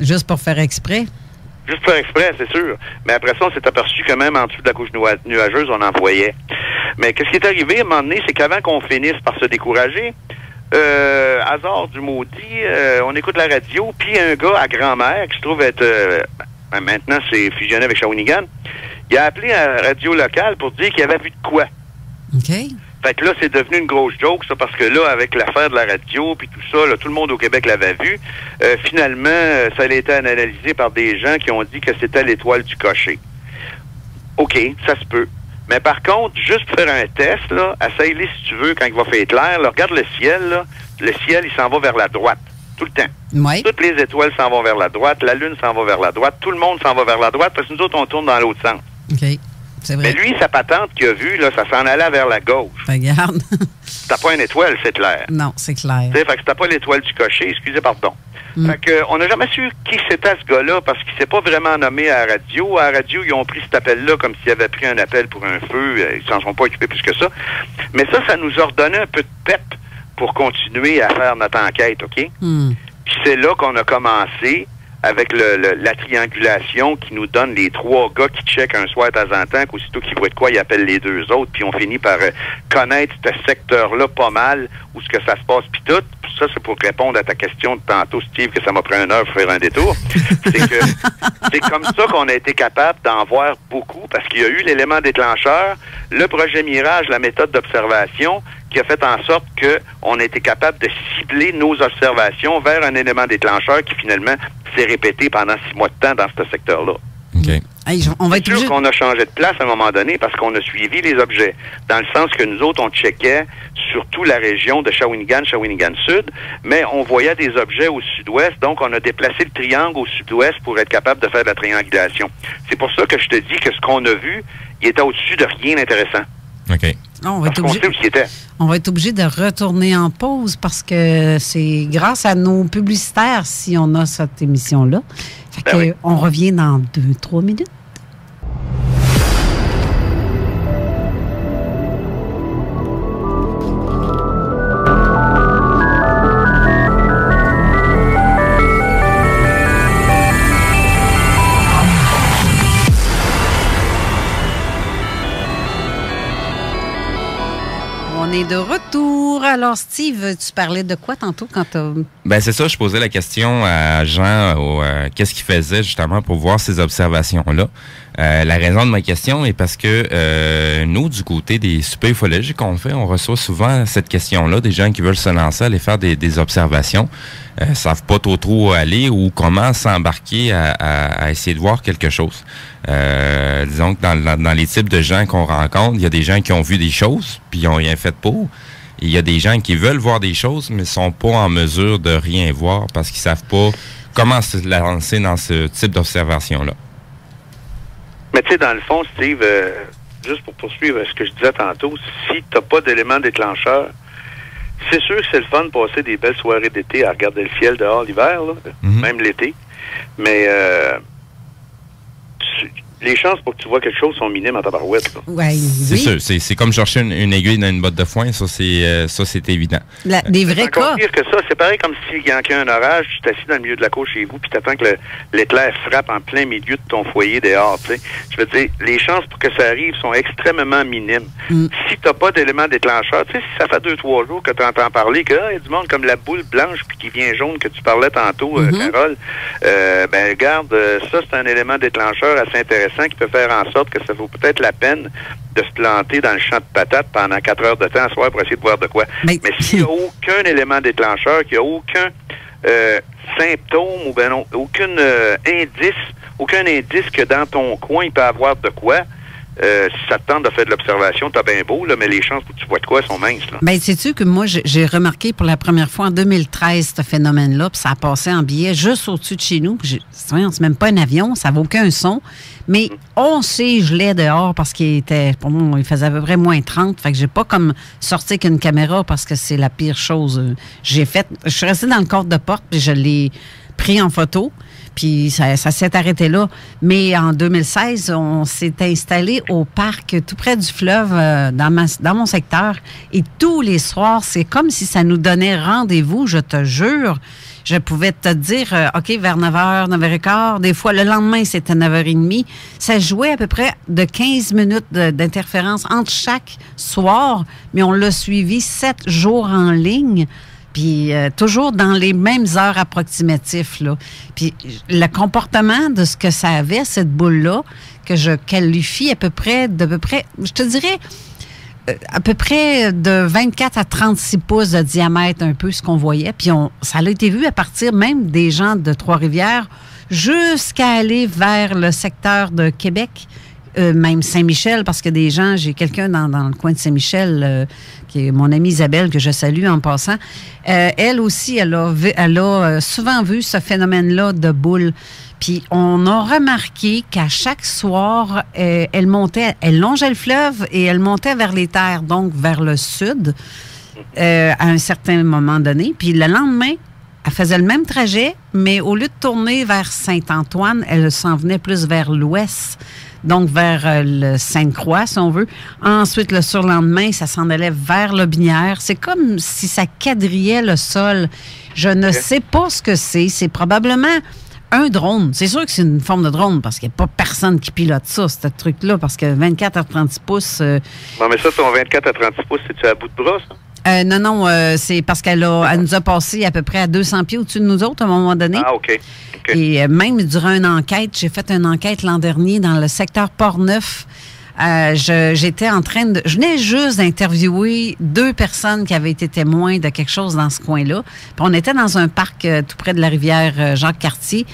Juste pour faire exprès? Juste pour faire exprès, c'est sûr. Mais après ça, on s'est aperçu que même en dessous de la couche nuageuse, on en voyait. Mais qu'est-ce qui est arrivé à un moment donné, c'est qu'avant qu'on finisse par se décourager, hasard du maudit, on écoute la radio, puis un gars à Grand-Mère, qui se trouve être, maintenant c'est fusionné avec Shawinigan, il a appelé à la radio locale pour dire qu'il avait vu de quoi. OK. Fait que là, c'est devenu une grosse joke, ça, parce que là, avec l'affaire de la radio, puis tout ça, là, tout le monde au Québec l'avait vu. Finalement, ça a été analysé par des gens qui ont dit que c'était l'étoile du cocher. OK, ça se peut. Mais par contre, juste pour faire un test, là, essaye-le si tu veux, quand il va faire clair, là, regarde le ciel, là. Le ciel, il s'en va vers la droite, tout le temps. Oui. Toutes les étoiles s'en vont vers la droite, la Lune s'en va vers la droite, tout le monde s'en va vers la droite, parce que nous autres, on tourne dans l'autre sens. OK. C'est vrai. Mais lui, sa patente qu'il a vue, là, ça s'en allait vers la gauche. Regarde. T'as pas une étoile, c'est clair. Non, c'est clair. Fait que c'était pas l'étoile du cocher, excusez, pardon. Fait que, on n'a jamais su qui c'était ce gars-là, parce qu'il s'est pas vraiment nommé à la radio. À la radio, ils ont pris cet appel-là comme s'ils avaient pris un appel pour un feu. Ils s'en sont pas occupés plus que ça. Mais ça nous a redonné un peu de pep pour continuer à faire notre enquête, OK? Puis c'est là qu'on a commencé avec la triangulation qui nous donne les 3 gars qui checkent un soir de temps en temps, qu'aussitôt qu'ils voient de quoi, ils appellent les 2 autres, puis on finit par connaître ce secteur-là pas mal, où ce que ça se passe, puis tout. Ça, c'est pour répondre à ta question de tantôt, Steve, que ça m'a pris 1 heure pour faire un détour. C'est que c'est comme ça qu'on a été capable d'en voir beaucoup, parce qu'il y a eu l'élément déclencheur, le projet Mirage, la méthode d'observation, qui a fait en sorte qu'on a été capable de cibler nos observations vers un élément déclencheur qui, finalement, s'est répété pendant 6 mois de temps dans ce secteur-là. OK. Hey, on va être sûr obligé... qu'on a changé de place à un moment donné parce qu'on a suivi les objets. Dans le sens que nous autres, on checkait surtout la région de Shawinigan Sud, mais on voyait des objets au sud-ouest, donc on a déplacé le triangle au sud-ouest pour être capable de faire de la triangulation. C'est pour ça que je te dis que ce qu'on a vu, il était au-dessus de rien d'intéressant. OK. On va être Parce qu'on sait où il était. On va être obligé de retourner en pause parce que c'est grâce à nos publicitaires si on a cette émission-là. Fait que oui. on revient dans 2-3 minutes. On est de retour. Alors, Steve, tu parlais de quoi tantôt quand tu as... Ben c'est ça, je posais la question à Jean, qu'est-ce qu'il faisait justement pour voir ces observations-là. La raison de ma question est parce que nous, du côté des soupers ufologiques qu'on fait, on reçoit souvent cette question-là, des gens qui veulent se lancer, aller faire des observations, savent pas trop où aller ou comment s'embarquer à essayer de voir quelque chose. Disons que dans les types de gens qu'on rencontre, il y a des gens qui ont vu des choses, puis ils n'ont rien fait pour. Il y a des gens qui veulent voir des choses, mais sont pas en mesure de rien voir parce qu'ils savent pas comment se lancer dans ce type d'observation-là. Mais tu sais, dans le fond, Steve, juste pour poursuivre ce que je disais tantôt, si tu n'as pas d'élément déclencheur, c'est sûr que c'est le fun de passer des belles soirées d'été à regarder le ciel dehors l'hiver, là, même l'été. Mais les chances pour que tu vois quelque chose sont minimes en tabarouette. Ouais, C'est sûr, c'est comme chercher une aiguille dans une botte de foin, ça c'est évident. Des vrais cas. Encore pire que ça, c'est pareil comme s'il y a un orage, tu t'assis dans le milieu de la cour chez vous, puis t'attends que l'éclair frappe en plein milieu de ton foyer dehors. T'sais. Je veux dire, les chances pour que ça arrive sont extrêmement minimes. Si t'as pas d'élément déclencheur, tu sais, si ça fait 2-3 jours que tu entends parler qu'il y a du monde comme la boule blanche puis qui vient jaune que tu parlais tantôt, Carole, ben regarde, ça c'est un élément déclencheur assez intéressant qui peut faire en sorte que ça vaut peut-être la peine de se planter dans le champ de patates pendant 4 heures de temps à soir pour essayer de voir de quoi. Mais s'il n'y a aucun élément déclencheur, qu'il n'y a aucun symptôme ou ben non, aucun indice que dans ton coin il peut avoir de quoi, si ça te tente de faire de l'observation, t'as bien beau, là, mais les chances pour que tu vois de quoi sont minces. Là. Bien, sais-tu que moi, j'ai remarqué pour la première fois en 2013 ce phénomène-là, puis ça a passé en billet juste au-dessus de chez nous. C'est même pas un avion, ça n'a aucun son. Mais on s'est gelé dehors parce qu'il était, pour moi, il faisait à peu près moins 30. Fait que j'ai pas comme sorti qu'une caméra parce que c'est la pire chose. Je suis restée dans le cadre de porte puis je l'ai pris en photo. Puis ça s'est arrêté là. Mais en 2016, on s'est installé au parc tout près du fleuve dans mon secteur. Et tous les soirs, c'est comme si ça nous donnait rendez-vous, je te jure. Je pouvais te dire, OK, vers 9h, 9h15. Des fois, le lendemain, c'était 9h30. Ça jouait à peu près de 15 minutes d'interférence entre chaque soir. Mais on l'a suivi 7 jours en ligne. Puis toujours dans les mêmes heures approximatives, là. Puis le comportement de ce que ça avait, cette boule-là, que je qualifie à peu près, je te dirais, à peu près de 24 à 36 pouces de diamètre, un peu ce qu'on voyait. Puis ça a été vu à partir même des gens de Trois-Rivières jusqu'à aller vers le secteur de Québec, même Saint-Michel, parce que des gens, j'ai quelqu'un dans le coin de Saint-Michel, qui est mon amie Isabelle, que je salue en passant. Elle aussi, elle a souvent vu ce phénomène-là de boule. Puis on a remarqué qu'à chaque soir, elle longeait le fleuve et elle montait vers les terres, donc vers le sud, à un certain moment donné. Puis le lendemain, elle faisait le même trajet, mais au lieu de tourner vers Saint-Antoine, elle s'en venait plus vers l'ouest, donc vers le Sainte-Croix, si on veut. Ensuite, le surlendemain, ça s'en allait vers Lobinière. C'est comme si ça quadrillait le sol. Je ne sais pas ce que c'est. C'est probablement un drone. C'est sûr que c'est une forme de drone parce qu'il n'y a pas personne qui pilote ça, ce truc-là, parce que 24 à 36 pouces... Non, mais ça, ton 24 à 36 pouces, c'est-tu à bout de bras, ça? Non, c'est parce qu'elle nous a passé à peu près à 200 pieds au-dessus de nous autres à un moment donné. Ah, OK. Et même durant une enquête, j'ai fait une enquête l'an dernier dans le secteur Port-Neuf. J'étais en train de... Je venais juste d'interviewer 2 personnes qui avaient été témoins de quelque chose dans ce coin-là. Puis on était dans un parc tout près de la rivière Jacques-Cartier.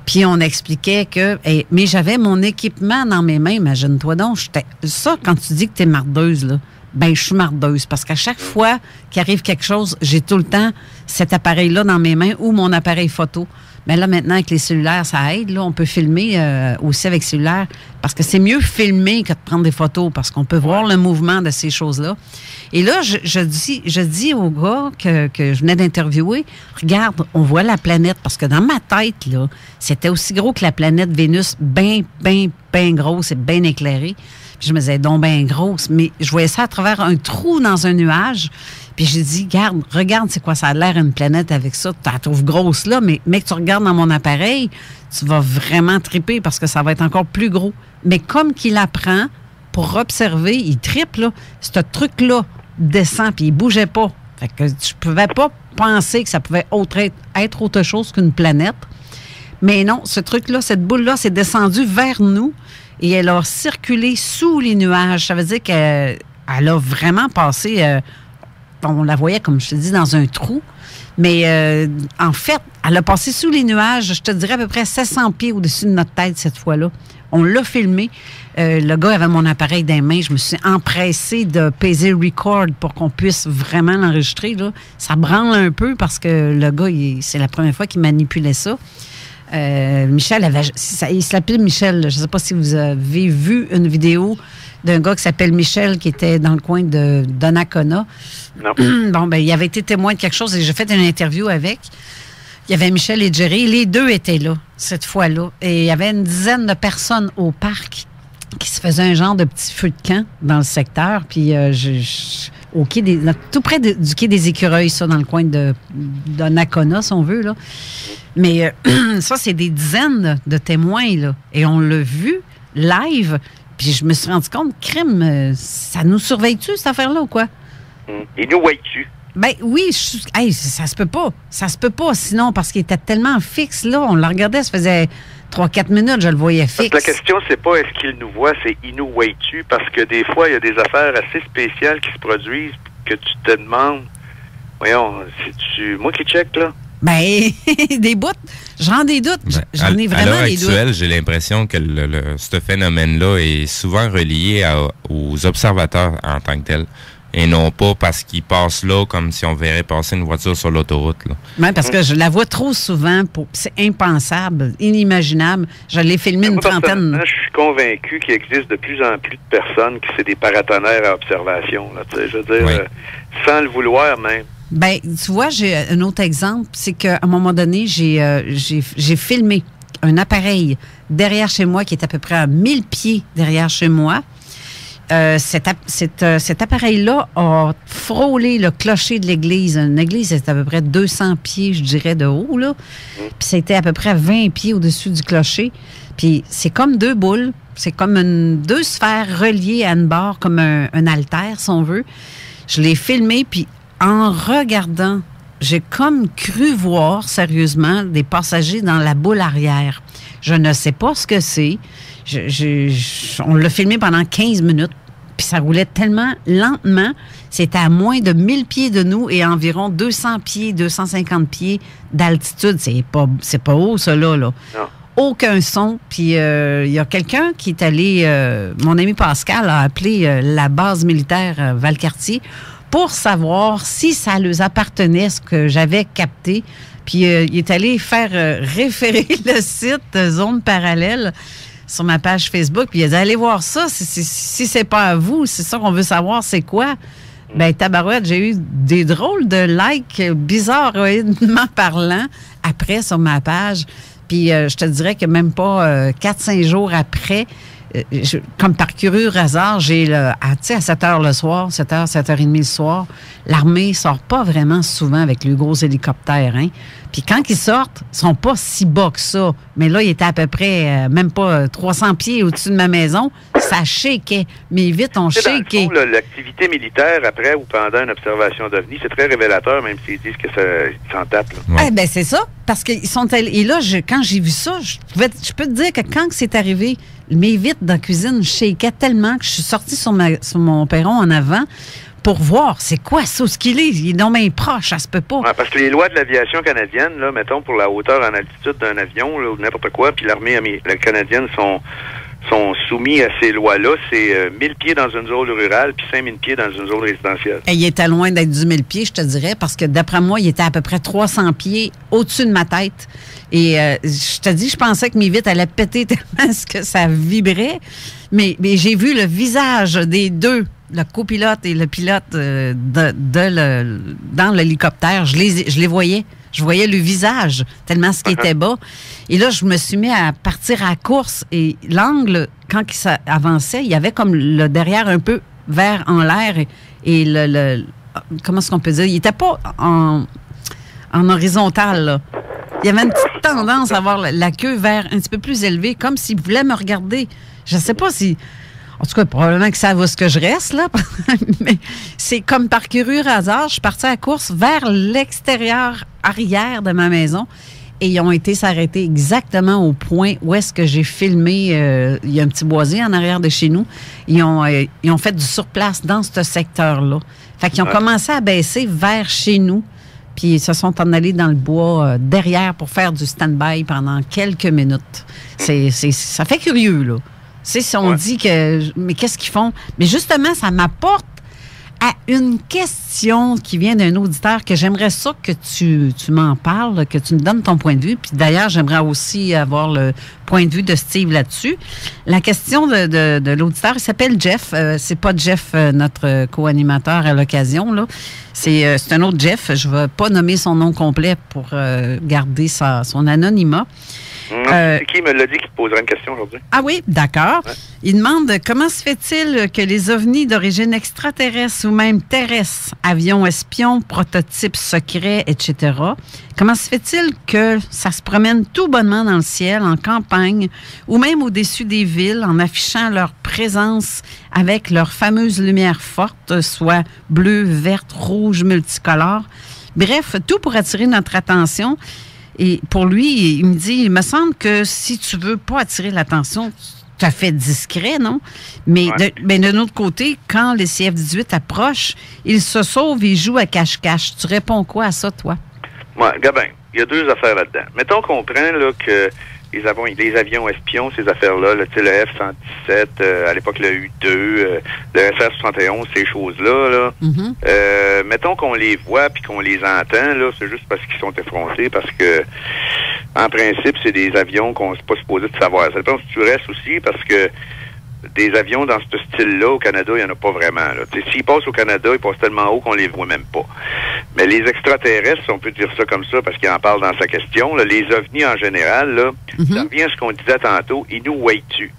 Puis on expliquait que... mais j'avais mon équipement dans mes mains, imagine-toi donc. Ça, quand tu dis que t'es mardeuse, là, ben je suis mardeuse. Parce qu'à chaque fois qu'il arrive quelque chose, j'ai tout le temps cet appareil-là dans mes mains ou mon appareil photo. Mais là, maintenant, avec les cellulaires, ça aide. Là, on peut filmer aussi avec cellulaire. Parce que c'est mieux filmer que de prendre des photos. Parce qu'on peut voir le mouvement de ces choses-là. Et là, je dis au gars que je venais d'interviewer, regarde, on voit la planète. Parce que dans ma tête, là, c'était aussi gros que la planète Vénus, bien grosse et bien éclairée. Puis je me disais, donc bien grosse. Mais je voyais ça à travers un trou dans un nuage. Puis j'ai dit, regarde, c'est quoi ça a l'air une planète avec ça. Tu la trouves grosse là, mais que tu regardes dans mon appareil, tu vas vraiment triper parce que ça va être encore plus gros. Mais comme qu'il apprend pour observer, il tripe, là, ce truc-là descend puis il bougeait pas. Fait que je pouvais pas penser que ça pouvait être autre chose qu'une planète. Mais non, ce truc-là, cette boule-là, s'est descendue vers nous et elle a circulé sous les nuages. Ça veut dire qu'elle a vraiment passé... on la voyait, comme je te dis, dans un trou. Mais en fait, elle a passé sous les nuages, je te dirais à peu près 700 pieds au-dessus de notre tête cette fois-là. On l'a filmé. Le gars avait mon appareil dans les mains. Je me suis empressée de peser record pour qu'on puisse vraiment l'enregistrer. Là. Ça branle un peu parce que le gars, c'est la première fois qu'il manipulait ça. Michel il s'appelait Michel. Je ne sais pas si vous avez vu une vidéo d'un gars qui s'appelle Michel, qui était dans le coin de Donnacona. Non. Bon, ben, il avait été témoin de quelque chose et j'ai fait une interview avec. Il y avait Michel et Jerry. Les deux étaient là, cette fois-là. Et il y avait une dizaine de personnes au parc qui se faisaient un genre de petit feu de camp dans le secteur. Puis, au quai tout près du quai des Écureuils, ça, dans le coin de Donnacona, si on veut, là. Mais ça, c'est des dizaines de témoins, là. Et on l'a vu live. Puis je me suis rendu compte, crime, ça nous surveille-tu, cette affaire-là, ou quoi? Et nous voit-tu? Ben oui, ça se peut pas. Ça se peut pas, sinon, parce qu'il était tellement fixe, là. On le regardait, ça faisait 3-4 minutes, je le voyais fixe. La question, c'est pas est-ce qu'il nous voit, c'est il nous voit-tu? Parce que des fois, il y a des affaires assez spéciales qui se produisent que tu te demandes, voyons, c'est-tu moi qui check, là? Ben, des bouts. J'en ai des doutes. J'en ai vraiment des doutes. À l'heure actuelle, j'ai l'impression que ce phénomène-là est souvent relié aux observateurs en tant que tels. Et non pas parce qu'ils passent là comme si on verrait passer une voiture sur l'autoroute. Oui, parce que je la vois trop souvent. C'est impensable, inimaginable. Je l'ai filmé une trentaine. Je suis convaincu qu'il existe de plus en plus de personnes qui c'est des paratonnerres à observation. Là, je veux dire, sans le vouloir même. Ben, tu vois, j'ai un autre exemple, c'est qu'à un moment donné, j'ai filmé un appareil derrière chez moi qui est à peu près à 1000 pieds derrière chez moi. Cet appareil-là a frôlé le clocher de l'église. Une église, c'est à peu près 200 pieds, je dirais, de haut, là. Puis c'était à peu près 20 pieds au-dessus du clocher. Puis c'est comme deux boules. C'est comme deux sphères reliées à une barre, comme un haltère, si on veut. Je l'ai filmé, puis en regardant, j'ai comme cru voir, sérieusement, des passagers dans la boule arrière. Je ne sais pas ce que c'est. On l'a filmé pendant 15 minutes, puis ça roulait tellement lentement. C'était à moins de 1000 pieds de nous et environ 200 pieds, 250 pieds d'altitude. C'est pas haut, ça, là. Non. Aucun son. Puis il y a quelqu'un qui est allé... mon ami Pascal a appelé la base militaire Valcartier pour savoir si ça leur appartenait, ce que j'avais capté. Puis il est allé faire référer le site Zone Parallèle sur ma page Facebook. Puis il a dit, allez voir ça. Si c'est pas à vous, c'est ça qu'on veut savoir, c'est quoi? Ben tabarouette, j'ai eu des drôles de likes bizarrement parlant après sur ma page. Puis je te dirais que même pas 4-5 jours après, comme par curieux hasard, j'ai à 7 heures le soir, 7h, 7h30 le soir, l'armée sort pas vraiment souvent avec les gros hélicoptères, hein. Puis quand ils sortent, ils sont pas si bas que ça. Mais là, il était à peu près même pas 300 pieds au-dessus de ma maison. Ça shakeait. Mais vite, on shakeait. L'activité militaire après ou pendant une observation d'OVNI, c'est très révélateur, même s'ils disent que ça s'en tape. Eh ben c'est ça. Parce qu'ils sont allés. Et là, quand j'ai vu ça, je peux te dire que quand c'est arrivé, mes vitres dans la cuisine shakeaient tellement que je suis sortie sur mon perron en avant pour voir c'est quoi ça, ce qu'il est. Il est non même proche, ça se peut pas. Ouais, parce que les lois de l'aviation canadienne, là, mettons pour la hauteur en altitude d'un avion là, ou n'importe quoi, puis l'armée canadienne sont soumis à ces lois-là. C'est 1000 pieds dans une zone rurale puis 5000 pieds dans une zone résidentielle. Et il était loin d'être du 1000 pieds, je te dirais, parce que d'après moi, il était à peu près 300 pieds au-dessus de ma tête. Et je te dis, je pensais que mes vitres allaient péter tellement que ça vibrait. Mais j'ai vu le visage des deux, le copilote et le pilote dans l'hélicoptère. Je les voyais. Je voyais le visage, tellement ce qui était bas. Et là, je me suis mis à partir à la course. Et l'angle, quand il avançait, il y avait comme le derrière un peu vers en l'air. Et comment est-ce qu'on peut dire? Il n'était pas en horizontal, là. Il y avait une petite tendance à avoir la queue vers un petit peu plus élevée, comme s'il voulait me regarder. Je ne sais pas si... En tout cas, probablement que ça va ce que je reste, là. Mais c'est comme par curieux hasard, je suis partie à la course vers l'extérieur arrière de ma maison et ils ont été s'arrêter exactement au point où est-ce que j'ai filmé. Il y a un petit boisier en arrière de chez nous. Ils ont fait du surplace dans ce secteur-là. Fait qu'ils ont commencé à baisser vers chez nous. Puis ils se sont en allés dans le bois derrière pour faire du stand-by pendant quelques minutes. Ça fait curieux, là. Tu sais, si on dit que... Mais qu'est-ce qu'ils font? Mais justement, ça m'apporte à une question qui vient d'un auditeur que j'aimerais ça que tu m'en parles, que tu me donnes ton point de vue. Puis d'ailleurs, j'aimerais aussi avoir le point de vue de Steve là-dessus. La question de l'auditeur, il s'appelle Jeff. C'est pas Jeff, notre co-animateur à l'occasion, là. C'est un autre Jeff. Je ne vais pas nommer son nom complet pour garder son anonymat. C'est qui me l'a dit qui te poserait une question aujourd'hui? Ah oui, d'accord. Ouais. Il demande comment se fait-il que les ovnis d'origine extraterrestre ou même terrestre, avions espions, prototypes secrets, etc., comment se fait-il que ça se promène tout bonnement dans le ciel, en campagne, ou même au-dessus des villes, en affichant leur présence avec leurs fameuses lumières fortes, soit bleu, verte, rouge, multicolores. Bref, tout pour attirer notre attention. Et pour lui, il me dit, il me semble que si tu veux pas attirer l'attention, tu as fait discret, non? Mais d'un autre côté, quand les CF-18 approchent, ils se sauvent, ils jouent à cache-cache. Tu réponds quoi à ça, toi? Moi, Gabin, il y a deux affaires là-dedans. Mettons qu'on prend là, que les avions espions, ces affaires-là, le F-117, à l'époque le U-2, le FR-71, ces choses-là, là, mettons qu'on les voit puis qu'on les entend, là, c'est juste parce qu'ils sont effrontés, parce que, en principe, c'est des avions qu'on n'est pas supposé de savoir. Ça dépend si tu restes aussi, parce que des avions dans ce style-là, au Canada, il n'y en a pas vraiment. S'ils passent au Canada, ils passent tellement haut qu'on les voit même pas. Mais les extraterrestres, on peut dire ça comme ça, parce qu'il en parle dans sa question, là, les ovnis en général, là, ça revient à ce qu'on disait tantôt, ils nous voient-tu.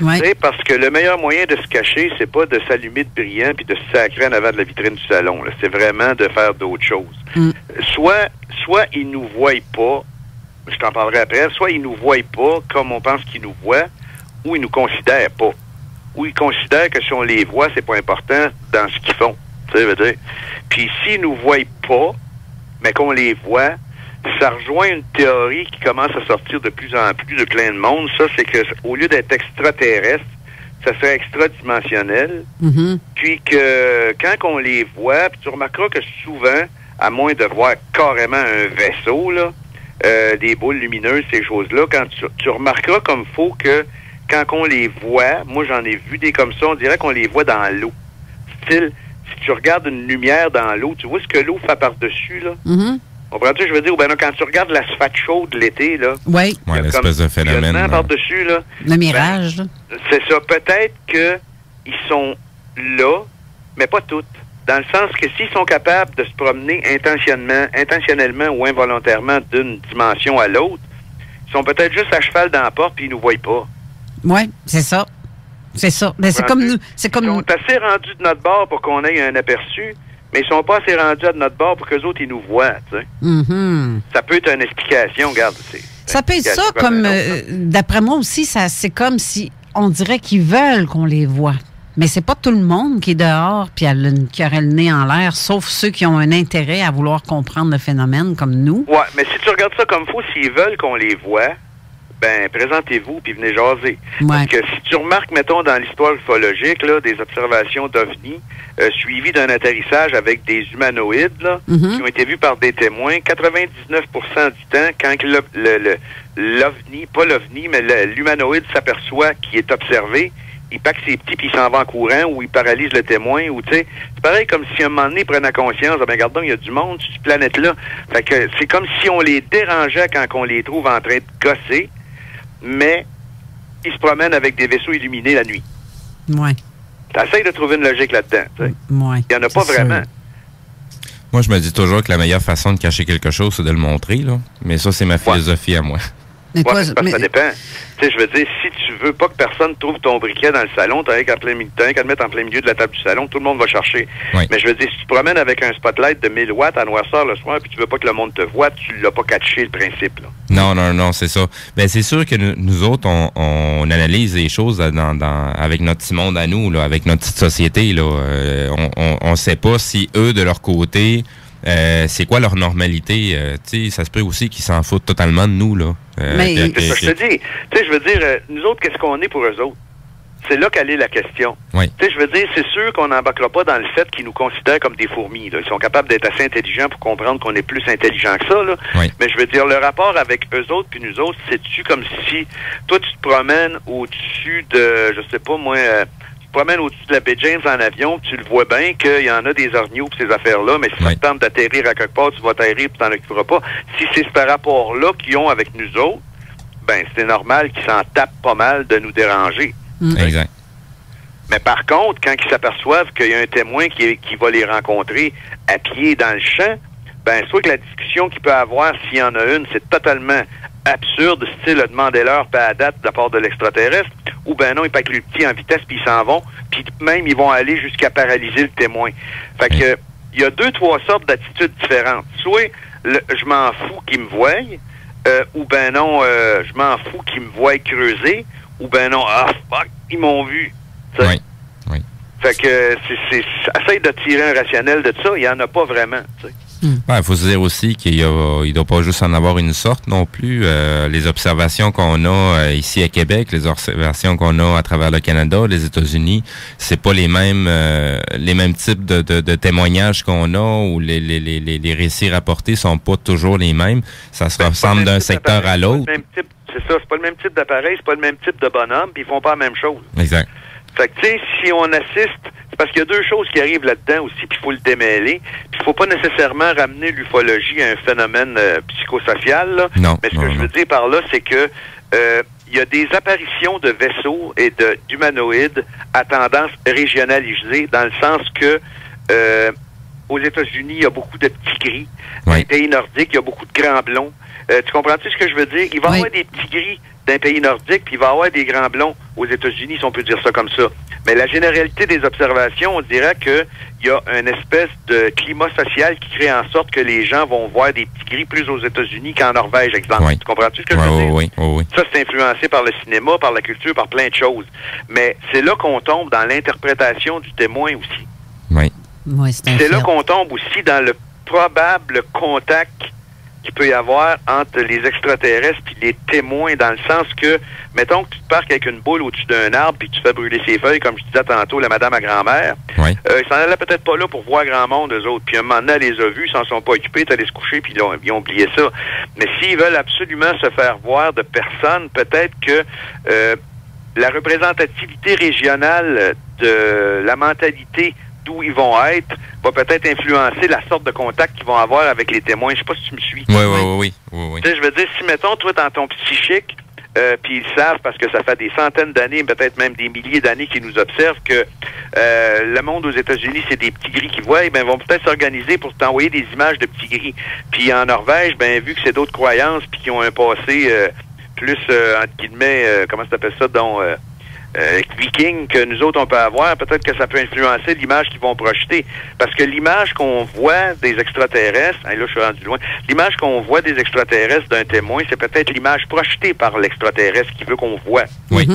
Ouais. Parce que le meilleur moyen de se cacher, c'est pas de s'allumer de brillant puis de se sacrer en avant de la vitrine du salon. Là. C'est vraiment de faire d'autres choses. Soit ils nous voient pas, je t'en parlerai après, soit ils nous voient pas comme on pense qu'ils nous voient, ou ils nous considèrent pas. Ou ils considèrent que si on les voit, c'est pas important dans ce qu'ils font. Tu sais, veux dire. Puis s'ils nous voient pas, mais qu'on les voit, ça rejoint une théorie qui commence à sortir de plus en plus de plein de monde. Ça, c'est que au lieu d'être extraterrestre, ça serait extradimensionnel. Puis que quand on les voit, puis tu remarqueras que souvent, à moins de voir carrément un vaisseau, là, des boules lumineuses, ces choses-là, quand tu remarqueras comme faut que quand on les voit, moi j'en ai vu des comme ça, on dirait qu'on les voit dans l'eau. Style, si tu regardes une lumière dans l'eau, tu vois ce que l'eau fait par-dessus, là? Comprends-tu, je veux dire, ben là, quand tu regardes l'asphalte chaude l'été, là... Oui. Ouais, l'espèce de phénomène. Par-dessus, là. Le mirage, là. C'est ça. Peut-être qu'ils sont là, mais pas toutes. Dans le sens que s'ils sont capables de se promener intentionnellement ou involontairement d'une dimension à l'autre, ils sont peut-être juste à cheval dans la porte puis ils nous voient pas. Oui, c'est ça. C'est ça. Mais c'est comme nous. Ils sont assez rendus de notre bord pour qu'on ait un aperçu, mais ils sont pas assez rendus de notre bord pour qu'eux autres, ils nous voient, tu sais. Ça peut être une explication, regarde. Ça peut être ça, comme, d'après moi aussi, c'est comme si on dirait qu'ils veulent qu'on les voit. Mais c'est pas tout le monde qui est dehors puis qui aurait le nez en l'air, sauf ceux qui ont un intérêt à vouloir comprendre le phénomène, comme nous. Ouais, mais si tu regardes ça comme faut, s'ils veulent qu'on les voit, ben présentez-vous puis venez jaser. Ouais. Parce que si tu remarques, mettons, dans l'histoire ufologique, là, des observations d'OVNI suivies d'un atterrissage avec des humanoïdes là, qui ont été vus par des témoins, 99% du temps, quand l'OVNI, pas l'OVNI, mais l'humanoïde s'aperçoit qu'il est observé, il pack ses petits puis il s'en va en courant ou il paralyse le témoin ou tu sais, c'est pareil comme si à un moment donné ils prenaient conscience, ben regardons, il y a du monde sur cette planète-là. Fait que c'est comme si on les dérangeait quand on les trouve en train de gosser, mais ils se promènent avec des vaisseaux illuminés la nuit. Ouais. T'essayes de trouver une logique là-dedans. Ouais. Il n'y en a pas vraiment. Moi, je me dis toujours que la meilleure façon de cacher quelque chose, c'est de le montrer, là. Mais ça, c'est ma philosophie à moi. Mais toi, parce que ça dépend. Tu sais, je veux dire, si tu veux pas que personne trouve ton briquet dans le salon, t'as rien qu'à le mettre en plein milieu de la table du salon, tout le monde va chercher. Oui. Mais je veux dire, si tu te promènes avec un spotlight de 1000 watts à noirceur le soir, puis tu veux pas que le monde te voit, tu l'as pas catché, le principe, là. Non, c'est ça. Ben, c'est sûr que nous autres, on analyse les choses avec notre petit monde à nous, là, avec notre petite société, là. On sait pas si eux, de leur côté, c'est quoi leur normalité? Tu sais, ça se peut aussi qu'ils s'en foutent totalement de nous, là. Mais c'est ça que je te dis. Tu sais, je veux dire, nous autres, qu'est-ce qu'on est pour eux autres? C'est là qu'elle est la question. Oui. Tu sais, je veux dire, c'est sûr qu'on n'embarquera pas dans le fait qu'ils nous considèrent comme des fourmis, là. Ils sont capables d'être assez intelligents pour comprendre qu'on est plus intelligent que ça, là. Oui. Mais je veux dire, le rapport avec eux autres puis nous autres, c'est-tu comme si toi, tu te promènes au-dessus de, je sais pas moi, tu te promènes au-dessus de la baie James en avion, tu le vois bien qu'il y en a des orgneaux pis ces affaires-là, mais si ça te tente d'atterrir à quelque part, tu vas atterrir et tu t'en occuperas pas. Si c'est ce rapport-là qu'ils ont avec nous autres, ben c'est normal qu'ils s'en tapent pas mal de nous déranger. Exact. Mais par contre, quand ils s'aperçoivent qu'il y a un témoin qui va les rencontrer à pied dans le champ, ben soit que la discussion qu'il peut avoir, s'il y en a une, c'est totalement absurde, style demandez-leur pas à date de la part de l'extraterrestre, ou ben non, ils packent le petit en vitesse puis ils s'en vont, puis même ils vont aller jusqu'à paralyser le témoin. Fait que il y a 2-3 sortes d'attitudes différentes. Soit je m'en fous qu'ils me voient, ou ben non, je m'en fous qu'ils me voient creuser, ou ben non, ah fuck, ils m'ont vu. Oui. Fait que essaye de tirer un rationnel de ça, il n'y en a pas vraiment. Il faut se dire aussi qu'il ne doit pas juste en avoir une sorte non plus. Les observations qu'on a ici à Québec, les observations qu'on a à travers le Canada, les États-Unis, c'est pas les mêmes types de témoignages qu'on a, ou les récits rapportés sont pas toujours les mêmes. Ça se ressemble d'un secteur à l'autre. C'est ça, c'est pas le même type d'appareil, c'est pas le même type de bonhomme, puis ils font pas la même chose. Exact. Fait que, tu sais, si on assiste, c'est parce qu'il y a deux choses qui arrivent là-dedans aussi, puis il faut le démêler. Puis il faut pas nécessairement ramener l'ufologie à un phénomène psychosocial, là. Non. Mais ce que je veux dire par là, c'est que il y a des apparitions de vaisseaux et d'humanoïdes à tendance régionalisée, dans le sens que aux États-Unis, il y a beaucoup de petits gris. Dans les pays nordiques, il y a beaucoup de grands blonds. Tu comprends-tu ce que je veux dire? Il va y avoir des petits gris d'un pays nordique, puis il va y avoir des grands blonds aux États-Unis, si on peut dire ça comme ça. Mais la généralité des observations, on dirait qu'il y a une espèce de climat social qui crée en sorte que les gens vont voir des petits gris plus aux États-Unis qu'en Norvège, exemple. Oui. Tu comprends-tu ce que je veux dire? Oui. Ça, c'est influencé par le cinéma, par la culture, par plein de choses. Mais c'est là qu'on tombe dans l'interprétation du témoin aussi. Oui. C'est là qu'on tombe aussi dans le probable contact qu'il peut y avoir entre les extraterrestres et les témoins, dans le sens que, mettons que tu te parques avec une boule au-dessus d'un arbre puis tu fais brûler ses feuilles, comme je disais tantôt, la madame à grand-mère, ils s'en allaient peut-être pas là pour voir grand monde, eux autres. Puis un moment donné, elle les a vus, ils s'en sont pas occupés, t'allais se coucher puis ils ont oublié ça. Mais s'ils veulent absolument se faire voir de personnes, peut-être que la représentativité régionale de la mentalité d'où ils vont être va peut-être influencer la sorte de contact qu'ils vont avoir avec les témoins. Je sais pas si tu me suis. Oui. Tu sais, je veux dire, si, mettons, toi, dans ton psychique, puis ils savent, parce que ça fait des centaines d'années, peut-être même des milliers d'années qu'ils nous observent, que le monde aux États-Unis, c'est des petits gris qu'ils voient, ils vont peut-être s'organiser pour t'envoyer des images de petits gris. Puis en Norvège, vu que c'est d'autres croyances, puis qui ont un passé plus, entre guillemets, comment ça s'appelle ça, donc... viking que nous autres on peut avoir, peut-être que ça peut influencer l'image qu'ils vont projeter. Parce que l'image qu'on voit des extraterrestres, là je suis rendu loin, l'image qu'on voit des extraterrestres d'un témoin, c'est peut-être l'image projetée par l'extraterrestre qui veut qu'on voit. Oui.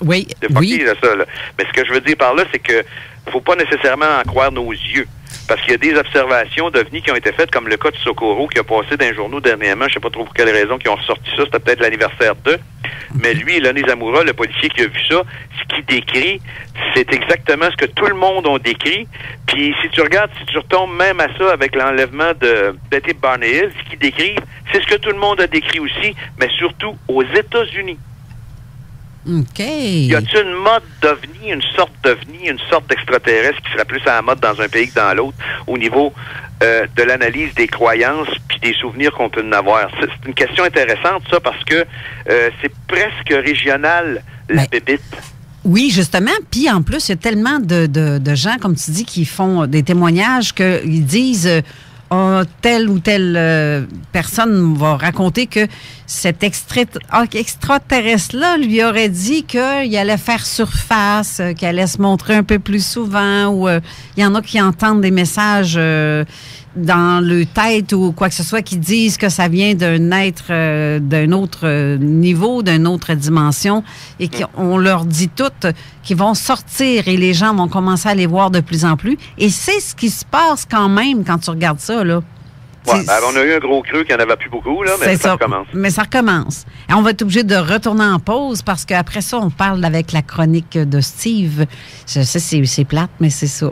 Oui. C'est pas ça, là. Mais ce que je veux dire par là, c'est que faut pas nécessairement en croire nos yeux. parce qu'il y a des observations d'OVNI qui ont été faites, comme le cas de Socorro, qui a passé dans les journaux dernièrement, je sais pas trop pour quelle raison, qui ont ressorti ça, c'était peut-être l'anniversaire d'eux. Mais lui, Iloné Zamora, le policier qui a vu ça, ce qu'il décrit, c'est exactement ce que tout le monde a décrit. Puis si tu regardes, si tu retombes même à ça avec l'enlèvement de Betty Barney-Hill, ce qu'il décrit, c'est ce que tout le monde a décrit aussi, mais surtout aux États-Unis. OK. Y a-t-il une mode d'OVNI, une sorte d'OVNI, une sorte d'extraterrestre qui serait plus à la mode dans un pays que dans l'autre au niveau de l'analyse des croyances puis des souvenirs qu'on peut en avoir? C'est une question intéressante, ça, parce que c'est presque régional, la bébite. Oui, justement. Puis en plus, il y a tellement de gens, comme tu dis, qui font des témoignages qu'ils disent... telle ou telle personne va raconter que cet extraterrestre-là lui aurait dit qu'il allait faire surface, qu'il allait se montrer un peu plus souvent, ou il y en a qui entendent des messages dans le tête ou quoi que ce soit qui disent que ça vient d'un être d'un autre niveau, d'une autre dimension, et qu'on leur dit toutes qu'ils vont sortir et les gens vont commencer à les voir de plus en plus. Et c'est ce qui se passe quand même quand tu regardes ça, là. Ouais, ben, on a eu un gros creux qu'il n'y en avait plus beaucoup, là, mais ça recommence. Mais ça recommence. Et on va être obligé de retourner en pause parce qu'après ça, on parle avec la chronique de Steve. Je sais, c'est plate, mais c'est ça.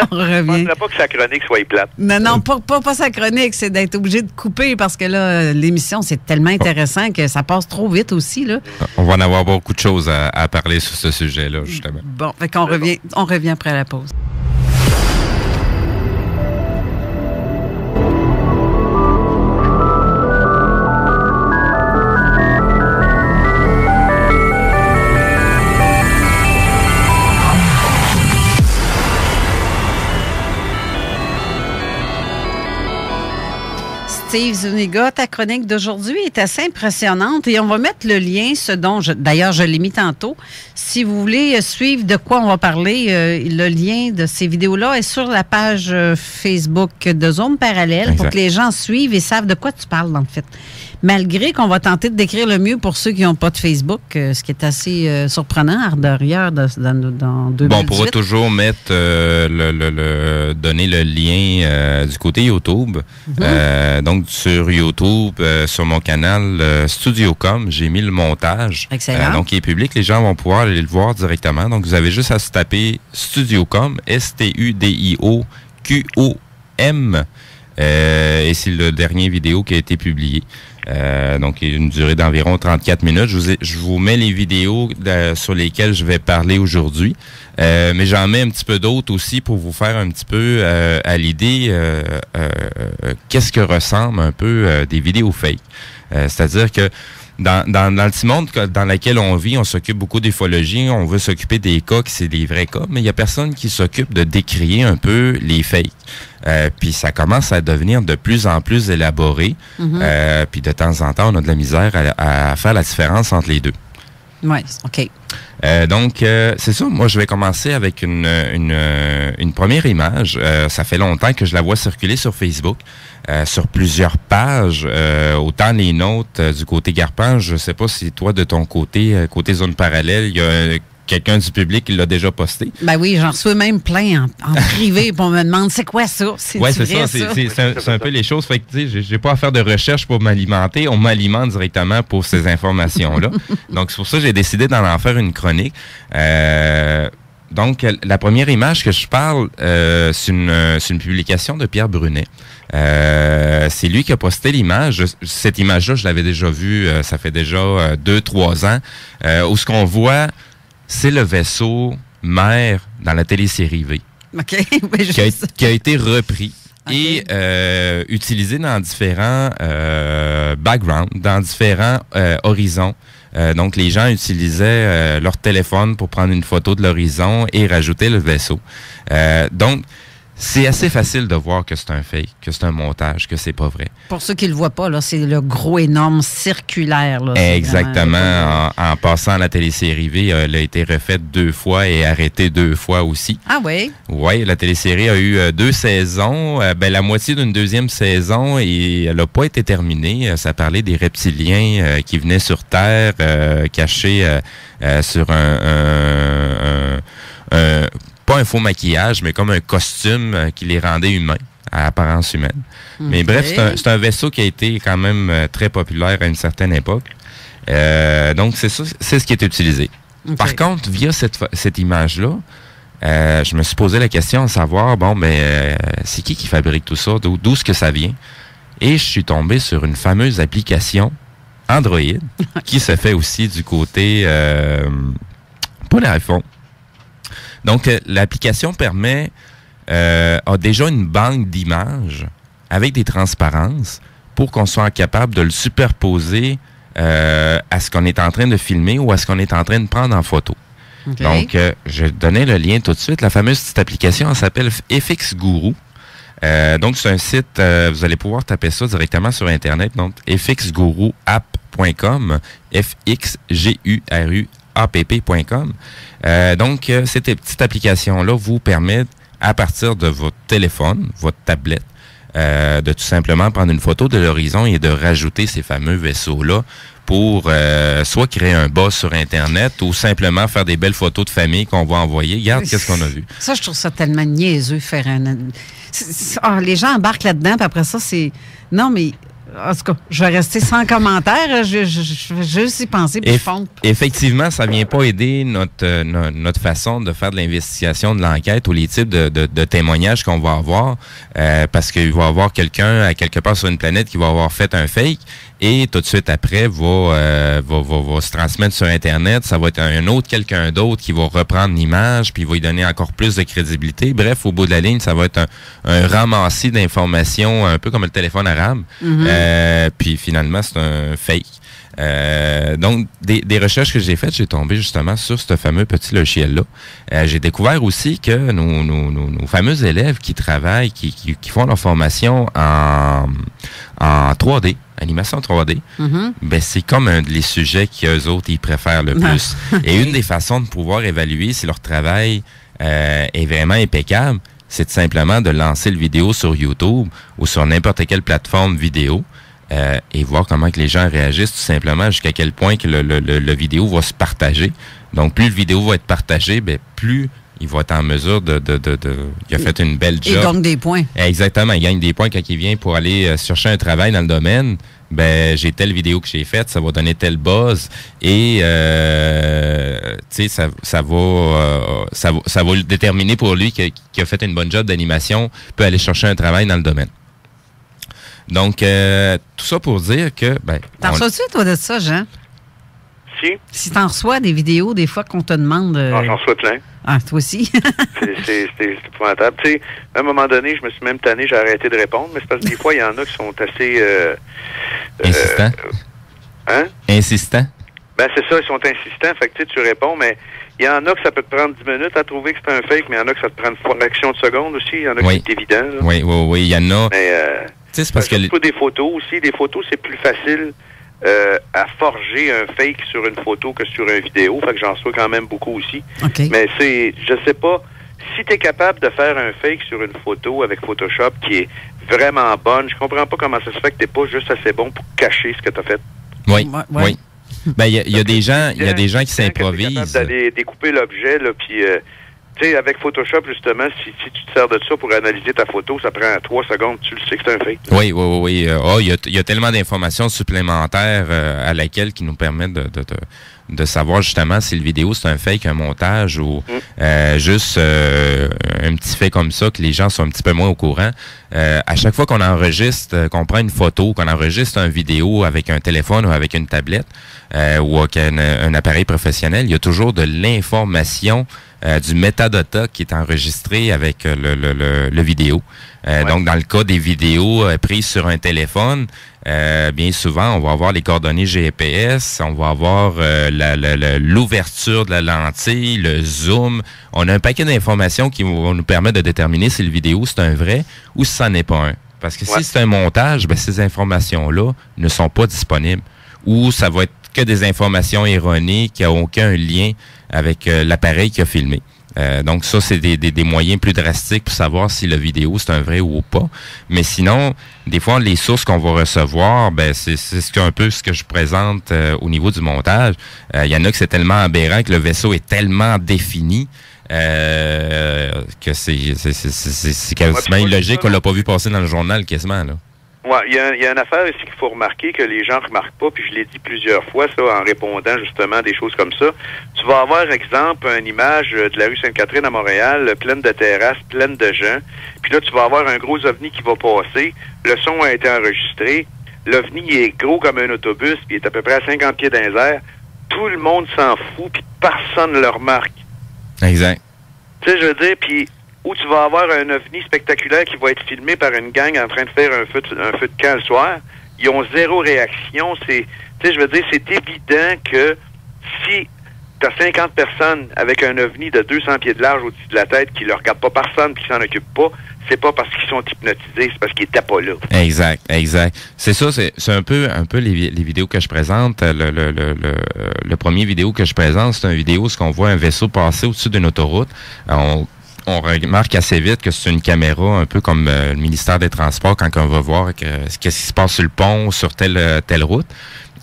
On revient. Je ne voudrais pas que sa chronique soit plate. Non, pas sa chronique, c'est d'être obligé de couper parce que là, l'émission, c'est tellement intéressant que ça passe trop vite aussi, là. On va en avoir beaucoup de choses à parler sur ce sujet-là, justement. Bon, fait qu'on revient après la pause. Steve Zuniga, ta chronique d'aujourd'hui est assez impressionnante et on va mettre le lien, d'ailleurs je l'ai mis tantôt. Si vous voulez suivre de quoi on va parler, le lien de ces vidéos-là est sur la page Facebook de Zone Parallèle. Exact. Pour que les gens suivent et savent de quoi tu parles en fait. Malgré qu'on va tenter de décrire le mieux pour ceux qui n'ont pas de Facebook, ce qui est assez surprenant, ardeur dans 2018. Bon, on pourra toujours mettre donner le lien du côté YouTube. Donc, sur YouTube, sur mon canal StudioCom, j'ai mis le montage. Excellent. Donc, il est public. Les gens vont pouvoir aller le voir directement. Donc, vous avez juste à se taper StudioCom, StudioQom. Et c'est le dernier vidéo qui a été publié. Donc, il y a une durée d'environ 34 minutes. Je vous mets les vidéos sur lesquelles je vais parler aujourd'hui. Mais j'en mets un petit peu d'autres aussi pour vous faire un petit peu à l'idée qu'est-ce que ressemble un peu des vidéos fake. C'est-à-dire que dans le petit monde dans lequel on vit, on s'occupe beaucoup d'ufologie, on veut s'occuper des cas qui c'est des vrais cas, mais il n'y a personne qui s'occupe de décrier un peu les fakes. Puis ça commence à devenir de plus en plus élaboré. Puis de temps en temps, on a de la misère à faire la différence entre les deux. Oui, OK. Donc, c'est ça. Moi, je vais commencer avec une première image. Ça fait longtemps que je la vois circuler sur Facebook, sur plusieurs pages, autant les nôtres du côté Garpin. Je sais pas si toi, de ton côté, côté Zone Parallèle, il y a quelqu'un du public qui l'a déjà posté. Ben oui, j'en reçois même plein en privé, puis on me demande c'est quoi ça? Oui, c'est ça. C'est un peu les choses. Fait que, tu sais, j'ai pas à faire de recherche pour m'alimenter. On m'alimente directement pour ces informations-là. Donc, c'est pour ça que j'ai décidé d'en faire une chronique. Donc, la première image que je parle, c'est une publication de Pierre Brunet. C'est lui qui a posté l'image. Cette image-là, je l'avais déjà vue, ça fait déjà 2-3 ans, où ce qu'on voit, c'est le vaisseau mère dans la télésérie V. OK. qui a été repris. Okay. Et utilisé dans différents backgrounds, dans différents horizons. Donc, les gens utilisaient leur téléphone pour prendre une photo de l'horizon et rajouter le vaisseau. Donc, c'est assez facile de voir que c'est un fake, que c'est un montage, que c'est pas vrai. Pour ceux qui le voient pas, là, c'est le gros énorme circulaire. Là, exactement. En passant à la télésérie V, elle a été refaite 2 fois et arrêtée 2 fois aussi. Ah oui? Oui, la télésérie a eu 2 saisons, la moitié d'une 2e saison et elle n'a pas été terminée. Ça parlait des reptiliens qui venaient sur Terre, cachés sur pas un faux maquillage, mais comme un costume qui les rendait humains, à apparence humaine. Okay. Mais bref, c'est un vaisseau qui a été quand même très populaire à une certaine époque. Donc, c'est ce qui est utilisé. Okay. Par contre, via cette image-là, je me suis posé la question de savoir, c'est qui fabrique tout ça? D'où est-ce que ça vient? Et je suis tombé sur une fameuse application Android qui se fait aussi du côté pas d'iPhone. Donc, l'application permet a déjà une banque d'images avec des transparences pour qu'on soit capable de le superposer à ce qu'on est en train de filmer ou à ce qu'on est en train de prendre en photo. Okay. Donc, je vais donner le lien tout de suite. La fameuse petite application, elle s'appelle FX Guru. Donc, c'est un site, vous allez pouvoir taper ça directement sur Internet. Donc, fxguruapp.com, fxguruapp.com. Donc, cette petite application-là vous permet, à partir de votre téléphone, votre tablette, de tout simplement prendre une photo de l'horizon et de rajouter ces fameux vaisseaux-là pour soit créer un buzz sur Internet ou simplement faire des belles photos de famille qu'on va envoyer. Regarde, qu'est-ce qu'on a vu. Ça, je trouve ça tellement niaiseux, faire un... les gens embarquent là-dedans, puis après ça, c'est... Non, mais... En tout cas, je vais rester sans commentaire. Je vais juste y penser, puis fondre. Effectivement, ça ne vient pas aider notre façon de faire de l'investigation, de l'enquête ou les types de témoignages qu'on va avoir, parce qu'il va y avoir quelqu'un à quelque part sur une planète qui va avoir fait un fake et tout de suite après va se transmettre sur Internet. Ça va être un autre quelqu'un d'autre qui va reprendre l'image puis il va y donner encore plus de crédibilité. Bref, au bout de la ligne, ça va être un ramassis d'informations, un peu comme le téléphone arabe. Mm-hmm. Puis finalement, c'est un fake. Donc, des recherches que j'ai faites, j'ai tombé justement sur ce fameux petit logiciel-là. J'ai découvert aussi que nos fameux élèves qui travaillent, qui font leur formation en 3D, animation 3D, ben c'est comme un des sujets qu'eux autres, ils préfèrent le plus. Et une des façons de pouvoir évaluer si leur travail est vraiment impeccable, c'est simplement de lancer le vidéo sur YouTube ou sur n'importe quelle plateforme vidéo et voir comment que les gens réagissent tout simplement jusqu'à quel point que le vidéo va se partager. Donc, plus le vidéo va être partagé, ben plus il va être en mesure il a fait une belle job. Il gagne des points. Exactement, il gagne des points quand il vient pour aller chercher un travail dans le domaine. Ben, j'ai telle vidéo que j'ai faite, ça va donner tel buzz et tu sais, ça va le déterminer pour lui qui a fait une bonne job d'animation, peut aller chercher un travail dans le domaine. Donc, tout ça pour dire que... T'en reçois-tu, toi, de ça, Jean? Si t'en reçois des vidéos, des fois, qu'on te demande... j'en reçois plein. Ah, toi aussi? c'est épouvantable. Tu sais, à un moment donné, je me suis même tanné, j'ai arrêté de répondre, mais c'est parce que des fois, il y en a qui sont assez... insistants? Insistants? Ben, c'est ça, ils sont insistants. Fait que tu réponds, mais il y en a que ça peut te prendre 10 minutes à trouver que c'est un fake, mais il y en a que ça te prend une fraction de seconde aussi. Il y en a qui c'est évident. Là. Oui, il y en a. Mais, c'est parce que... des photos aussi. Des photos, c'est plus facile à forger un fake sur une photo que sur une vidéo. Fait que j'en reçois quand même beaucoup aussi. Okay. Mais je sais pas, si tu es capable de faire un fake sur une photo avec Photoshop qui est vraiment bonne, je comprends pas comment ça se fait que t'es pas juste assez bon pour cacher ce que tu as fait. Oui. Ben, il y a des gens qui s'improvisent. Tu es capable d'aller découper l'objet, là, puis... tu sais, avec Photoshop, justement, si tu te sers de ça pour analyser ta photo, ça prend 3 secondes, tu le sais que c'est un fake. Oui. Il y a tellement d'informations supplémentaires à laquelle qui nous permettent de savoir justement si le vidéo c'est un fake, un montage ou juste un petit fait comme ça que les gens sont un petit peu moins au courant. À chaque fois qu'on enregistre, qu'on prend une photo, qu'on enregistre une vidéo avec un téléphone ou avec une tablette ou avec un appareil professionnel, il y a toujours de l'information du metadata qui est enregistré avec le vidéo. Donc, dans le cas des vidéos prises sur un téléphone, bien souvent, on va avoir les coordonnées GPS, on va avoir l'ouverture de la lentille, le zoom. On a un paquet d'informations qui vont nous permettre de déterminer si le vidéo c'est un vrai ou si ça n'est pas un. Parce que si c'est un montage, ben ces informations-là ne sont pas disponibles. Ou ça va être que des informations erronées qui n'ont aucun lien avec l'appareil qui a filmé. Donc ça, c'est des moyens plus drastiques pour savoir si la vidéo c'est un vrai ou pas. Mais sinon, des fois, les sources qu'on va recevoir, ben c'est un peu ce que je présente au niveau du montage. Il y en a que c'est tellement aberrant que le vaisseau est tellement défini que c'est quasiment illogique qu'on l'a pas vu passer dans le journal quasiment, là. Ouais, il y a une affaire ici qu'il faut remarquer que les gens remarquent pas, puis je l'ai dit plusieurs fois, ça, en répondant justement à des choses comme ça. Tu vas avoir, exemple, une image de la rue Sainte-Catherine à Montréal, pleine de terrasses, pleine de gens. Puis là, tu vas avoir un gros ovni qui va passer. Le son a été enregistré. L'ovni est gros comme un autobus, puis il est à peu près à 50 pieds dans les airs. Tout le monde s'en fout, puis personne ne le remarque. Exact. Tu sais, je veux dire, puis où tu vas avoir un ovni spectaculaire qui va être filmé par une gang en train de faire un feu de camp le soir. Ils ont zéro réaction. Tu sais, je veux dire, c'est évident que si tu as 50 personnes avec un ovni de 200 pieds de large au-dessus de la tête qui ne le regardent pas personne puis qui s'en occupent pas, c'est pas parce qu'ils sont hypnotisés, c'est parce qu'ils n'étaient pas là. Exact. C'est ça, c'est un peu les vidéos que je présente. Le premier vidéo que je présente, c'est une vidéo où on voit un vaisseau passer au-dessus d'une autoroute. On remarque assez vite que c'est une caméra, un peu comme le ministère des Transports, quand on va voir qu'est-ce qui se passe sur le pont, sur telle route.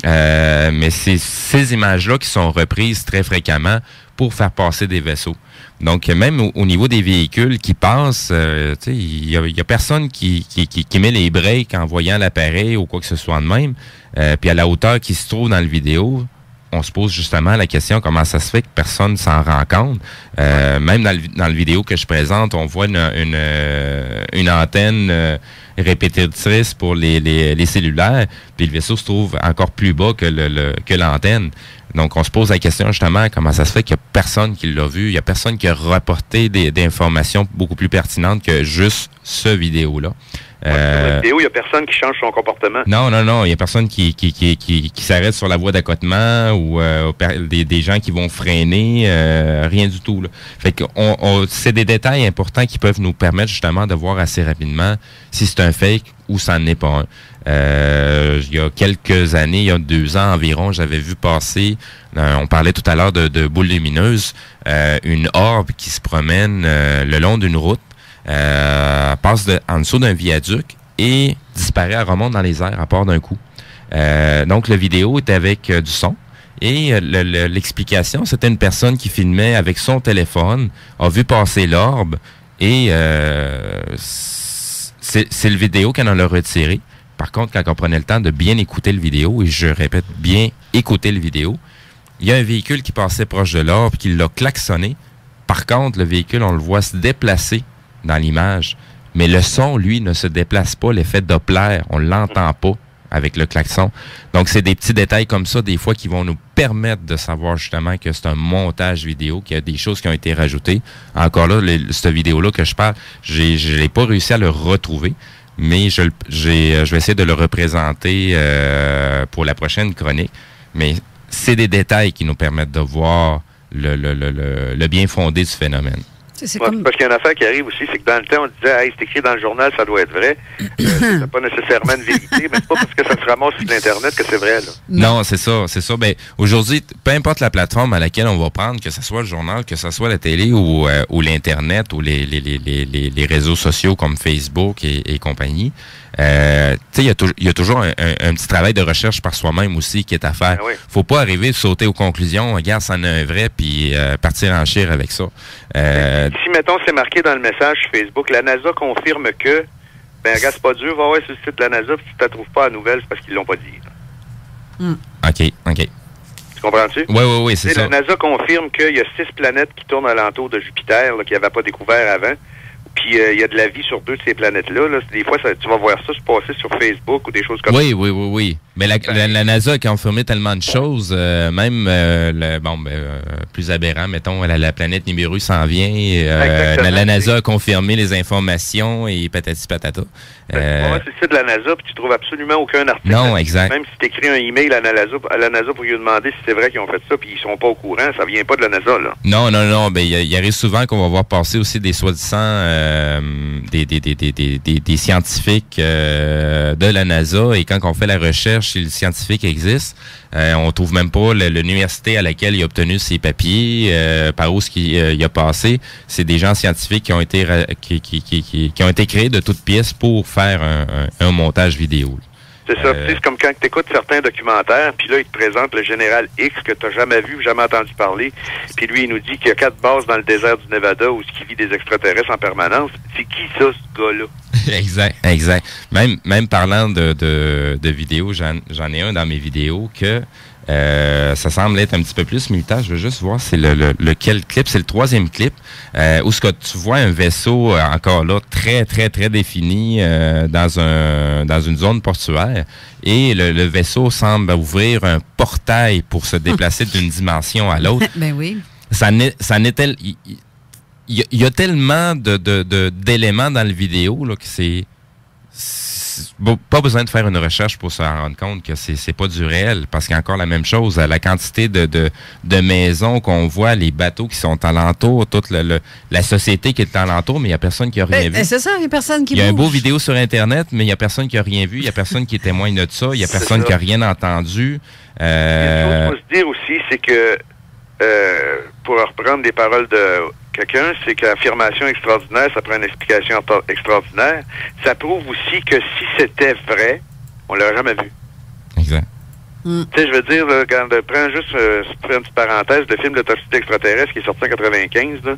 Mais c'est ces images-là qui sont reprises très fréquemment pour faire passer des vaisseaux. Donc, même au niveau des véhicules qui passent, il y a personne qui met les breaks en voyant l'appareil ou quoi que ce soit de même. Puis à la hauteur qui se trouve dans le vidéo, on se pose justement la question comment ça se fait que personne s'en rend compte. Même dans le vidéo que je présente, on voit une antenne répétitrice pour les cellulaires, puis le vaisseau se trouve encore plus bas que l'antenne. Donc, on se pose la question justement comment ça se fait qu'il n'y a personne qui l'a vu, il n'y a personne qui a rapporté des informations beaucoup plus pertinentes que juste ce vidéo-là. Sur la vidéo, il n'y a personne qui change son comportement. Non, il n'y a personne qui s'arrête sur la voie d'accotement ou des gens qui vont freiner, rien du tout, là. Fait que c'est des détails importants qui peuvent nous permettre justement de voir assez rapidement si c'est un fake ou ça n'en est pas un. Il y a quelques années, il y a 2 ans environ, j'avais vu passer, on parlait tout à l'heure de boules lumineuses, une orbe qui se promène le long d'une route, passe en dessous d'un viaduc et disparaît, elle remonte dans les airs à part d'un coup. Donc, la vidéo est avec du son. Et l'explication, c'était une personne qui filmait avec son téléphone, a vu passer l'orbe et c'est le vidéo qu'elle en a retiré. Par contre, quand on prenait le temps de bien écouter le vidéo, et je répète, bien écouter le vidéo, il y a un véhicule qui passait proche de l'orbe qui l'a klaxonné. Par contre, le véhicule, on le voit se déplacer dans l'image, mais le son, lui, ne se déplace pas. L'effet Doppler, on l'entend pas avec le klaxon. Donc, c'est des petits détails comme ça, des fois, qui vont nous permettre de savoir justement que c'est un montage vidéo, qu'il y a des choses qui ont été rajoutées. Encore là, cette vidéo-là que je parle, je n'ai pas réussi à le retrouver, mais je vais essayer de le représenter pour la prochaine chronique. Mais c'est des détails qui nous permettent de voir le bien fondé du phénomène. Parce qu'il y a une affaire qui arrive aussi, c'est que dans le temps, on disait hey, c'est écrit dans le journal, ça doit être vrai. C'est pas nécessairement une vérité, mais c'est pas parce que ça se ramasse sur l'Internet que c'est vrai, là. Non, c'est ça. Ben, aujourd'hui, peu importe la plateforme à laquelle on va prendre, que ce soit le journal, que ce soit la télé ou l'Internet ou les réseaux sociaux comme Facebook et compagnie, il y a toujours un petit travail de recherche par soi-même aussi qui est à faire. Oui. Faut pas arriver, sauter aux conclusions, regarde, c'en est un vrai, puis partir en chire avec ça. Si, mettons, c'est marqué dans le message sur Facebook, la NASA confirme que, ben regarde, c'est pas dur, va voir sur le site de la NASA, puis si tu ne trouves pas à nouvelle, c'est parce qu'ils l'ont pas dit. OK. Tu comprends-tu? Oui, c'est ça. La NASA confirme qu'il y a 6 planètes qui tournent alentour de Jupiter, qu'il n'y avait pas découvert avant. Puis il y a de la vie sur 2 de ces planètes-là. Là. Des fois, tu vas voir ça se passer sur Facebook ou des choses comme ça. Oui. Mais la NASA a confirmé tellement de choses, même plus aberrant, mettons, la planète Nibiru s'en vient. La NASA a confirmé les informations et patati patata. Tu vas sur le site de la NASA puis tu trouves absolument aucun article. Non, exact. Même si tu écris un email à la NASA pour lui demander si c'est vrai qu'ils ont fait ça puis ils sont pas au courant, ça vient pas de la NASA. Là. Non. Ben, il arrive souvent qu'on va voir passer aussi des soi-disant des scientifiques de la NASA, et quand on fait la recherche, si le scientifique existe, on trouve même pas l'université à laquelle il a obtenu ses papiers, par où il a passé. C'est des gens scientifiques qui ont été qui ont été créés de toutes pièces pour faire un montage vidéo. C'est ça. C'est comme quand tu écoutes certains documentaires, puis là, il te présente le général X que tu n'as jamais vu, jamais entendu parler, puis lui, il nous dit qu'il y a 4 bases dans le désert du Nevada où il vit des extraterrestres en permanence. C'est qui ça, ce gars-là? Exact. Même parlant de vidéos, j'en ai un dans mes vidéos que ça semble être un petit peu plus militaire. Je veux juste voir c'est lequel clip. C'est le 3e clip où tu vois un vaisseau encore là très, très, très défini dans une zone portuaire. Et le vaisseau semble ouvrir un portail pour se déplacer d'une dimension à l'autre. Ben oui. Il y a tellement d'éléments dans la vidéo là, que c'est pas besoin de faire une recherche pour se rendre compte que c'est pas du réel, parce qu'il y a encore la même chose, la quantité de maisons qu'on voit, les bateaux qui sont alentour, toute la société qui est alentour, mais il y a personne qui a rien vu. C'est ça, il y a personne qui Il y a un beau vidéo sur Internet, mais il y a personne qui a rien vu, il y a personne qui témoigne de ça, il y a personne qui a rien entendu. Ce qu'il faut se dire aussi, c'est que pour reprendre les paroles de quelqu'un, c'est qu'affirmation extraordinaire, ça prend une explication extraordinaire. Ça prouve aussi que si c'était vrai, on l'aurait jamais vu. Exact. Tu sais, je veux dire, là, quand prends juste une petite parenthèse, le film de Toxicité extraterrestre qui est sorti en 95, là,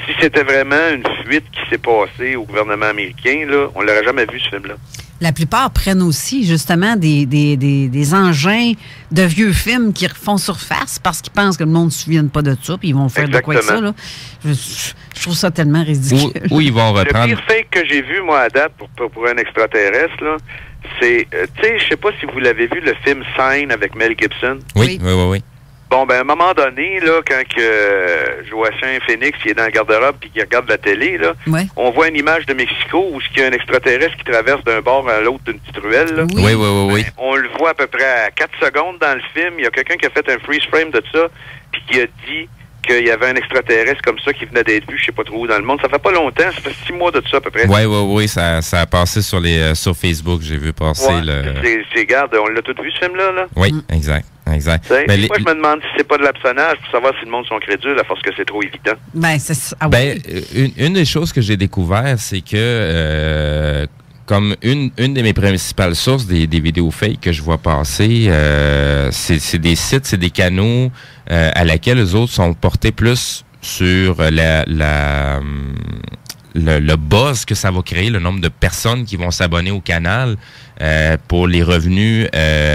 si c'était vraiment une fuite qui s'est passée au gouvernement américain, là, on l'aurait jamais vu, ce film-là. La plupart prennent aussi, justement, des engins de vieux films qui refont surface parce qu'ils pensent que le monde ne se souvienne pas de ça, puis ils vont faire Exactement. de quoi que ça, là. Je trouve ça tellement ridicule. Où ils vont reprendre... Le pire fake que j'ai vu, moi, à date, pour un extraterrestre, là, c'est... tu sais, je sais pas si vous l'avez vu, le film Sign avec Mel Gibson. Oui. Bon, ben, à un moment donné, là, quand Joachim Phoenix il est dans le garde-robe puis qu'il regarde la télé, là, on voit une image de Mexico où il y a un extraterrestre qui traverse d'un bord à l'autre d'une petite ruelle. Là. Oui. Ben, on le voit à peu près à 4 secondes dans le film. Il y a quelqu'un qui a fait un freeze frame de ça puis qui a dit qu'il y avait un extraterrestre comme ça qui venait d'être vu, je sais pas trop où dans le monde. Ça fait pas longtemps, ça fait 6 mois de ça à peu près. Oui, ça a passé sur Facebook, j'ai vu passer Regarde, on l'a tout vu ce film-là, là? Oui, exact. Moi, je me demande si c'est pas de l'hameçonnage pour savoir si le monde sont crédules à force que c'est trop évident. Ben, c'est ça. Ah, oui. Une des choses que j'ai découvert, c'est que comme une de mes principales sources des vidéos fake que je vois passer, c'est des sites, c'est des canaux à laquelle les autres sont portés plus sur le buzz que ça va créer, le nombre de personnes qui vont s'abonner au canal pour les revenus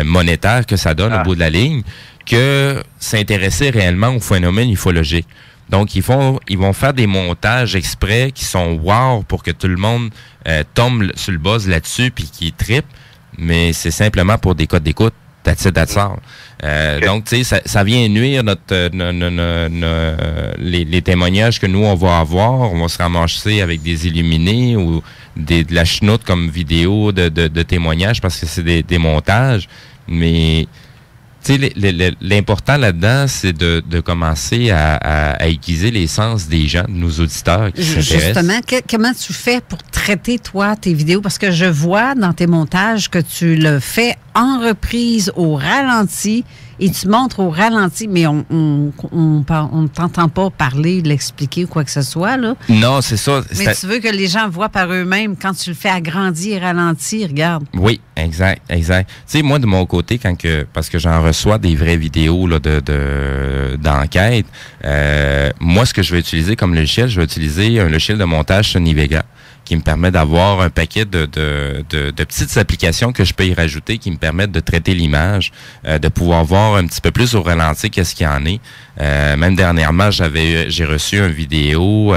monétaires que ça donne au bout de la ligne, que s'intéresser réellement au phénomène ufologique. Donc, ils vont faire des montages exprès qui sont wow pour que tout le monde tombe sur le buzz là-dessus puis qui trippe, mais c'est simplement pour des codes d'écoute. That's all. Donc, tu sais, ça vient nuire les témoignages que nous, on va avoir. On va se ramasser avec des illuminés ou de la chenoute comme vidéo de témoignages parce que c'est des montages. Mais, tu sais, l'important là-dedans, c'est de commencer à aiguiser les sens des gens, de nos auditeurs qui s'intéressent. Justement, comment tu fais pour traiter, toi, tes vidéos? Parce que je vois dans tes montages que tu le fais en reprise au ralenti et tu montres au ralenti, mais on ne t'entend pas parler, l'expliquer ou quoi que ce soit, là. Non, c'est ça. Mais tu veux que les gens voient par eux-mêmes quand tu le fais agrandi et ralenti, regarde. Oui, exact. Tu sais, moi, de mon côté, parce que j'en reçois des vraies vidéos là, d'enquête, moi, ce que je vais utiliser comme logiciel, je vais utiliser un logiciel de montage Sony Vega qui me permet d'avoir un paquet de petites applications que je peux y rajouter qui me permettent de traiter l'image, de pouvoir voir un petit peu plus au ralenti qu'est-ce qu'il y en est. Même dernièrement, j'ai reçu une vidéo,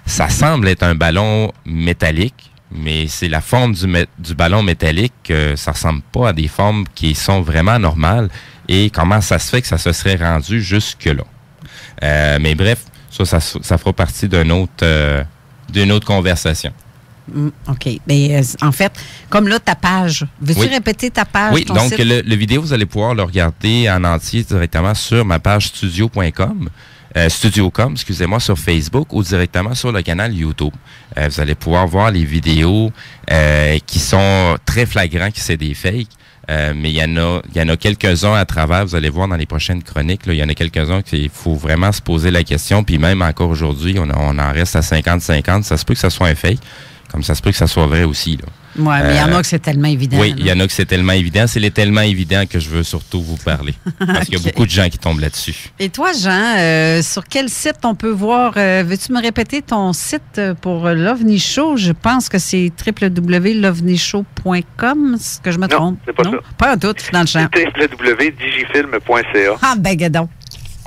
ça semble être un ballon métallique, mais c'est la forme du ballon métallique, ça ressemble pas à des formes qui sont vraiment normales. Et comment ça se fait que ça se serait rendu jusque-là. Mais bref, ça fera partie d'une autre conversation. OK. Mais en fait, comme là, ta page. Veux-tu répéter ta page? Oui, donc le vidéo, vous allez pouvoir le regarder en entier directement sur ma page studio.com. Studiocom, excusez-moi, sur Facebook ou directement sur le canal YouTube. Vous allez pouvoir voir les vidéos qui sont très flagrants que c'est des fakes. Mais il y en a quelques-uns à travers, vous allez voir dans les prochaines chroniques, là, il y en a quelques-uns qu'il faut vraiment se poser la question, puis même encore aujourd'hui, on en reste à 50-50, ça se peut que ça soit un fake, comme ça se peut que ça soit vrai aussi, là. Oui, mais il y en a que c'est tellement évident. Oui, il y en a que c'est tellement évident. C'est les tellement évidents que je veux surtout vous parler. Parce qu'il y a beaucoup de gens qui tombent là-dessus. Et toi, Jean, sur quel site on peut voir? Veux-tu me répéter ton site pour l'OVNI Show? Je pense que c'est www.lovnishow.com, est-ce que je me trompe? Non, c'est pas ça. Pas un doute, dans le champ. C'est www.digifilm.ca. Ah, ben, gadon.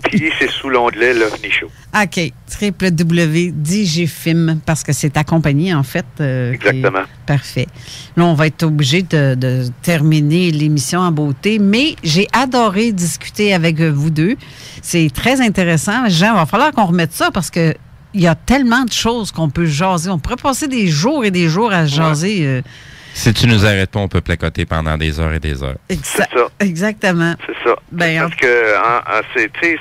Puis c'est sous l'onglet l'OVNI Show. OK. www.digifilm, parce que c'est accompagné, en fait. Exactement. Parfait. Là, on va être obligé de terminer l'émission en beauté, mais j'ai adoré discuter avec vous deux. C'est très intéressant. Jean, il va falloir qu'on remette ça parce que il y a tellement de choses qu'on peut jaser. On pourrait passer des jours et des jours à jaser. Si tu nous arrêtes pas, on peut placoter pendant des heures et des heures. C'est ça. Exactement. C'est ça. Ben, parce que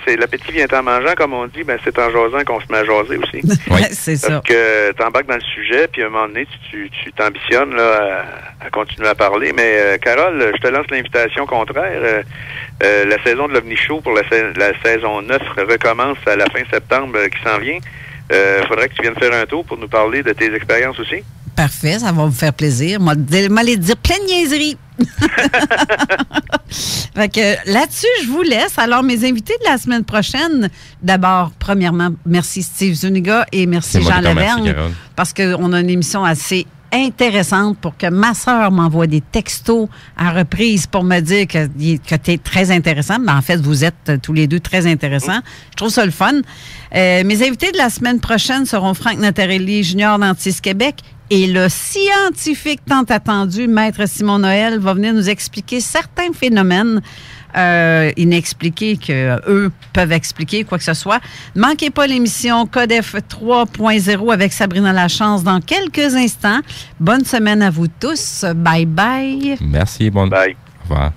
c'est l'appétit vient en mangeant, comme on dit, ben c'est en jasant qu'on se met à jaser aussi. Oui. C'est ça. Parce que tu embarques dans le sujet, puis à un moment donné, tu t'ambitionnes là, à continuer à parler. Mais Carole, je te lance l'invitation contraire. La saison de l'OVNI Show pour la saison 9 recommence à la fin septembre qui s'en vient. Faudrait que tu viennes faire un tour pour nous parler de tes expériences aussi. Parfait, ça va me faire plaisir. Moi, m'aller dire plein de niaiseries. Fait que là-dessus, je vous laisse. Alors, mes invités de la semaine prochaine, d'abord, premièrement, merci Steve Zuniga et merci Jean Lavergne, parce qu'on a une émission assez intéressante pour que ma sœur m'envoie des textos à reprise pour me dire que tu es très intéressant. Mais en fait, vous êtes tous les deux très intéressants. Je trouve ça le fun. Mes invités de la semaine prochaine seront Franck Natarelli, junior dentiste Québec, et le scientifique tant attendu, Maître Simon Noël, va venir nous expliquer certains phénomènes inexpliqués qu'eux peuvent expliquer, quoi que ce soit. Ne manquez pas l'émission Codef 3.0 avec Sabrina Lachance dans quelques instants. Bonne semaine à vous tous. Bye bye. Merci. Bonne. Bye. Au revoir.